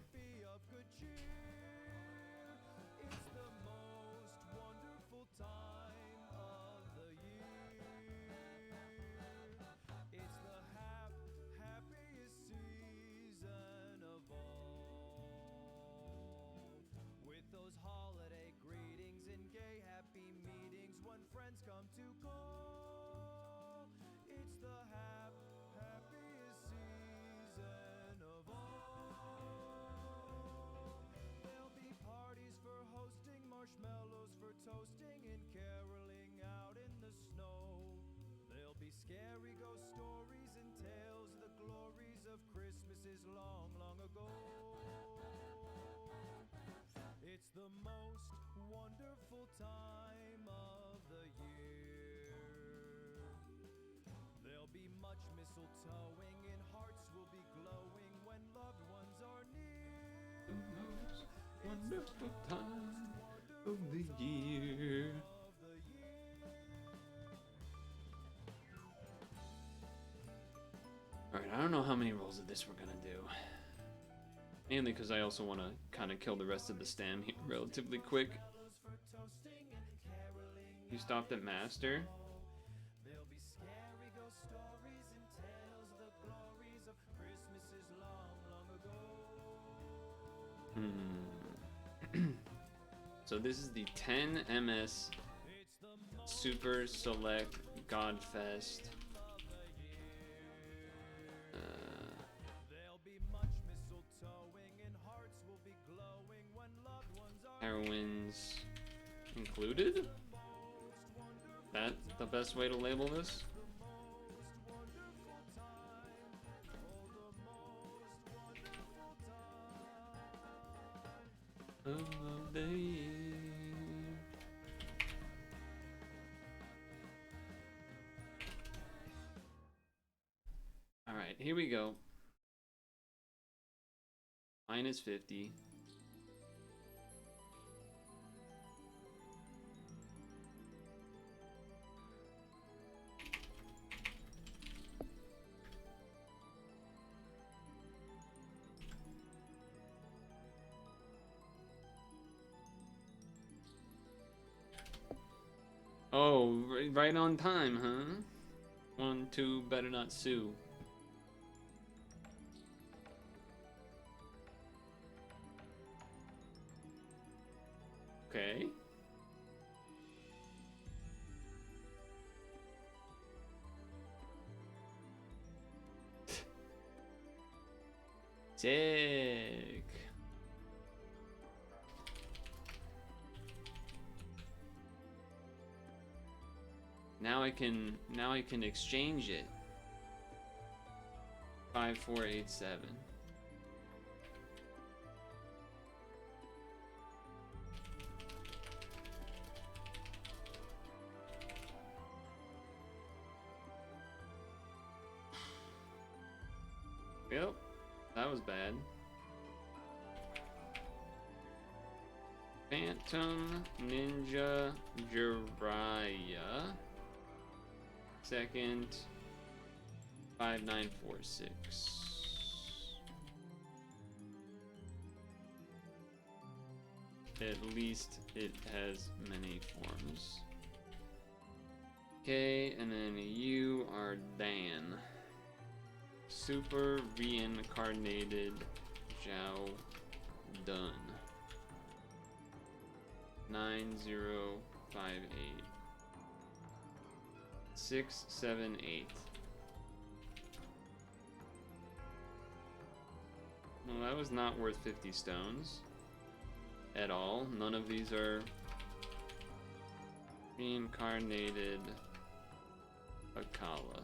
D: Scary ghost stories and tales, the glories of Christmases long, long ago. It's the most wonderful time of the year. There'll be much mistletoeing and hearts will be glowing when loved ones are near.
A: The most wonderful time of the year. Alright, I don't know how many rolls of this we're gonna do. Mainly because I also want to kind of kill the rest of the stam here relatively quick. You stopped at Master? So this is the 10 MS Super Select Godfest. Heroines included? That the best way to label this? Of the year. Alright, here we go. Minus 50. Oh, right on time, huh? 1, 2, better not sue. Okay. Sick. Now I can exchange it. 5487. Yep, that was bad. Phantom Ninja Jiraiya. Second, 5946. At least it has many forms. Okay, and then you are Dan. Super reincarnated Zhao Dun. 9058. 678. Well, that was not worth 50 stones at all. None of these are reincarnated Akala.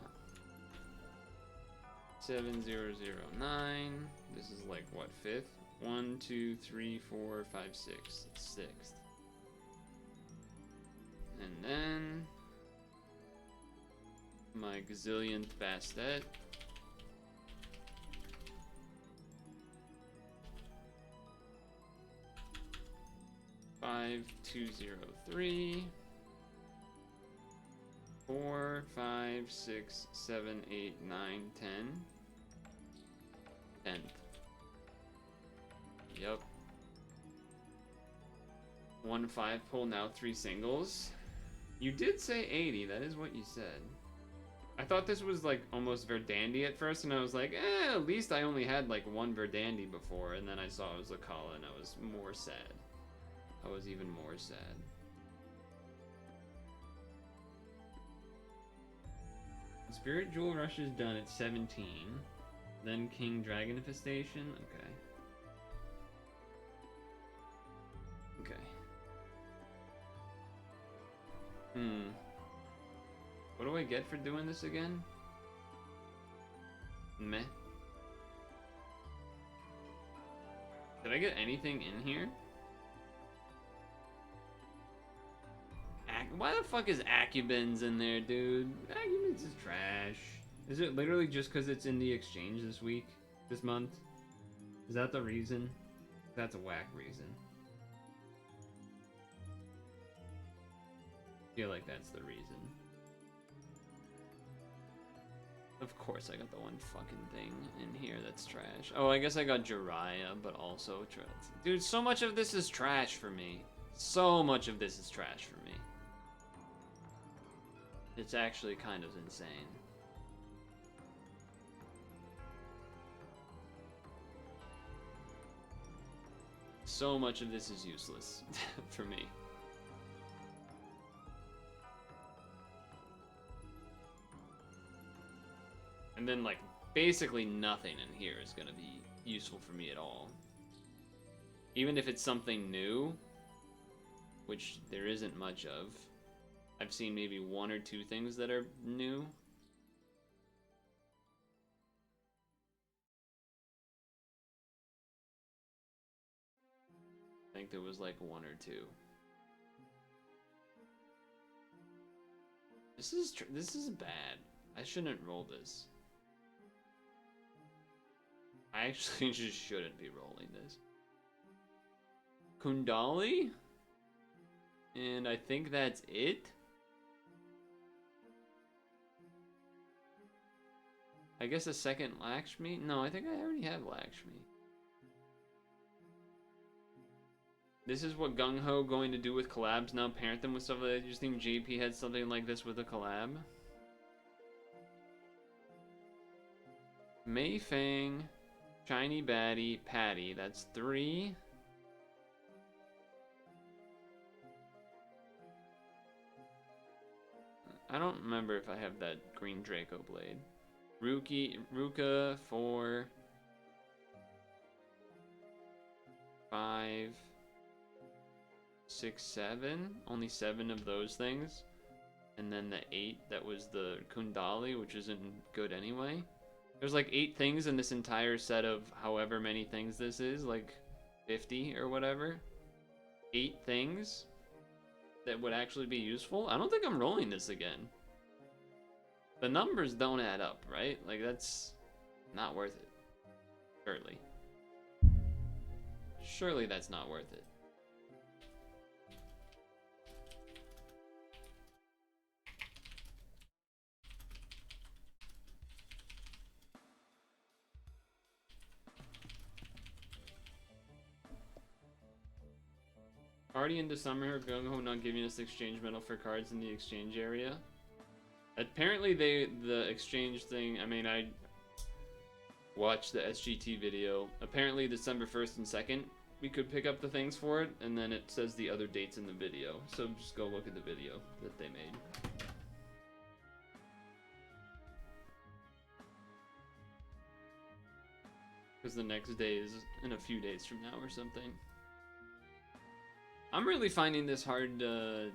A: 7009. This is like what, fifth? 1, 2, 3, 4, 5, 6. Sixth. And then my gazillionth Bastet. Five, 2, 0, 3. 4, 5, 6, 7, 8, 9, 10. 10th. Yup. 1 5 pull, now 3 singles. You did say 80, that is what you said. I thought this was like almost Verdandi at first, and I was like, at least I only had like 1 Verdandi before, and then I saw it was Akala, and I was more sad. I was even more sad. Spirit Jewel Rush is done at 17. Then King Dragon Infestation. Okay. Okay. What do I get for doing this again? Meh. Did I get anything in here? Why the fuck is Acubins in there, dude? Acubins is trash. Is it literally just because it's in the exchange this week? This month? Is that the reason? That's a whack reason. I feel like that's the reason. Of course I got the one fucking thing in here that's trash. Oh, I guess I got Jiraiya, but also trash. Dude, so much of this is trash for me. So much of this is trash for me. It's actually kind of insane. So much of this is useless for me. And then, like, basically nothing in here is gonna be useful for me at all. Even if it's something new, which there isn't much of. I've seen maybe 1 or 2 things that are new. I think there was like 1 or 2. This is bad. I shouldn't roll this. I actually just shouldn't be rolling this. Kundali? And I think that's it? I guess a second Lakshmi? No, I think I already have Lakshmi. This is what Gung Ho going to do with collabs now, parent them with stuff like that. You just think JP had something like this with a collab? Mei Fang, Shiny Baddie, Patty. That's 3. I don't remember if I have that green Draco Blade. Ruka, 4. 5. 6, 7. Only 7 of those things. And then the 8 that was the Kundali, which isn't good anyway. There's like 8 things in this entire set of however many things this is, like 50 or whatever. 8 things that would actually be useful. I don't think I'm rolling this again. The numbers don't add up, right? Like, that's not worth it. Surely. Surely that's not worth it. Already into summer, Gung Ho not giving us exchange metal for cards in the exchange area. Apparently the exchange thing, I mean, I watched the SGT video. Apparently December 1st and 2nd, we could pick up the things for it, and then it says the other dates in the video. So just go look at the video that they made. Because the next day is in a few days from now or something. I'm really finding this hard to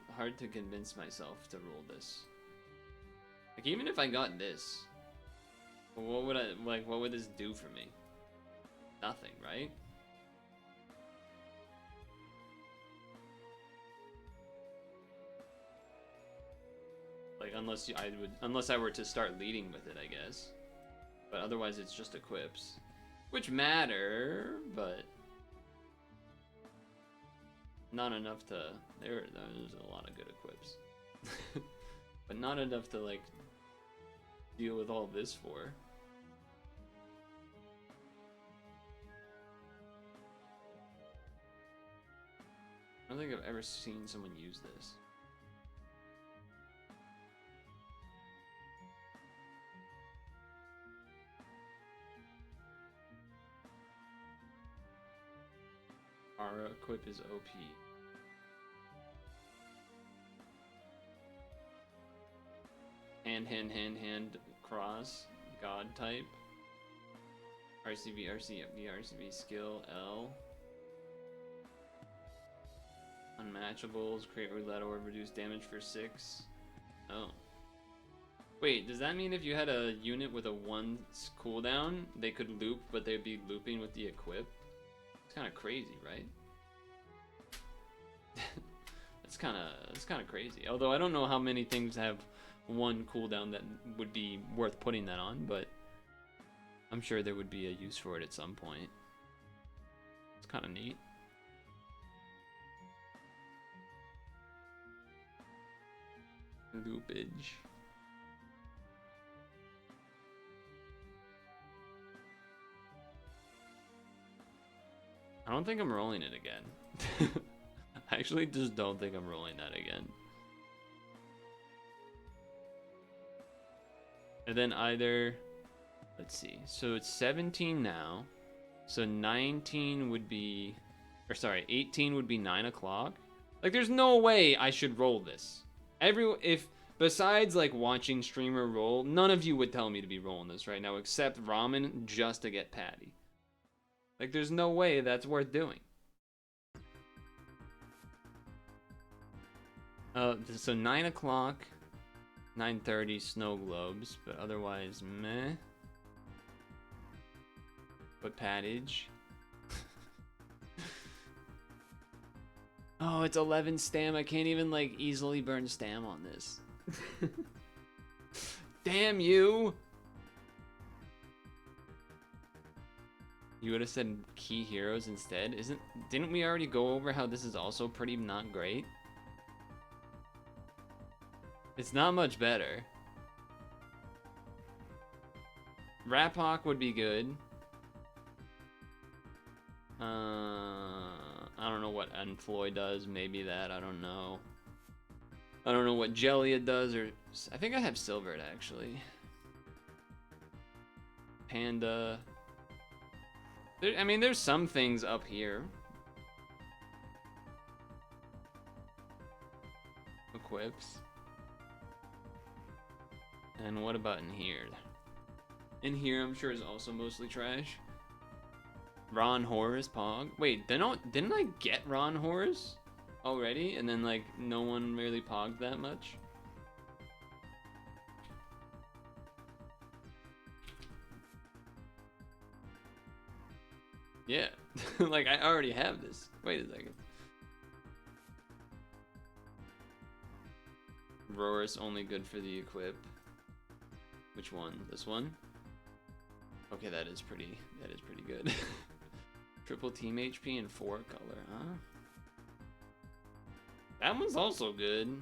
A: convince myself to roll this. Like, even if I got this, what would this do for me? Nothing, right? Like, unless I were to start leading with it, I guess. But otherwise it's just equips. Which matter, but not enough to... There's a lot of good equips. But not enough to, like, deal with all this for. I don't think I've ever seen someone use this. Our equip is OP. Hand, cross, god type. RCB, RCB skill, L. Unmatchables, create roulette or reduce damage for 6. Oh. Wait, does that mean if you had a unit with a 1 cooldown, they could loop, but they'd be looping with the equip? It's kind of crazy, right? It's kind of crazy. Although I don't know how many things have 1 cooldown that would be worth putting that on, but I'm sure there would be a use for it at some point. It's kind of neat. Loopage. I don't think I'm rolling it again. I actually just don't think I'm rolling that again. And then either, let's see, so it's 17 now, so 19 would be, or sorry, 18 would be 9 o'clock. Like, there's no way I should roll this. If besides like watching streamer roll, none of you would tell me to be rolling this right now except Ramen just to get Patty. Like, there's no way that's worth doing. So 9 o'clock, 9:30 snow globes, but otherwise meh. But Pattage. Oh, it's 11 stam. I can't even like easily burn stam on this. Damn you! You would have said key heroes instead. Didn't we already go over how this is also pretty not great? It's not much better. Raphawk would be good. I don't know what Enfloy does. Maybe that. I don't know. I don't know what Jellia does, or I think I have Silvered actually. Panda. I mean, there's some things up here. Equips. And what about in here? In here, I'm sure is also mostly trash. Ron Horus Pog. Wait, didn't I get Ron Horus already? And then like no one really pogged that much?
F: Yeah. Like, I already have this. Wait a second. Rorus only good for the equip. Which one? This one? Okay, that is pretty good. Triple team HP and 4 color, huh? That one's also good.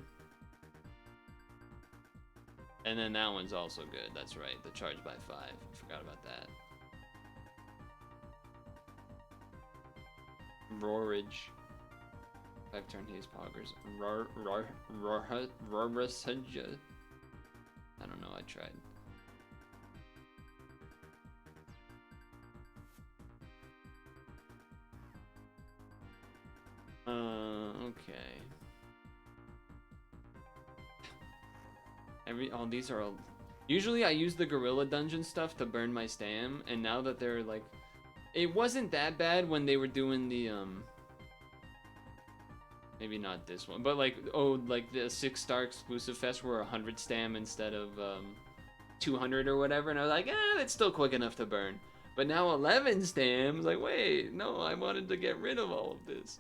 F: And then that one's also good. That's right. The charge by 5. I forgot about that. Roarage. 5 turn haste poggers. Rorusage. I don't know. I tried. Okay. All these are all. Usually I use the gorilla dungeon stuff to burn my stam, and now that they're like, it wasn't that bad when they were doing the maybe not this one, but like, oh, like the 6-star exclusive fest were 100 stam instead of 200 or whatever, and I was like, that's still quick enough to burn. But now 11 stams, like, wait, no, I wanted to get rid of all of this.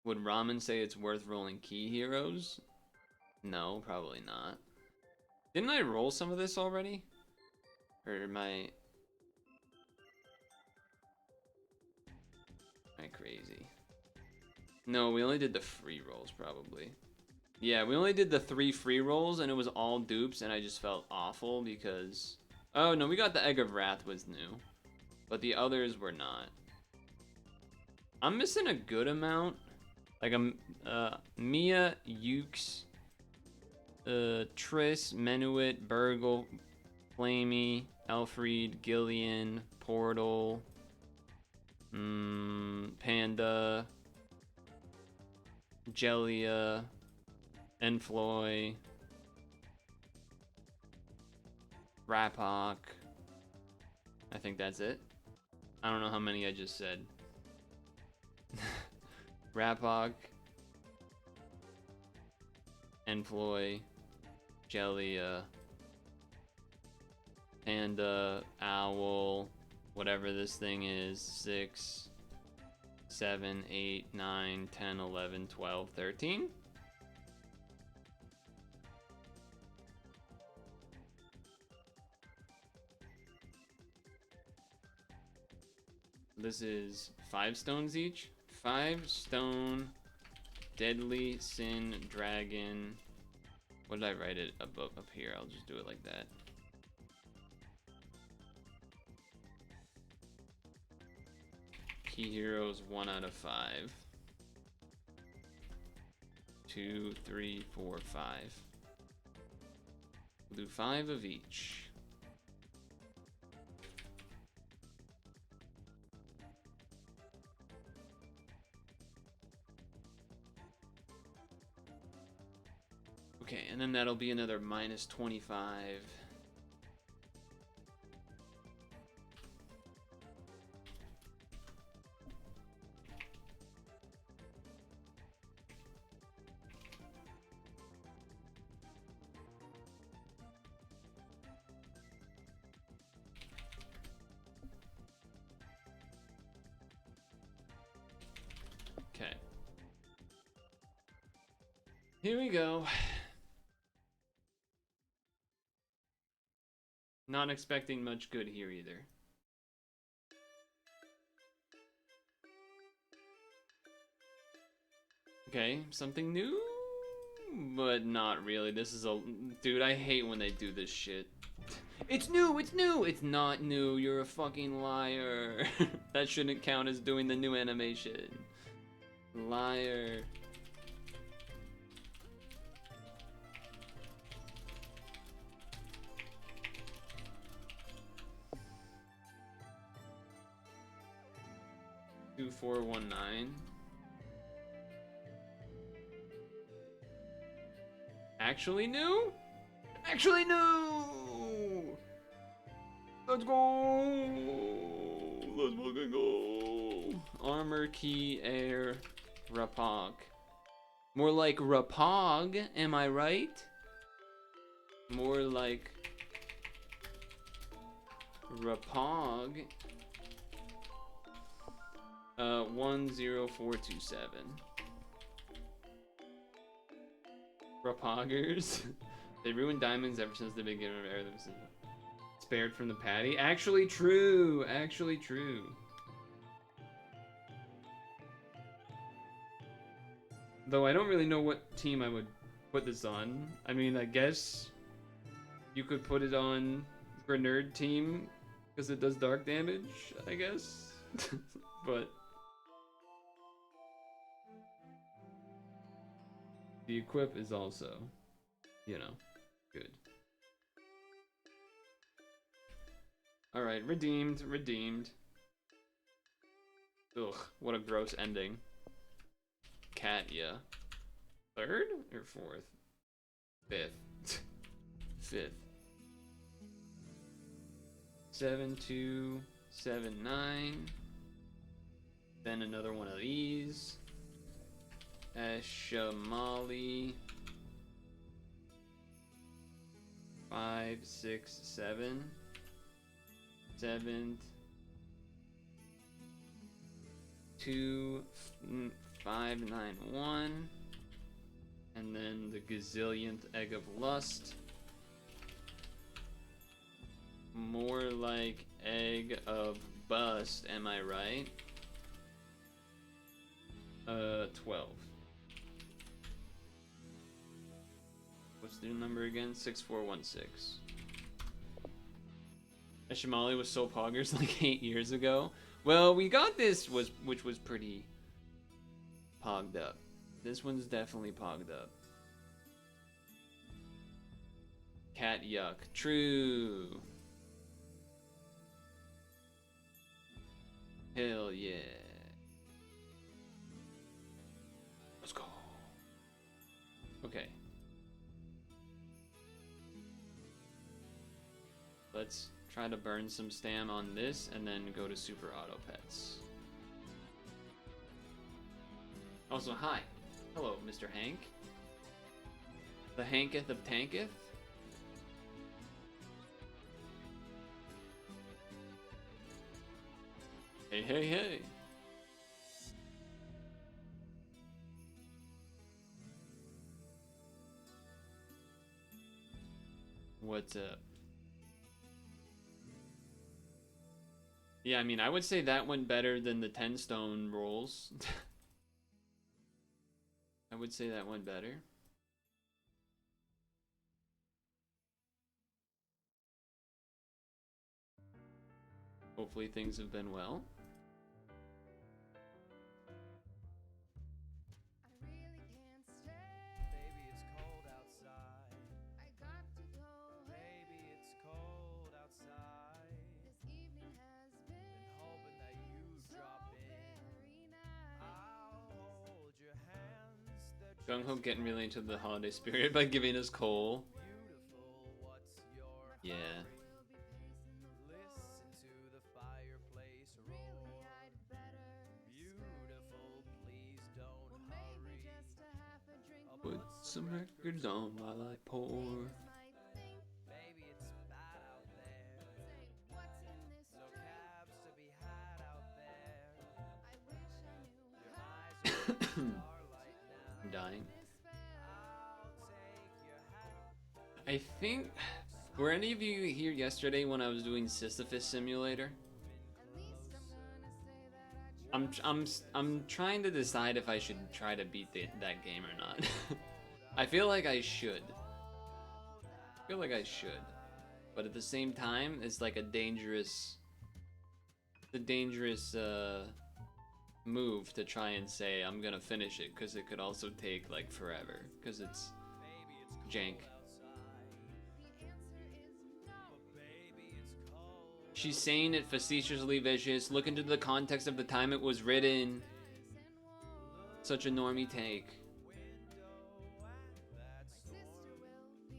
F: Would Ramen say it's worth rolling key heroes? No, probably not. Didn't I roll some of this already? Or am I crazy? No, we only did the free rolls probably. Yeah, we only did the 3 free rolls and it was all dupes and I just felt awful because... Oh no, we got the Egg of Wrath was new. But the others were not. I'm missing a good amount. Like Mia, Ukes, Triss, Menuet, Burgle, Flamey, Alfred, Gillian, Portal, Panda, Jellia, Enfloy, Rapok. I think that's it. I don't know how many I just said. Rapok, Enfloy, Jellia, Panda, Owl, whatever this thing is, 6, 7, 8, 9, 10, 11, 12, 13? This is 5 stones each. 5 stone, deadly sin, dragon. What did I write it up here? I'll just do it like that. Key heroes 1 out of 5. 2, 3, 4, 5. We'll do 5 of each. Okay, and then that'll be another minus 25. Okay. Here we go. Not expecting much good here either. Okay, something new, but not really. This is a... Dude, I hate when they do this shit. It's new, it's new! It's not new, you're a fucking liar. That shouldn't count as doing the new animation. Liar. Two, 4, 1, 9. Actually new? Actually new! Let's go! Let's fucking go! Armor, key, air, Rapok. More like Rapog, am I right? More like Rapog. 10427. Rapoggers. They ruined diamonds ever since the beginning of era. Spared from the patty. Actually true. Actually true. Though I don't really know what team I would put this on. I mean, I guess you could put it on Grenerd team because it does dark damage, I guess. But the equip is also, you know, good. Alright, redeemed, redeemed. Ugh, what a gross ending. Katya. Third or fourth? Fifth. Fifth. 7279. Then another one of these. Eshamali. 5, 6, 7. 7th. 2, 5, 9, 1. And then the gazillionth egg of lust. More like egg of bust, am I right? 12. What's the number again? 6416. Eshimali was so poggers like 8 years ago. Well, we got this, which was pretty pogged up. This one's definitely pogged up. Cat yuck. True. Hell yeah. Let's go. Okay. Let's try to burn some stam on this and then go to Super Auto Pets. Also, hi. Hello, Mr. Hank. The Hanketh of Tanketh. Hey, hey, hey. What's up? Yeah, I mean, I would say that went better than the 10 stone rolls. I would say that went better. Hopefully things have been well.
D: Baby, it's cold outside. I got to go. Baby, it's cold outside. This evening has been hoping that you drop in. I'll hold your hands.
F: Gung Ho getting really into the holiday spirit by giving us coal.
D: Beautiful, what's your
F: Yeah.
D: listen to the fireplace roar. Beautiful, please don't hurry.
F: Put some records on while I pour.
D: Baby, it's bad out there. No cabs to be had out there. Your eyes are starlight now.
F: I'm dying.
D: I'll take your hat.
F: I think. Were any of you here yesterday when I was doing Sisyphus Simulator? I'm trying to decide if I should try to beat that game or not. I feel like I should. But at the same time, it's like a dangerous move to try and say I'm gonna finish it, because it could also take like forever, because it's jank. She's saying it facetiously vicious. Look into the context of the time it was written. Such a normie take.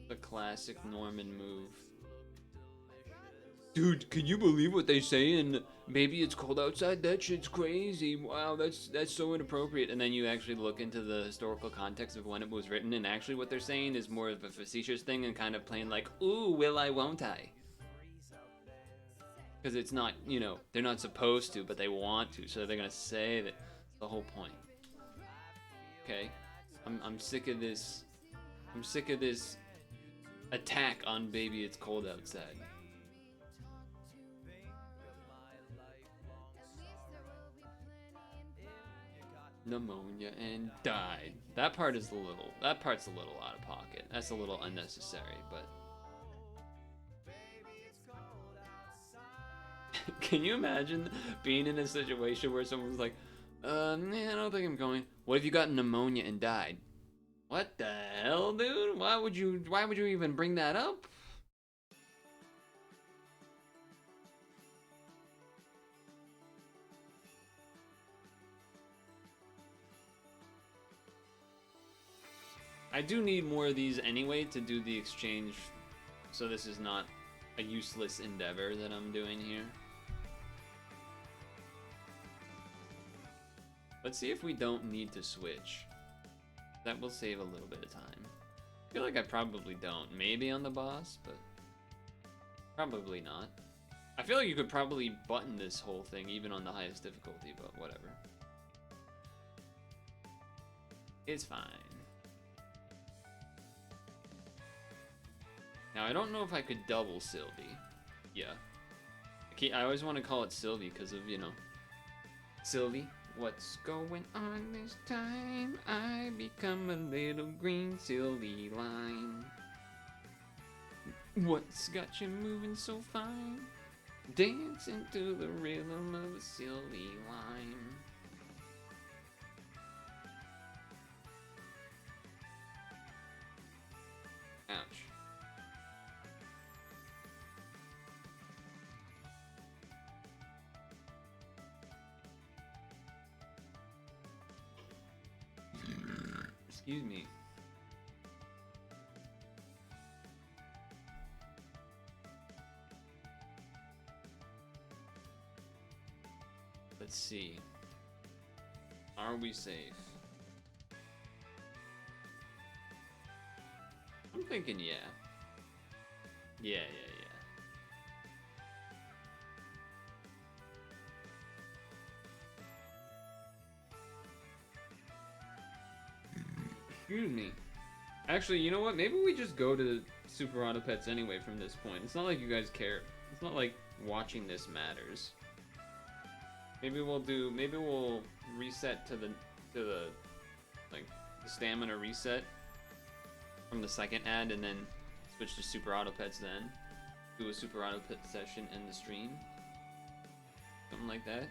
F: The classic Norman move. Dude, can you believe what they say in Maybe it's cold outside. That shit's crazy. Wow, that's so inappropriate. And then you actually look into the historical context of when it was written, and actually what they're saying is more of a facetious thing and kind of playing like, ooh, will I, won't I? Because it's not, you know, they're not supposed to, but they want to, so they're gonna say that. It's the whole point. Okay, I'm sick of this. I'm sick of this attack on baby. It's cold outside. Pneumonia and died. That part's a little out of pocket. That's a little unnecessary, but can you imagine being in a situation where someone's like, nah, I don't think I'm going. What if you got pneumonia and died? What the hell, dude? Why would you even bring that up? I do need more of these anyway to do the exchange, so this is not a useless endeavor that I'm doing here. Let's see if we don't need to switch. That will save a little bit of time. I feel like I probably don't. Maybe on the boss, but probably not. I feel like you could probably button this whole thing even on the highest difficulty, but whatever. It's fine. Now, I don't know if I could double Sylvie. Yeah. I always want to call it Sylvie because of, you know, Sylvie. What's going on this time? I become a little green Sylvie line. What's got you moving so fine? Dancing to the rhythm of a Sylvie line. Ouch. Excuse me. Let's see. Are we safe? I'm thinking yeah. Yeah. Excuse me. Actually, you know what? Maybe we just go to Super Auto Pets anyway from this point. It's not like you guys care. It's not like watching this matters. Maybe we'll reset to the like the stamina reset from the second ad and then switch to Super Auto Pets then. Do a Super Auto Pet session in the stream. Something like that.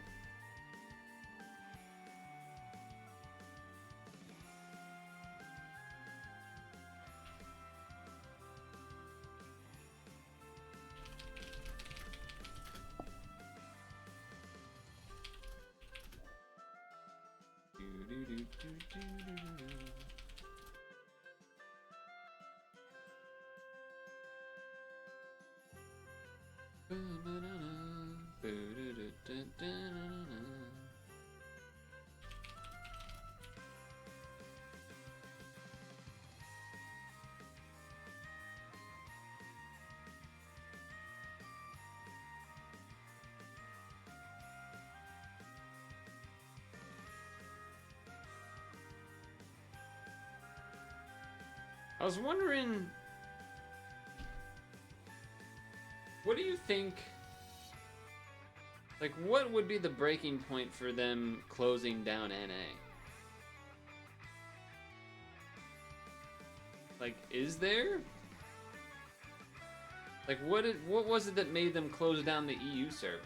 F: I was wondering, what do you think, like, what would be the breaking point for them closing down NA? Like, is there? Like, what was it that made them close down the EU server?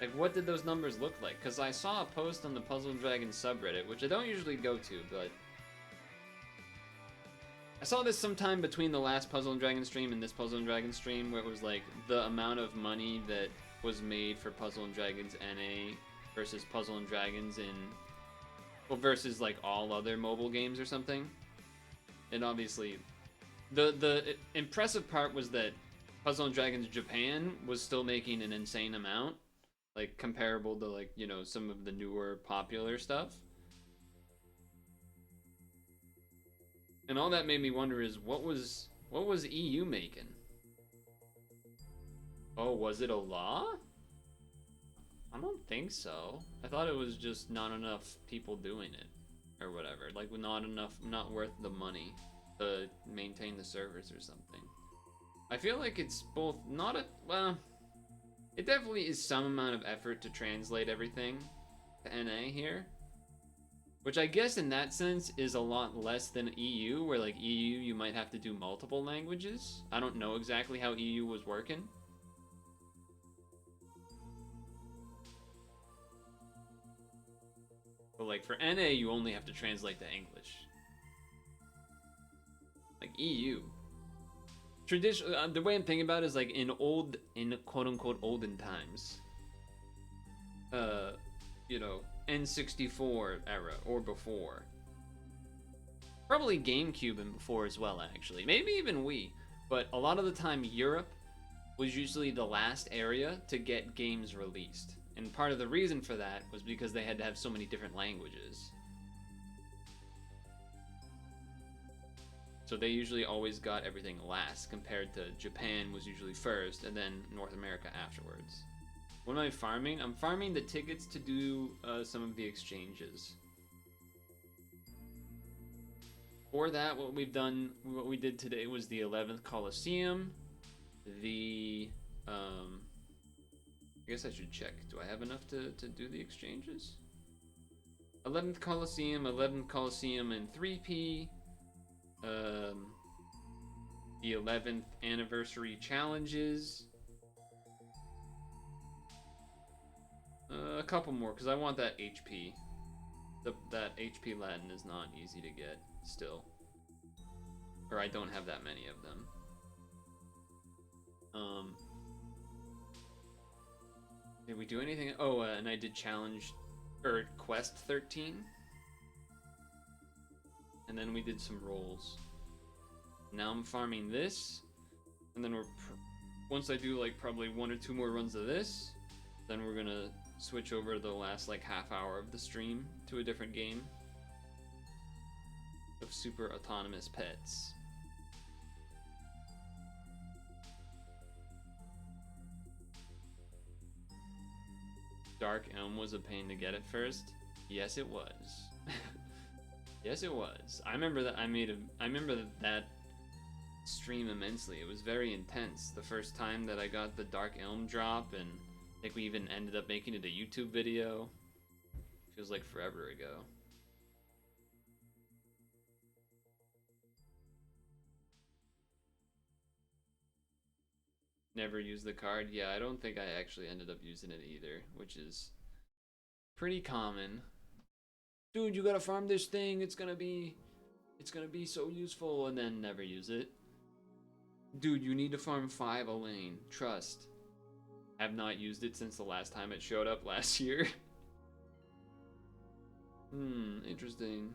F: Like, what did those numbers look like? Because I saw a post on the Puzzle Dragon subreddit, which I don't usually go to, but I saw this sometime between the last Puzzle and Dragon stream and this Puzzle and Dragon stream, where it was like the amount of money that was made for Puzzle and Dragons NA versus Puzzle and Dragons versus like all other mobile games or something. And obviously, the impressive part was that Puzzle and Dragons Japan was still making an insane amount, like comparable to like, you know, some of the newer popular stuff. And all that made me wonder is what was EU making? Oh, was it a law? I don't think so. I thought it was just not enough people doing it or whatever. Like not worth the money to maintain the servers or something. I feel like it's both not a, well, it definitely is some amount of effort to translate everything to NA here. Which I guess in that sense is a lot less than EU, where like EU you might have to do multiple languages. I don't know exactly how EU was working. But like for NA you only have to translate to English. Like EU. Traditionally, the way I'm thinking about it is like in quote unquote olden times. You know, N64 era or before. Probably GameCube and before as well, actually. Maybe even Wii. But a lot of the time, Europe was usually the last area to get games released. And part of the reason for that was because they had to have so many different languages. So they usually always got everything last, compared to Japan was usually first, and then North America afterwards. What am I farming? I'm farming the tickets to do some of the exchanges. For that, what we did today was the 11th Coliseum. I guess I should check. Do I have enough to do the exchanges? 11th Coliseum in 3P. The 11th anniversary challenges. A couple more, because I want that HP. That HP Latin is not easy to get, still. Or I don't have that many of them. Did we do anything? Oh, and I did challenge, or quest 13. And then we did some rolls. Now I'm farming this. And then once I do like probably 1 or 2 more runs of this, then we're gonna switch over the last like half hour of the stream to a different game of super autonomous pets. Dark Elm was a pain to get at first. Yes, it was. Yes, it was. I remember that I remember that stream immensely. It was very intense. The first time that I got the Dark Elm drop, and I think we even ended up making it a YouTube video. Feels like forever ago. Never used the card. Yeah, I don't think I actually ended up using it either, which is pretty common. Dude, you gotta farm this thing. It's gonna be so useful, and then never use it. Dude, you need to farm 5 Elaine. Trust. Have not used it since the last time it showed up last year. Interesting.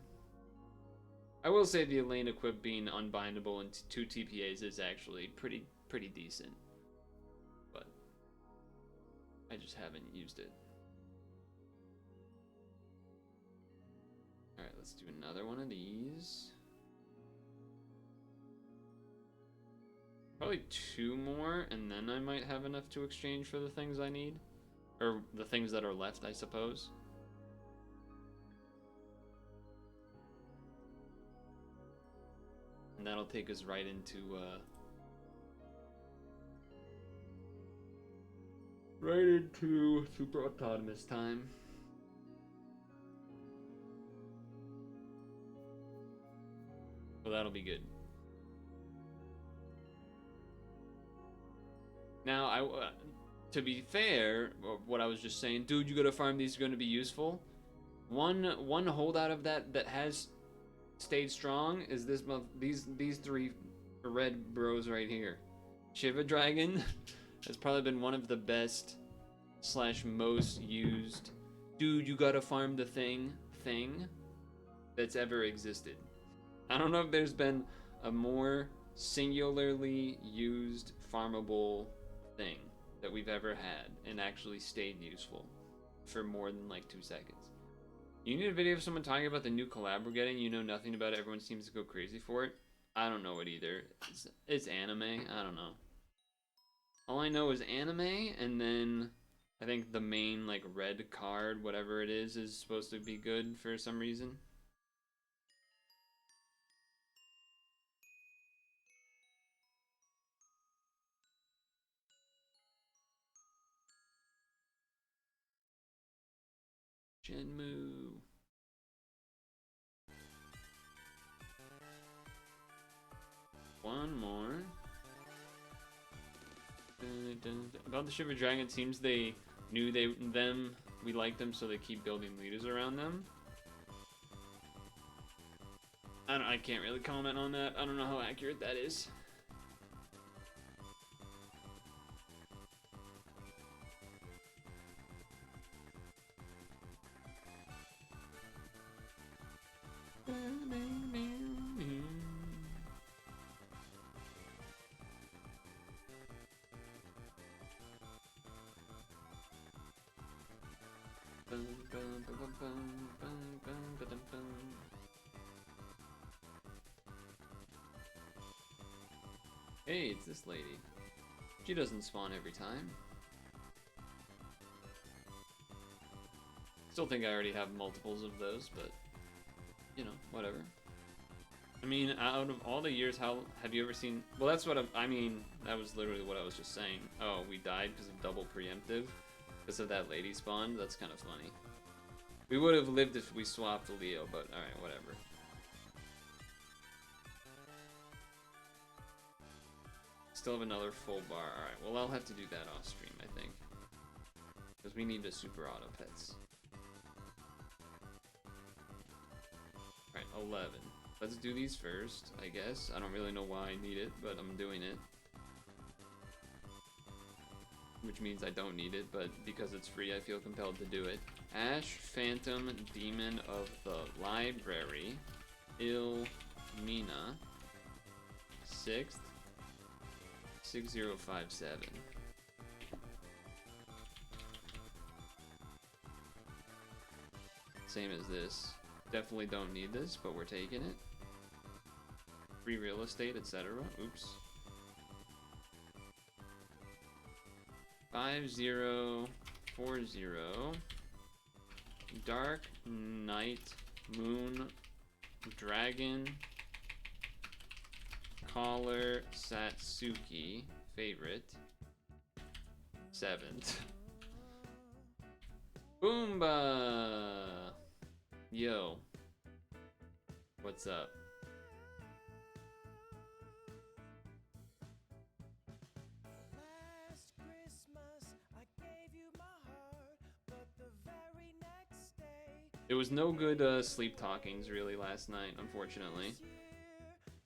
F: I will say the Elaine equip being unbindable in 2 TPAs is actually pretty decent. But I just haven't used it. Alright, let's do another one of these. Probably 2 more, and then I might have enough to exchange for the things I need. Or the things that are left, I suppose. And that'll take us right into, super autonomous time. So that'll be good. Now, to be fair, what I was just saying, dude, you gotta farm these are gonna be useful. One holdout of that has stayed strong is these 3 red bros right here. Shiva Dragon has probably been one of the best / most used dude you gotta farm the thing that's ever existed. I don't know if there's been a more singularly used farmable thing that we've ever had and actually stayed useful for more than like 2 seconds. You need a video of someone talking about the new collab we're getting. You know nothing about it. Everyone seems to go crazy for it. I don't know it either. It's anime. I don't know. All I know is anime, and then I think the main like red card, whatever it is supposed to be good for some reason. Shenmue. One more. About the Shiver Dragon, it seems they knew we liked them, so they keep building leaders around them. I can't really comment on that. I don't know how accurate that is. Hey, it's this lady. She doesn't spawn every time. Still think I already have multiples of those, but you know, whatever. I mean, out of all the years, how have you ever seen? Well, that's what I mean. That was literally what I was just saying. Oh, we died because of double preemptive, because of that lady spawn. That's kind of funny. We would have lived if we swapped Leo, but all right, whatever. Still have another full bar. All right, well, I'll have to do that off stream, I think, because we need a super auto pets. All right, 11. Let's do these first, I guess. I don't really know why I need it, but I'm doing it. Which means I don't need it, but because it's free, I feel compelled to do it. Ash, Phantom, Demon of the Library, Ilmina, 6th, 6057. Same as this. Definitely don't need this, but we're taking it. Free real estate, etc. Oops. 5040. Dark Knight, Moon, Dragon, Caller, Satsuki, favorite, 7th. Boomba! Yo. What's up?
D: Last Christmas, I gave you my heart, but the very next day,
F: It was no good sleep talkings really last night, unfortunately.
D: to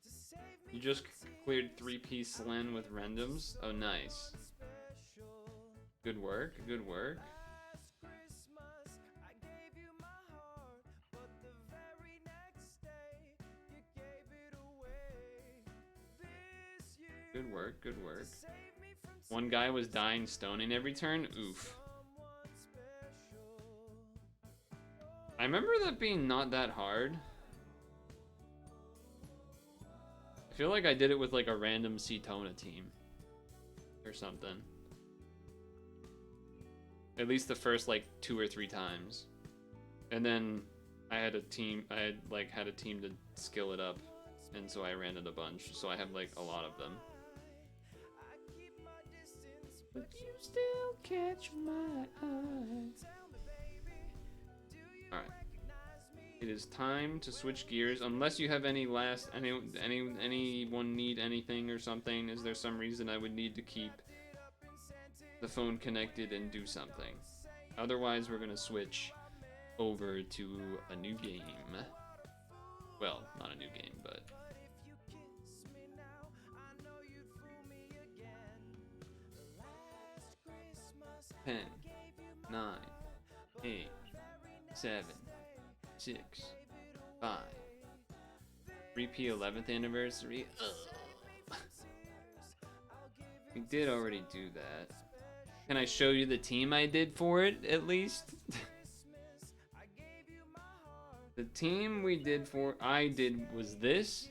D: save me
F: You just cleared 3-piece Slen with randoms? Oh, nice.
D: special.
F: Good work, good work.
D: Last Christmas, I gave you my heart, but the very next day, you gave it away. This year,
F: Good work, good work.
D: save me from
F: One guy was dying stoning every turn? Oof.
D: someone special.
F: I remember that being not that hard. I feel like I did it with like a random Cetona team. Or something. At least the first like 2 or 3 times. And then I had a team to skill it up. And so I ran it a bunch. So I have like a lot of them.
D: I keep my distance,
F: But you still catch my eye.
D: tell me, baby, do you
F: Alright.
D: recognize me?
F: It is time to switch gears. Unless you have anyone need anything or something. Is there some reason I would need to keep the phone connected and do something? Otherwise, we're gonna switch over to a new game. Well, not a new game, but
D: But if you kiss me now, I know you'd fool me again. Last Christmas,
F: 10,
D: I gave you my
F: 9, 8, 7, 6, 5. 3P 11th anniversary. Ugh.
D: tears. I'll give
F: We did already do that. Can I show you the team I did for it, at least? The team I did was this,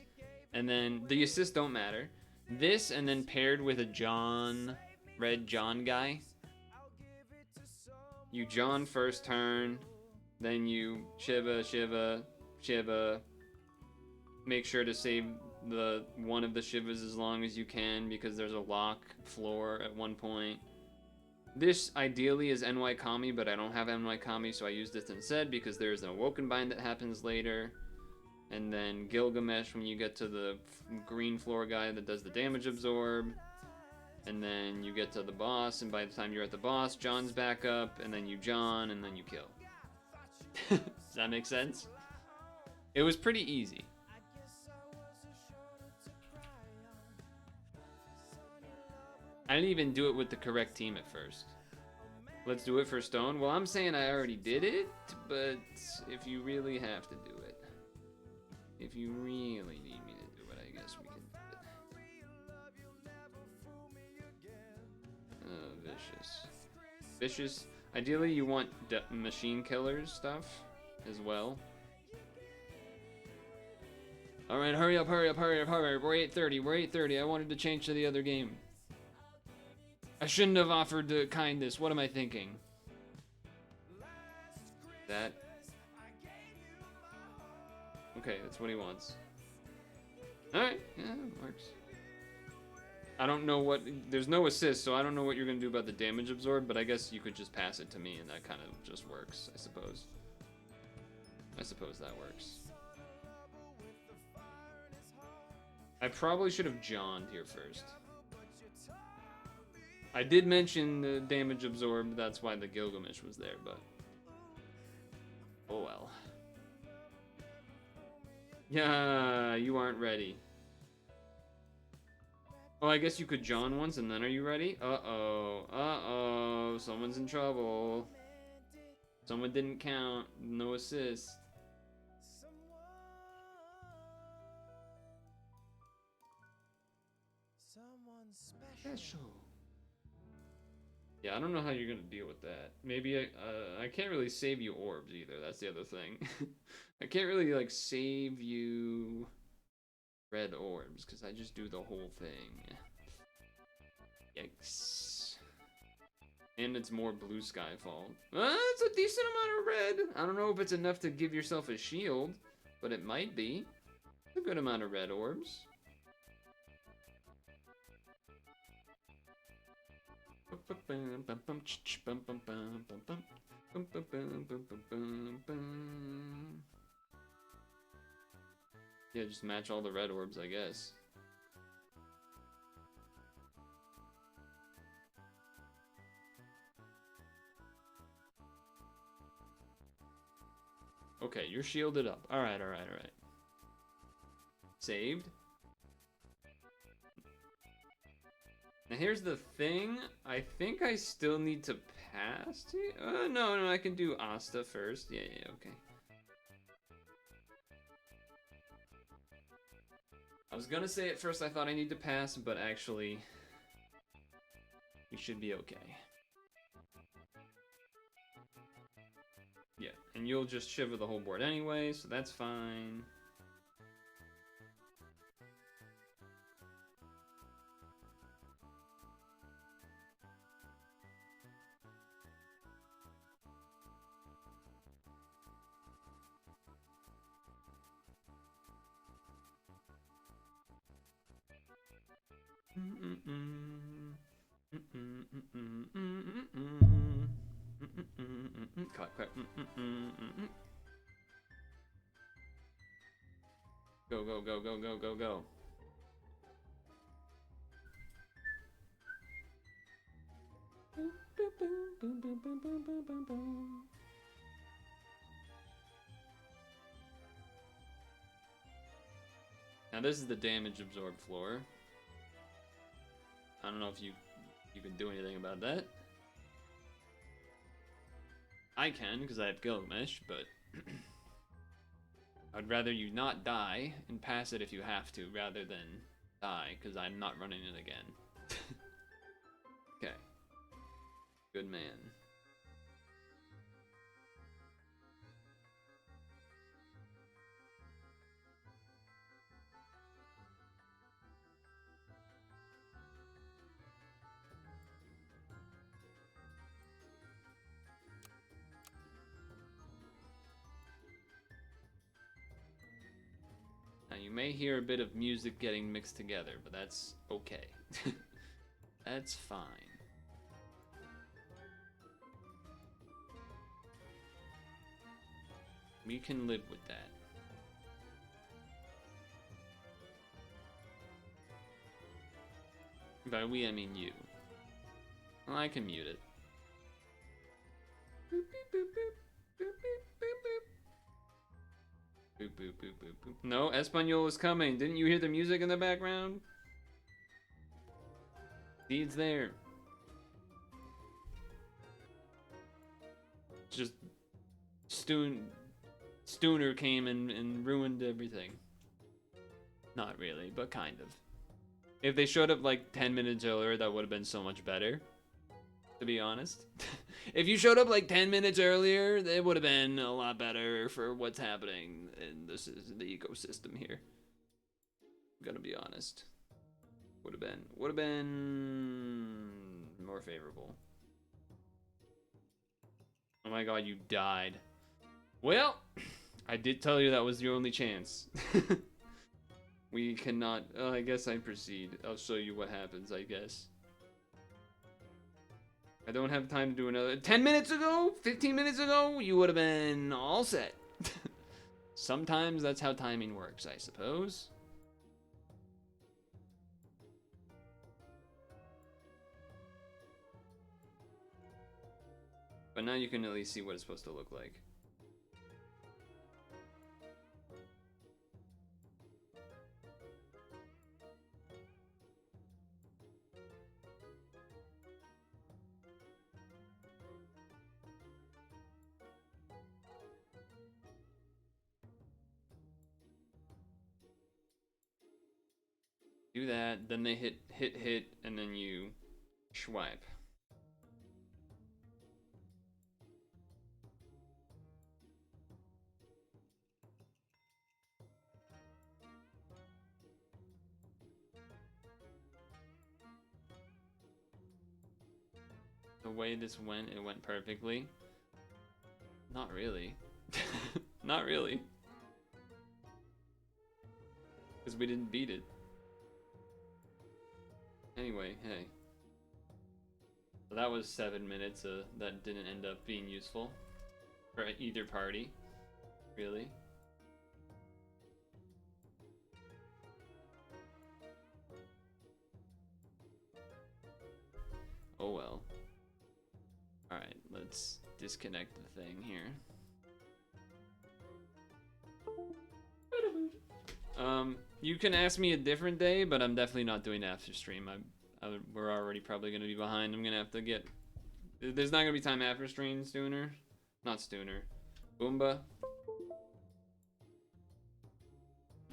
F: and then the assists don't matter. This, and then paired with a Red John guy. You John first turn, then you Shiva, Shiva, Shiva. Make sure to save one of the Shivas as long as you can because there's a lock floor at one point. This ideally is NY Kami, but I don't have NY Kami, so I use this instead because there's an Awoken Bind that happens later. And then Gilgamesh when you get to the green floor guy that does the damage absorb. And then you get to the boss, and by the time you're at the boss, John's back up, and then you John, and then you kill. Does that make sense? It was pretty easy. I didn't even do it with the correct team at first. Let's do it for Stone. Well, I'm saying I already did it, but if you really have to do it, if you really need me to do it, I guess we can do it. Vicious. Vicious. Ideally, you want machine killers stuff as well. Alright, hurry up, hurry up, hurry up, hurry up. We're 8:30, we're 8:30. I wanted to change to the other game. I shouldn't have offered the kindness. What am I thinking? That. Okay, that's what he wants. Alright, yeah, it works. I don't know what... There's no assist, so I don't know what you're going to do about the damage absorb, but I guess you could just pass it to me, and that kind of just works, I suppose. I suppose that works. I probably should have John'd here first. I did mention the damage absorb, that's why the Gilgamesh was there, but... Oh well. Yeah, you aren't ready. Oh, I guess you could John once and then are you ready? Uh-oh. Uh-oh. Someone's in trouble. Someone didn't count. No assist. Special. Yeah, I don't know how you're gonna deal with that. Maybe I can't really save you orbs either. That's the other thing. I can't really like save you red orbs because I just do the whole thing. Yikes. And it's more blue skyfall. It's a decent amount of red. I don't know if it's enough to give yourself a shield, but it might be. It's a good amount of red orbs. Yeah, just match all the red orbs, I guess. Okay, you're shielded up. Alright, alright, alright. Saved. Now here's the thing. I think I still need to pass to you. No, I can do Asta first. Yeah, okay. I was gonna say at first I thought I need to pass, but actually, we should be okay. Yeah, and you'll just shiver the whole board anyway, so that's fine. Clap, clap. Go, go, go, go, go, go, go. Now this is the damage absorb floor. I don't know if you can do anything about that. I can, because I have Gilgamesh, but I'd rather you not die and pass it if you have to, rather than die, because I'm not running it again. Okay. Good man. Now you may hear a bit of music getting mixed together, but that's okay. That's fine. We can live with that. By we, I mean you. Well, I can mute it. Boop, boop, boop, boop. Boop, boop, boop, boop. Boop, boop, boop, boop, boop. No, Espanol is coming. Didn't you hear the music in the background? See, it's there. Just Stooner came and ruined everything. Not really, but kind of. If they showed up like 10 minutes earlier, that would have been so much better. To be honest. If you showed up like 10 minutes earlier, it would have been a lot better for what's happening. And this is the ecosystem here. I'm gonna be honest. Would have been more favorable. Oh my god, you died. Well, I did tell you that was your only chance. We cannot. I guess I proceed. I'll show you what happens, I guess. I don't have time to do another. 10 minutes ago? 15 minutes ago? You would have been all set. Sometimes that's how timing works, I suppose. But now you can at least see what it's supposed to look like. Do that, then they hit, and then you swipe. The way this went, it went perfectly. Not really. Not really. Because we didn't beat it. Anyway, hey. So that was 7 minutes that didn't end up being useful for either party, really. Oh well. Alright, let's disconnect the thing here. You can ask me a different day, but I'm definitely not doing after stream. We're already probably gonna be behind. I'm gonna have to get. There's not gonna be time after stream, Stooner. Not Stooner. Boomba.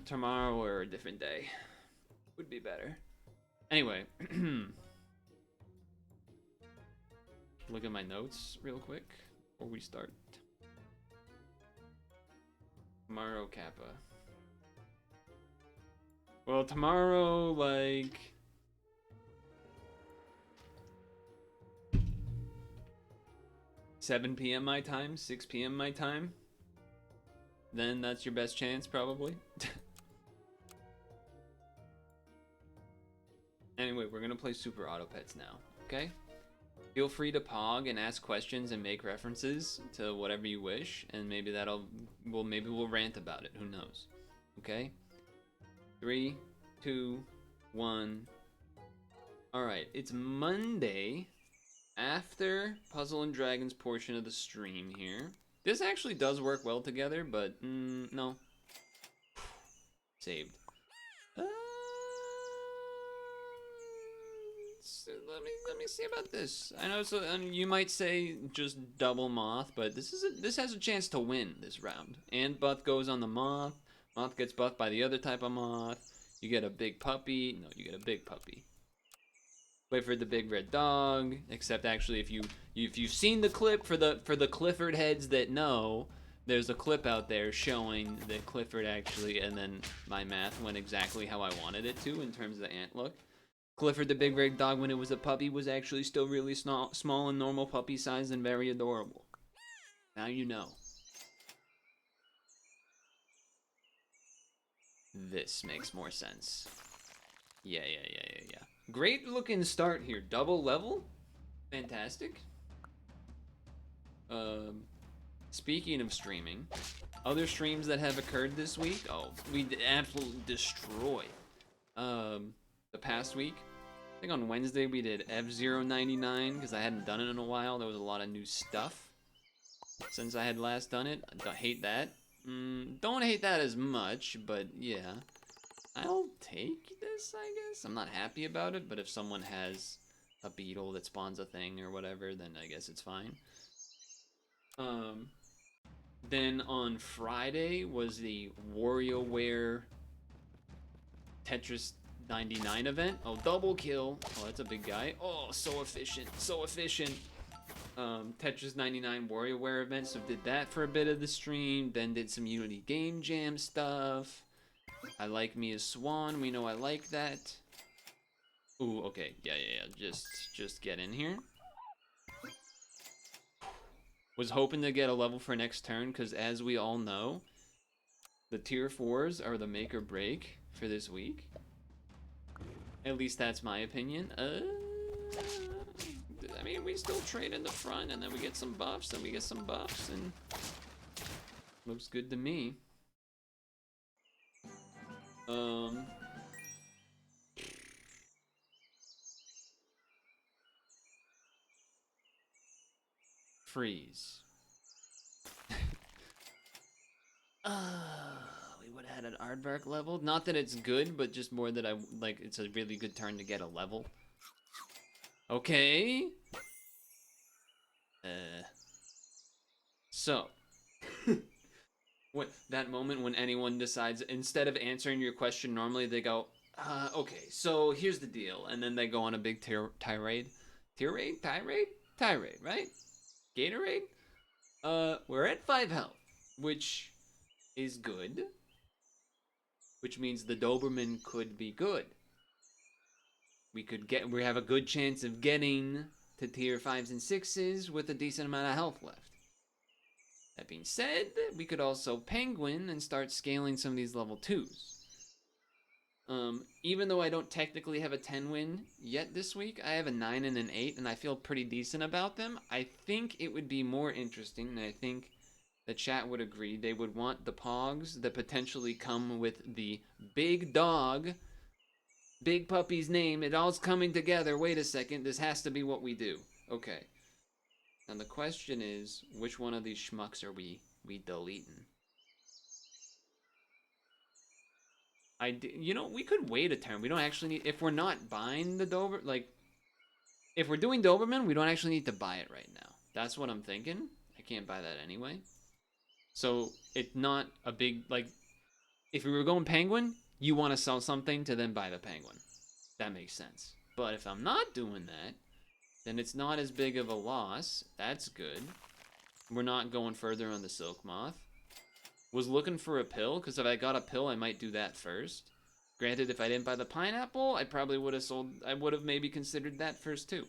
F: Tomorrow or a different day would be better. Anyway, look at my notes real quick before we start. Tomorrow Kappa. Well, tomorrow, like... (7 p.m. my time, 6 p.m. my time. Then that's your best chance, probably. Anyway, we're gonna play Super Auto Pets now, okay? Feel free to pog and ask questions and make references to whatever you wish, and maybe maybe we'll rant about it, who knows, okay? 3, 2, 1. Alright, it's Monday after Puzzle and Dragons portion of the stream here. This actually does work well together, but no. Saved. So let me see about this. I know, so you might say just double moth, but this has a chance to win this round. And buff goes on the moth. Moth gets buffed by the other type of moth. You get a big puppy. No, you get a big puppy. Clifford the Big Red Dog. Except actually, if you've seen the clip for the Clifford heads that know, there's a clip out there showing that Clifford actually, and then my math went exactly how I wanted it to in terms of the ant look. Clifford the Big Red Dog, when it was a puppy, was actually still really small and normal puppy size and very adorable. Now you know. This makes more sense. Yeah. Great looking start here. Double level? Fantastic. Speaking of streaming, other streams that have occurred this week. Oh, we absolutely destroyed. The past week, I think on Wednesday we did F099 because I hadn't done it in a while. There was a lot of new stuff since I had last done it. I don't hate that. Don't hate that as much, but yeah. I'll take this, I guess. I'm not happy about it, but if someone has a beetle that spawns a thing or whatever, then I guess it's fine. Then on Friday was the WarioWare Tetris 99 event. Oh, double kill. Oh, that's a big guy. Oh, so efficient. So efficient. Tetris 99 WarioWare event. So did that for a bit of the stream. Then did some Unity Game Jam stuff. I like me as Swan. We know I like that. Ooh, okay. Yeah. Just get in here. Was hoping to get a level for next turn, because as we all know, the tier 4s are the make or break for this week. At least that's my opinion. I mean, we still trade in the front, and then we get some buffs, and we get some buffs, and looks good to me. Freeze. We would have had an aardvark level. Not that it's good, but just more that it's a really good turn to get a level. Okay. So. That moment when anyone decides, instead of answering your question normally, they go, okay, so here's the deal. And then they go on a big tirade. Tirade, right? Gatorade? We're at 5 health, which is good. Which means the Doberman could be good. We have a good chance of getting to tier 5s and 6s with a decent amount of health left. That being said, we could also penguin and start scaling some of these level 2s. Even though I don't technically have a 10 win yet this week, I have a 9 and an 8, and I feel pretty decent about them. I think it would be more interesting, and I think the chat would agree, they would want the pogs that potentially come with the big dog, big puppy's name. It all's coming together. Wait a second, this has to be what we do. Okay. And the question is, which one of these schmucks are we deleting? You know, we could wait a turn. We don't actually need, if we're not buying the Dober, if we're doing Doberman, we don't actually need to buy it right now. That's what I'm thinking. I can't buy that anyway. So it's not a big, if we were going penguin, you want to sell something to then buy the penguin. That makes sense. But if I'm not doing that, then it's not as big of a loss. That's good. We're not going further on the silk moth. Was looking for a pill, because if I got a pill, I might do that first. Granted, if I didn't buy the pineapple, I probably would have I would have maybe considered that first too.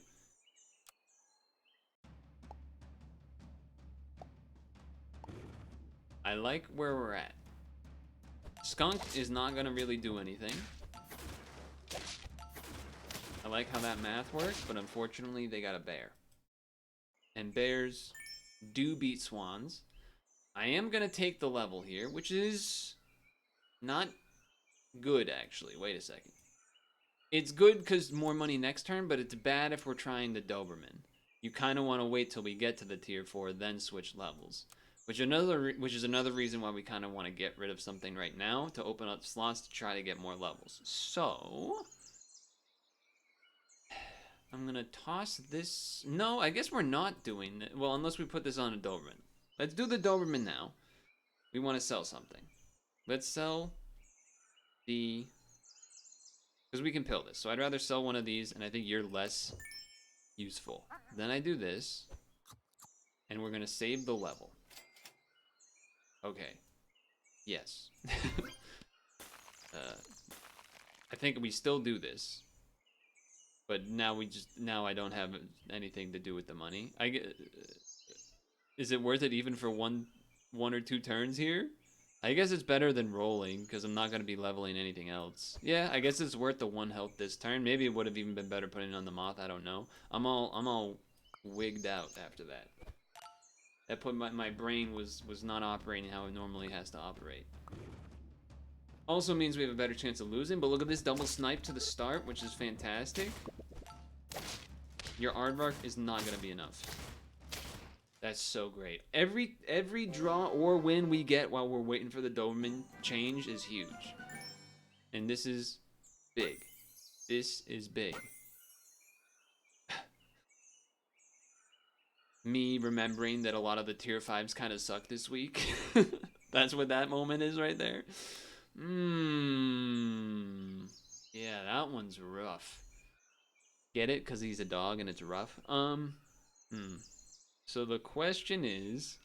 F: I like where we're at. Skunk is not gonna really do anything. I like how that math works, but unfortunately they got a bear. And bears do beat swans. I am gonna take the level here, which is not good actually. Wait a second. It's good because more money next turn, but it's bad if we're trying the Doberman. You kind of want to wait till we get to the tier 4, then switch levels. Which is another reason why we kind of want to get rid of something right now to open up slots to try to get more levels. So I'm gonna toss this. No, I guess we're not doing it. Well, unless we put this on a Doberman. Let's do the Doberman now. We want to sell something. Let's sell the Because we can pill this. So I'd rather sell one of these, and I think you're less useful. Then I do this, and we're going to save the level. Okay. Yes. I think we still do this. But now I don't have anything to do with the money. Is it worth it even for one or two turns here? I guess it's better than rolling because I'm not going to be leveling anything else. Yeah, I guess it's worth the 1 health this turn. Maybe it would have even been better putting it on the moth. I don't know. I'm all wigged out after that. That put my brain was not operating how it normally has to operate. Also means we have a better chance of losing, but look at this double snipe to the start, which is fantastic. Your aardvark is not going to be enough. That's so great. Every draw or win we get while we're waiting for the Doberman change is huge. And this is big. This is big. Me remembering that a lot of the tier 5s kind of suck this week. That's what that moment is right there. Yeah, that one's rough. Get it? Because he's a dog and it's rough? So the question is,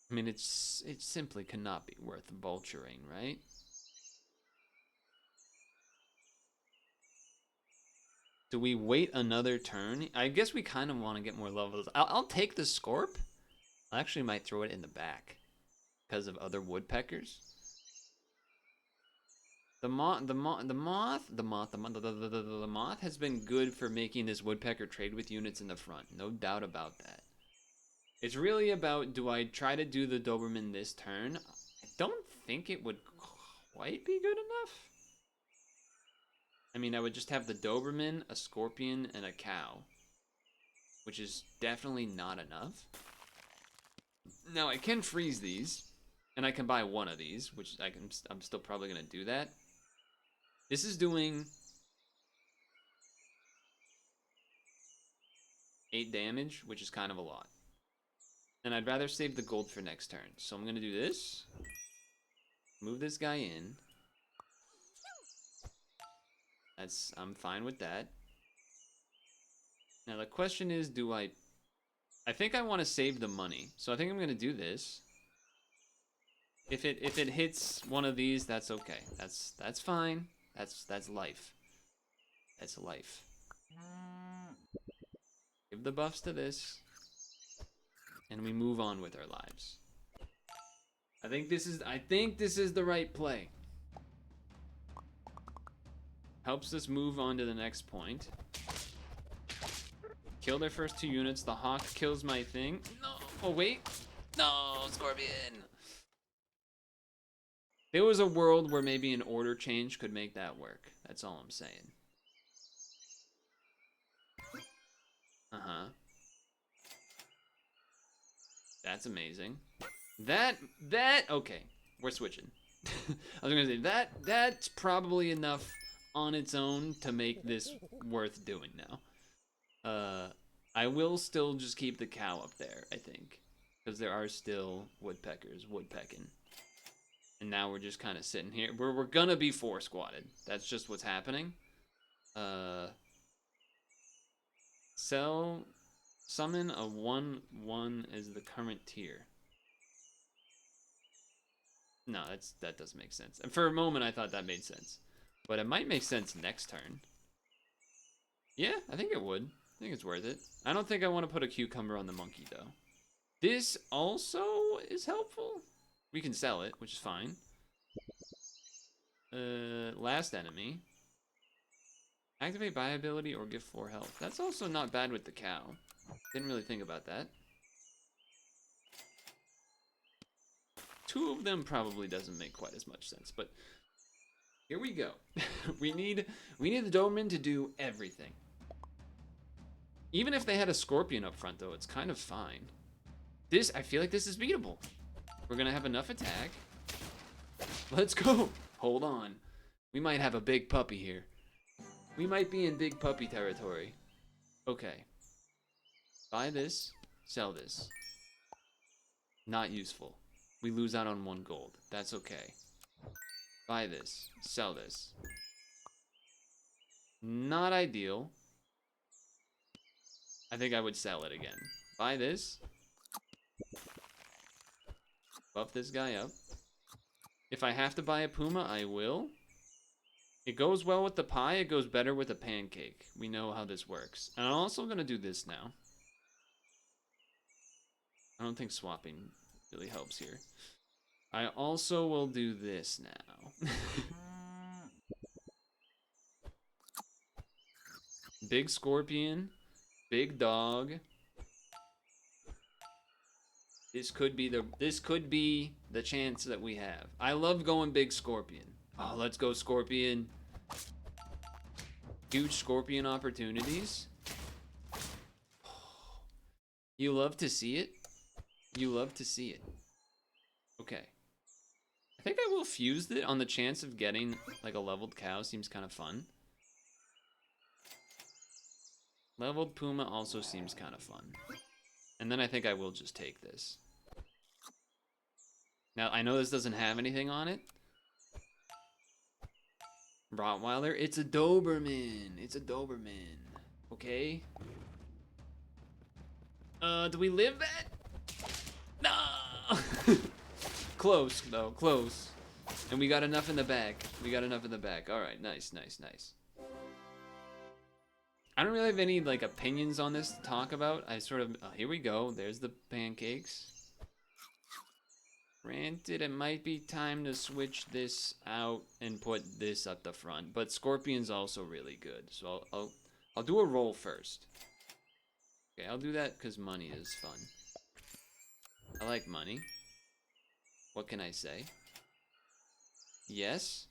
F: I mean, it simply cannot be worth vulturing, right? Do we wait another turn? I guess we kind of want to get more levels. I'll take the Scorp. I actually might throw it in the back because of other woodpeckers. The moth has been good for making this woodpecker trade with units in the front. No doubt about that. It's really about, do I try to do the Doberman this turn? I don't think it would quite be good enough. I mean, I would just have the Doberman, a scorpion, and a cow, which is definitely not enough. Now, I can freeze these, and I can buy one of these, which I'm still probably going to do that. This is doing 8 damage, which is kind of a lot. And I'd rather save the gold for next turn. So I'm going to do this. Move this guy in. I'm fine with that. Now the question is, I think I want to save the money. So I think I'm going to do this. If it hits one of these, that's okay. That's fine. That's life. That's life. Give the buffs to this. And we move on with our lives. I think this is the right play. Helps us move on to the next point. Kill their first 2 units. The hawk kills my thing. No. Oh wait. No, Scorpion. There was a world where maybe an order change could make that work. That's all I'm saying. Uh-huh. That's amazing. Okay, we're switching. I was gonna say, that's probably enough on its own to make this worth doing now. I will still just keep the cow up there, I think. Because there are still woodpeckers woodpecking. And now we're just kind of sitting here. We're gonna be 4 squatted. That's just what's happening. Summon a 1/1 as the current tier. No, that doesn't make sense. And for a moment, I thought that made sense. But it might make sense next turn. Yeah, I think it would. I think it's worth it. I don't think I want to put a cucumber on the monkey, though. This also is helpful. We can sell it, which is fine. Last enemy. Activate buy ability or give 4 health. That's also not bad with the cow. Didn't really think about that. 2 of them probably doesn't make quite as much sense, but here we go. we need the Doberman to do everything. Even if they had a scorpion up front, though, it's kind of fine. I feel like this is beatable. We're gonna have enough attack. Let's go. Hold on. We might have a big puppy here. We might be in big puppy territory. Okay. Buy this, sell this. Not useful. We lose out on 1 gold. That's okay. Buy this. Sell this. Not ideal. I think I would sell it again. Buy this. Buff this guy up. If I have to buy a Puma, I will. It goes well with the pie. It goes better with a pancake. We know how this works. And I'm also going to do this now. I don't think swapping really helps here. I also will do this now. Big scorpion. Big dog. This could be the chance that we have. I love going big scorpion. Oh, let's go scorpion. Huge scorpion opportunities. You love to see it. You love to see it. Okay. I think I will fuse it on the chance of getting like a leveled cow. Seems kind of fun. Leveled Puma also seems kind of fun. And then I think I will just take this. Now, I know this doesn't have anything on it. Rottweiler, it's a Doberman. It's a Doberman. Okay. Do we live that? No! Close, though, close. And we got enough in the back. We got enough in the back. All right, nice, nice, nice. I don't really have any like opinions on this to talk about. I sort of, here we go. There's the pancakes. Granted, it might be time to switch this out and put this at the front, but Scorpion's also really good. So I'll do a roll first. Okay, I'll do that because money is fun. I like money. What can I say? Yes.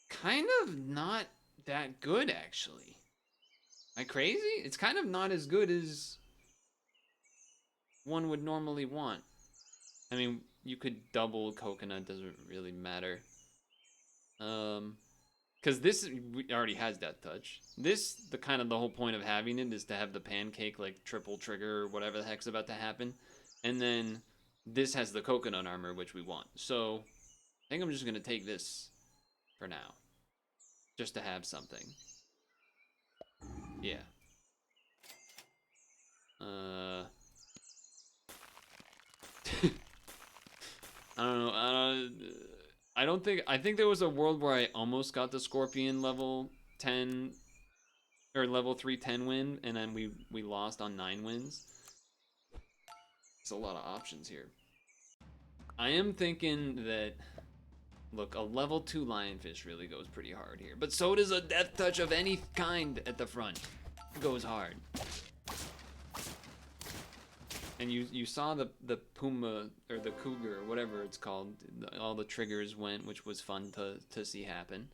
F: Kind of not that good, actually. Am I crazy? It's kind of not as good as one would normally want. I mean, you could double coconut, doesn't really matter. Because this already has that touch. This, the whole point of having it is to have the pancake, like, triple trigger or whatever the heck's about to happen. And then this has the coconut armor, which we want. So, I think I'm just going to take this for now. Just to have something. Yeah. I don't know. I think there was a world where I almost got the Scorpion level 10 or level 310 win, and then we lost on 9 wins. It's a lot of options here. I am thinking that, look, a level 2 lionfish really goes pretty hard here, but so does a death touch of any kind at the front. It goes hard. And you saw the puma or the cougar or whatever it's called. All the triggers went, which was fun to see happen.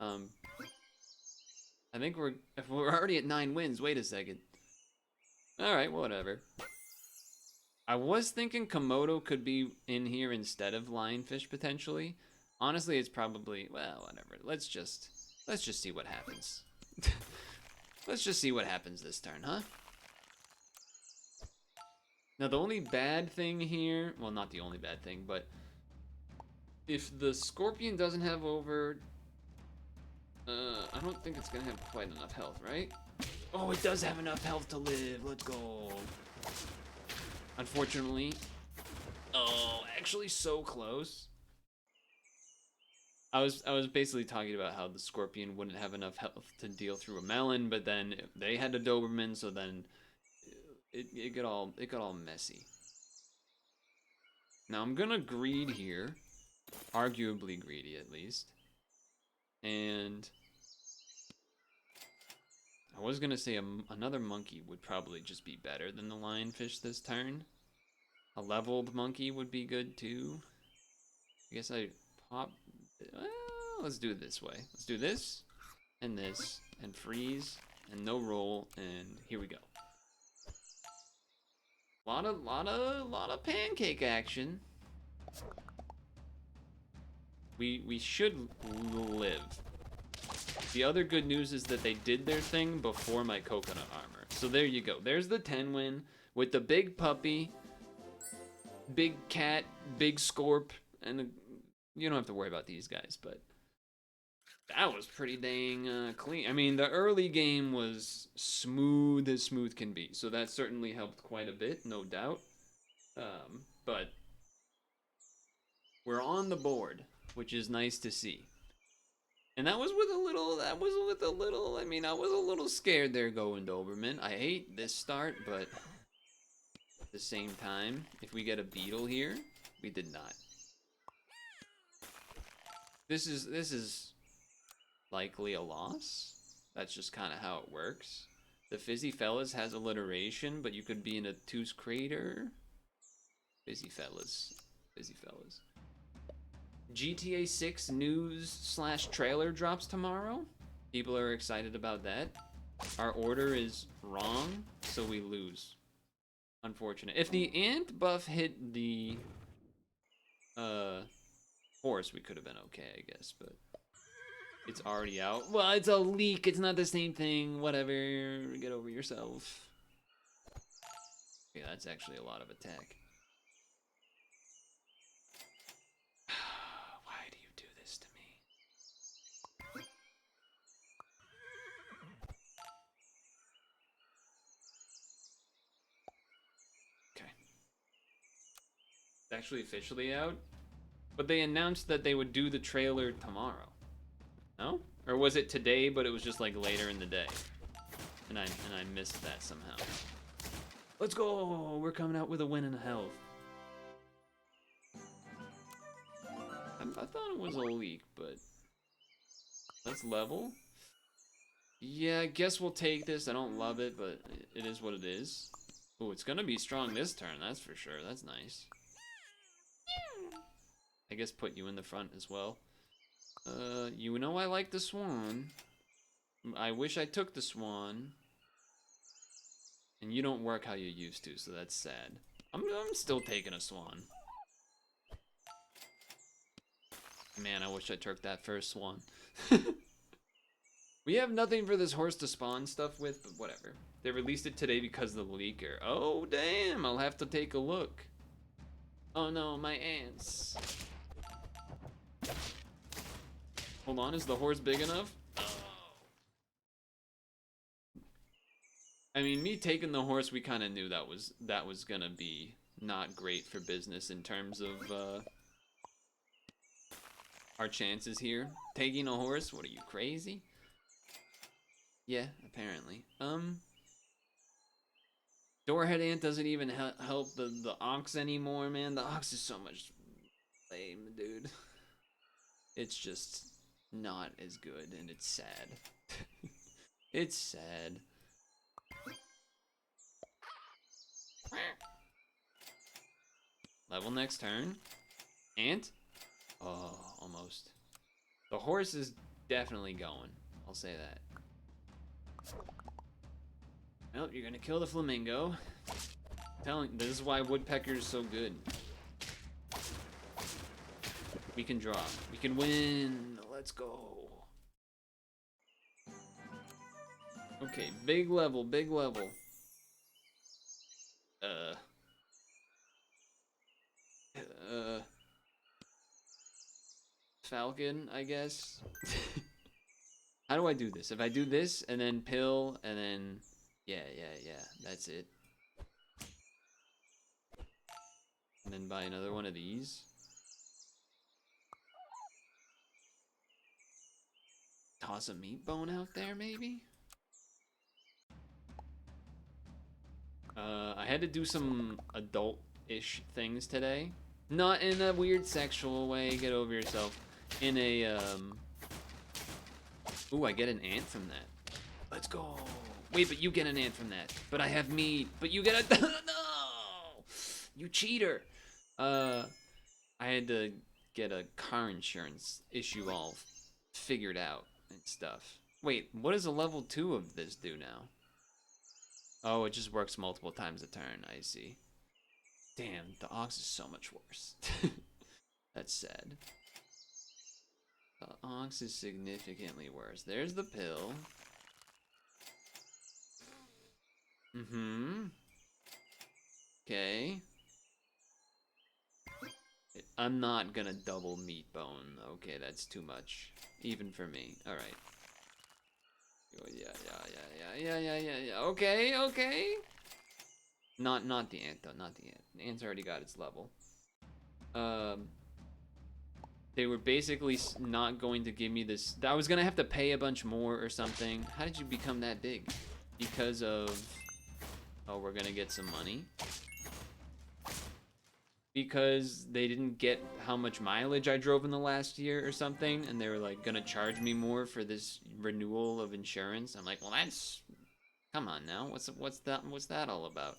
F: I think we're already at 9 wins. Wait a second. All right, whatever. I was thinking Komodo could be in here instead of lionfish potentially. Honestly, it's probably, well, whatever. Let's just see what happens. Let's just see what happens this turn, huh? Now, the only bad thing here, well, not the only bad thing, but if the Scorpion doesn't have over, I don't think it's gonna have quite enough health, right? Oh, it does have enough health to live. Let's go. Unfortunately, oh, actually so close. I was basically talking about how the Scorpion wouldn't have enough health to deal through a melon, but then they had a Doberman, so then it got all messy. Now I'm gonna greed here, arguably greedy at least, and I was gonna say another monkey would probably just be better than the lionfish this turn. A leveled monkey would be good too. I guess I pop. Well, let's do it this way. Let's do this, and freeze, and no roll, and here we go. Lot of pancake action. We should live. The other good news is that they did their thing before my coconut armor. So there you go. There's the 10 win with the big puppy. big cat, big scorp, and you don't have to worry about these guys, but that was pretty dang clean. I mean, the early game was smooth as smooth can be, so that certainly helped quite a bit, no doubt. But we're on the board, which is nice to see. And that was with a little, I mean, I was a little scared there going Doberman. I hate this start, but at the same time, if we get a beetle here, we did not. This is likely a loss. That's just kind of how it works. The Fizzy Fellas has alliteration, but you could be in a two's crater. Fizzy Fellas. Fizzy Fellas. GTA 6 news / trailer drops tomorrow. People are excited about that. Our order is wrong, so we lose. Unfortunate. If the ant buff hit the horse, we could have been okay, I guess, but it's already out. Well, it's a leak. It's not the same thing. Whatever. Get over yourself. Okay, that's actually a lot of attack. Why do you do this to me? Okay. It's actually officially out. But they announced that they would do the trailer tomorrow. No? Or was it today, but it was just like later in the day? And I missed that somehow. Let's go! We're coming out with a win and a health. I thought it was a leak, but let's level. Yeah, I guess we'll take this. I don't love it, but it is what it is. Oh, it's gonna be strong this turn, that's for sure. That's nice. I guess put you in the front as well. You know I like the swan. I wish I took the swan. And you don't work how you used to, so that's sad. I'm still taking a swan. Man, I wish I took that first swan. We have nothing for this horse to spawn stuff with, but whatever. They released it today because of the leaker. Oh, damn, I'll have to take a look. Oh no, my ants. Hold on, is the horse big enough? Oh. I mean, me taking the horse, we kind of knew that was gonna be not great for business in terms of our chances here. Taking a horse? What are you, crazy? Yeah, apparently. Doorhead Ant doesn't even help the ox anymore, man. The ox is so much lame, dude. It's just not as good, and it's sad. It's sad. Level next turn. Ant? Oh, almost. The horse is definitely going. I'll say that. Well, you're gonna kill the flamingo. This is why woodpecker's so good. We can draw. We can win. Let's go. Okay, big level, big level. Falcon, I guess. How do I do this? If I do this and then pill and then yeah, that's it. And then buy another one of these. Toss a meat bone out there, maybe? I had to do some adult-ish things today. Not in a weird sexual way, get over yourself. In a, Ooh, I get an ant from that. Let's go. Wait, but you get an ant from that. But I have meat. But you get a... No! You cheater! I had to get a car insurance issue all figured out and stuff. Wait, what does a level 2 of this do now? Oh, it just works multiple times a turn, I see. Damn, the ox is so much worse. That's sad. The ox is significantly worse. There's the pill. Mm-hmm. Okay. I'm not gonna double meat bone. Okay, that's too much, even for me. All right. Oh, yeah. Okay, okay. Not the ant though. Not the ant. The ant's already got its level. They were basically not going to give me this. I was gonna have to pay a bunch more or something. How did you become that big? Because of. Oh, we're gonna get some money. Because they didn't get how much mileage I drove in the last year or something, and they were like gonna charge me more for this renewal of insurance. I'm like, well, that's, come on now, what's that all about?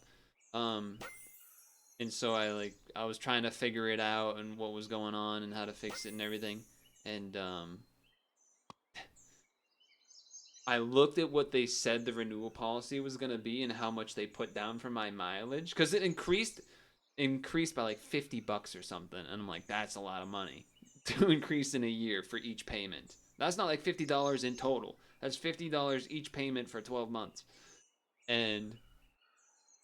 F: And so I was trying to figure it out and what was going on and how to fix it and everything, and I looked at what they said the renewal policy was gonna be and how much they put down for my mileage, because it increased by like $50 or something, and I'm like, that's a lot of money to increase in a year for each payment. That's not like $50 in total. That's $50 each payment for 12 months. And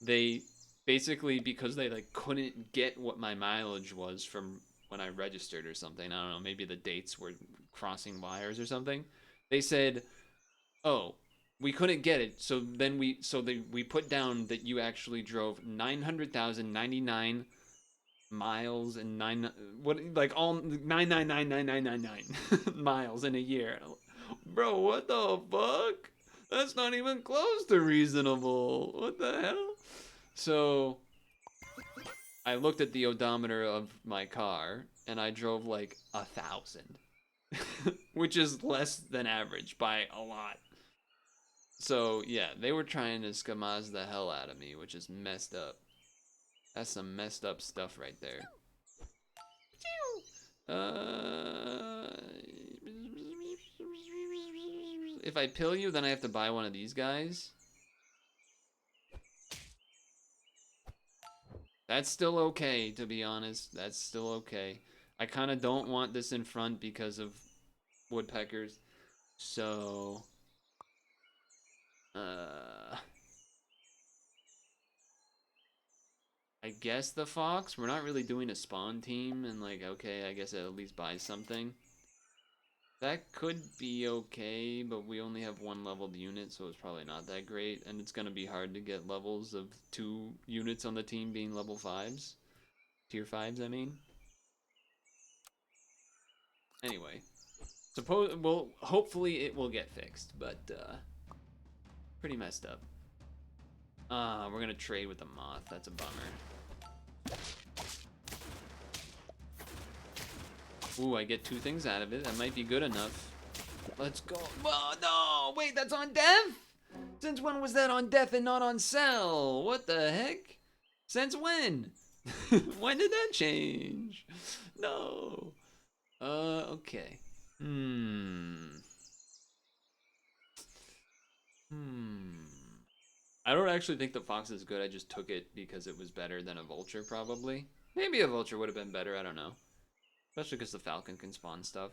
F: they basically, because they like couldn't get what my mileage was from when I registered or something, I don't know, maybe the dates were crossing wires or something. They said, "Oh, we couldn't get it, so then we put down that you actually drove 900,099 miles and all 9999999 miles in a year." Bro, what the fuck? That's not even close to reasonable. What the hell? So I looked at the odometer of my car and I drove like 1,000, which is less than average by a lot. So yeah, they were trying to scamaz the hell out of me, which is messed up. That's some messed up stuff right there. If I pill you, then I have to buy one of these guys. That's still okay, to be honest. That's still okay. I kind of don't want this in front because of woodpeckers. So, I guess the fox. We're not really doing a spawn team, and like, okay, I guess it at least buys something. That could be okay, but we only have one leveled unit, so it's probably not that great, and it's gonna be hard to get levels of 2 units on the team being level 5s. Tier 5s, I mean. Anyway, hopefully it will get fixed, but pretty messed up. We're gonna trade with the moth. That's a bummer. Ooh, I get 2 things out of it. That might be good enough. Let's go. Oh, no! Wait, that's on death? Since when was that on death and not on sell? What the heck? Since when? When did that change? No. Okay. I don't actually think the fox is good. I just took it because it was better than a vulture, probably. Maybe a vulture would have been better. I don't know. Especially because the falcon can spawn stuff.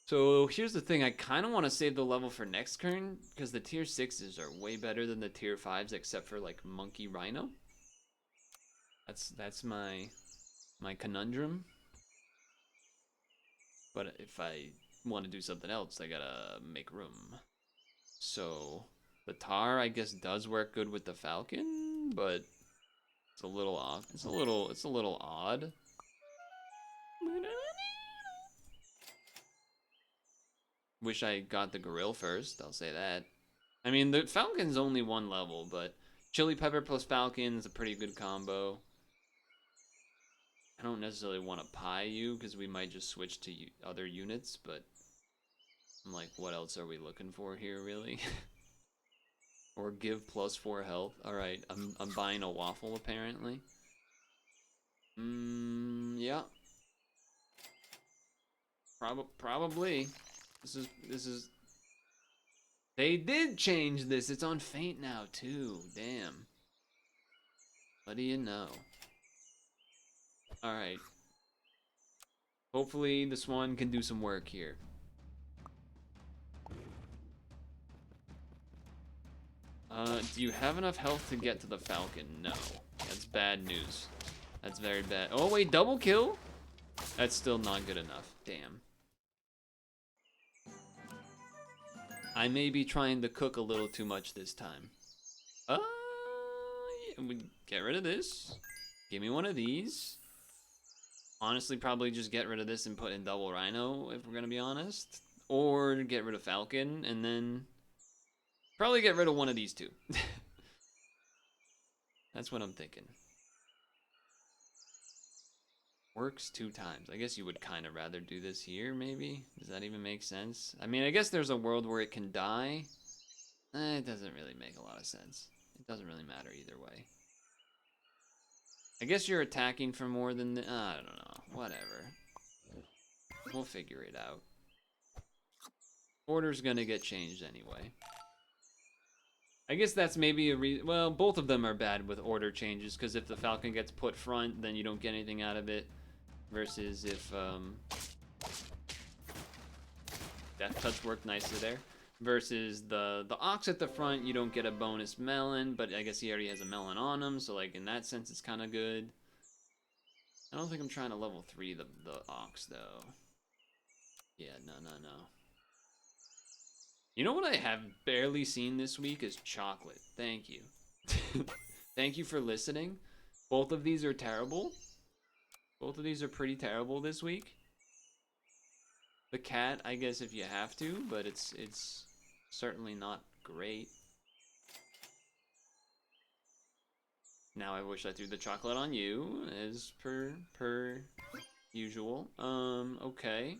F: So here's the thing. I kind of want to save the level for next turn because the tier 6s are way better than the tier 5s, except for like monkey rhino. That's my conundrum. But if I want to do something else, I gotta make room. So the tar, I guess, does work good with the falcon, but it's a little off. It's a little odd. Wish I got the grill first, I'll say that. I mean, the falcon's only 1 level, but chili pepper plus falcon is a pretty good combo. I don't necessarily want to pie you because we might just switch to other units, but I'm like, what else are we looking for here, really? Or give +4 health. All right, I'm buying a waffle apparently. Yeah. Probably. This is. They did change this. It's on faint now too. Damn. What do you know? All right. Hopefully this one can do some work here. Do you have enough health to get to the falcon? No. bad news. That's very bad. Oh wait, double kill? That's still not good enough. Damn. I may be trying to cook a little too much this time. Yeah, we get rid of this. Give me one of these. Honestly, probably just get rid of this and put in double rhino, if we're gonna be honest. Or get rid of falcon, and then probably get rid of one of these two. That's what I'm thinking. Works 2 times. I guess you would kind of rather do this here, maybe? Does that even make sense? I mean, I guess there's a world where it can die. It doesn't really make a lot of sense. It doesn't really matter either way. I guess you're attacking for more than the... I don't know. Whatever. We'll figure it out. Order's gonna get changed anyway. I guess that's maybe a reason... Well, both of them are bad with order changes, because if the falcon gets put front, then you don't get anything out of it. Versus if, Death Touch worked nicely there. Versus the ox at the front, you don't get a bonus melon, but I guess he already has a melon on him, so like in that sense it's kind of good. I don't think I'm trying to level 3 the ox though. Yeah, no. You know what I have barely seen this week is chocolate. Thank you. Thank you for listening. Both of these are terrible. Both of these are pretty terrible this week. The cat, I guess if you have to, but it's certainly not great. Now I wish I threw the chocolate on you, as per usual. Okay.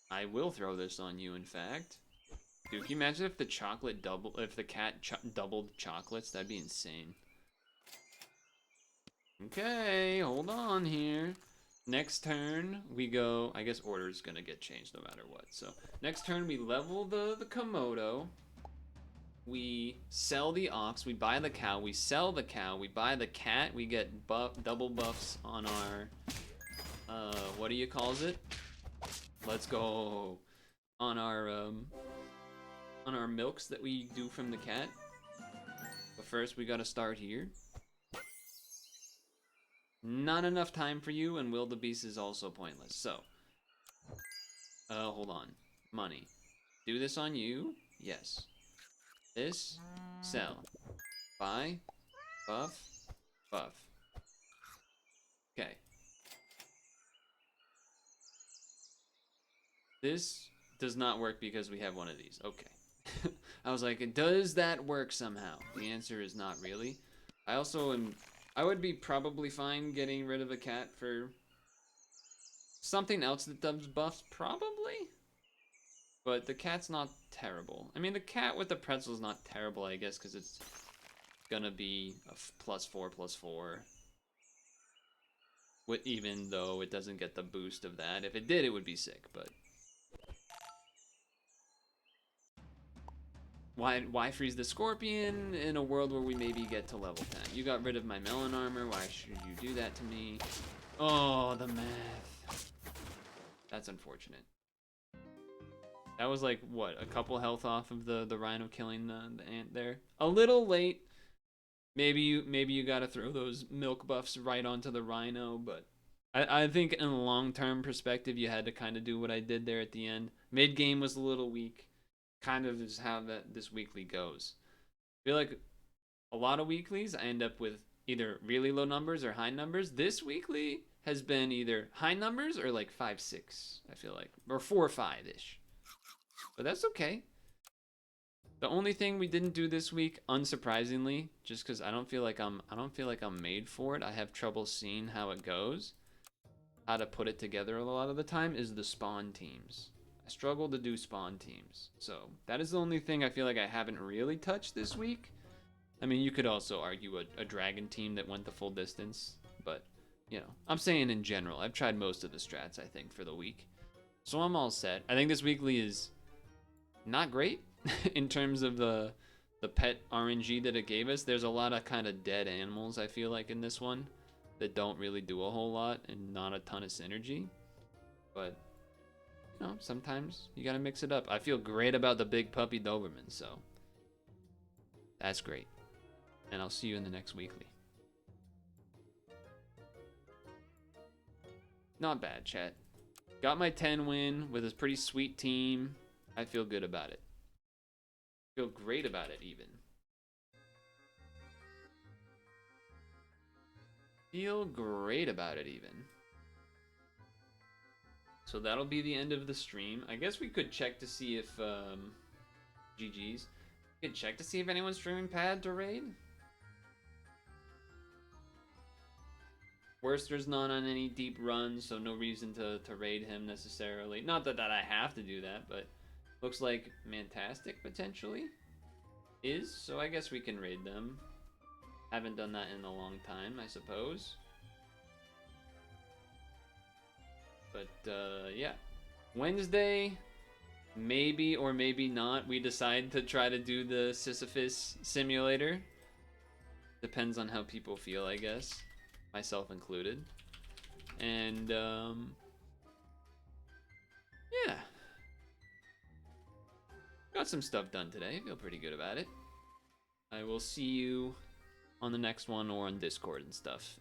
F: I will throw this on you, in fact. Dude, can you imagine if the cat doubled chocolates? That'd be insane. Okay, hold on here. Next turn, we go... I guess order's gonna get changed no matter what. So, next turn, we level the Komodo. We sell the ox. We buy the cow. We sell the cow. We buy the cat. We get double buffs on our... what do you calls it? Let's go. On our milks that we do from the cat. But first, we gotta start here. Not enough time for you, and wildebeest is also pointless. So, hold on. Money. Do this on you. Yes. This. Sell. Buy. Buff. Buff. Okay. This does not work because we have one of these. Okay. I was like, does that work somehow? The answer is not really. I would be probably fine getting rid of a cat for something else that does buffs, probably. But the cat's not terrible. I mean, the cat with the pretzel is not terrible, I guess, because it's gonna be a +4/+4. Even though it doesn't get the boost of that. If it did, it would be sick, but... Why freeze the scorpion in a world where we maybe get to level 10? You got rid of my melon armor. Why should you do that to me? Oh, the math. That's unfortunate. That was like, what, a couple health off of the rhino killing the ant there? A little late. Maybe you gotta throw those milk buffs right onto the rhino, but I think in a long-term perspective, you had to kind of do what I did there at the end. Mid-game was a little weak. Kind of is how this weekly goes. I feel like a lot of weeklies I end up with either really low numbers or high numbers. This weekly has been either high numbers or like 5-6, I feel like, or 4 or 5-ish. But that's okay. The only thing we didn't do this week, unsurprisingly, just because I don't feel like I'm made for it. I have trouble seeing how it goes, how to put it together a lot of the time, is the spawn teams. I struggle to do spawn teams. So that is the only thing I feel like I haven't really touched this week. I mean, you could also argue a dragon team that went the full distance, but you know, I'm saying in general, I've tried most of the strats, I think, for the week. So I'm all set. I think this weekly is not great in terms of the pet RNG that it gave us. There's a lot of kind of dead animals, I feel like, in this one that don't really do a whole lot and not a ton of synergy. But you know, sometimes you gotta mix it up. I feel great about the big puppy Doberman, so that's great. And I'll see you in the next weekly. Not bad, chat. Got my 10 win with a pretty sweet team. I feel good about it. Feel great about it, even. Feel great about it, even. So that'll be the end of the stream. I guess we could check to see if, GG's. We could check to see if anyone's streaming Pad to raid. Worcester's not on any deep runs, so no reason to raid him necessarily. Not that I have to do that, but looks like Mantastic potentially is, so I guess we can raid them. Haven't done that in a long time, I suppose. But, yeah. Wednesday, maybe or maybe not, we decide to try to do the Sisyphus simulator. Depends on how people feel, I guess. Myself included. And, yeah. Got some stuff done today. Feel pretty good about it. I will see you on the next one or on Discord and stuff.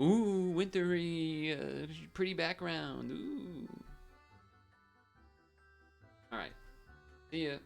F: Ooh, wintry, pretty background. Ooh. Alright. See ya.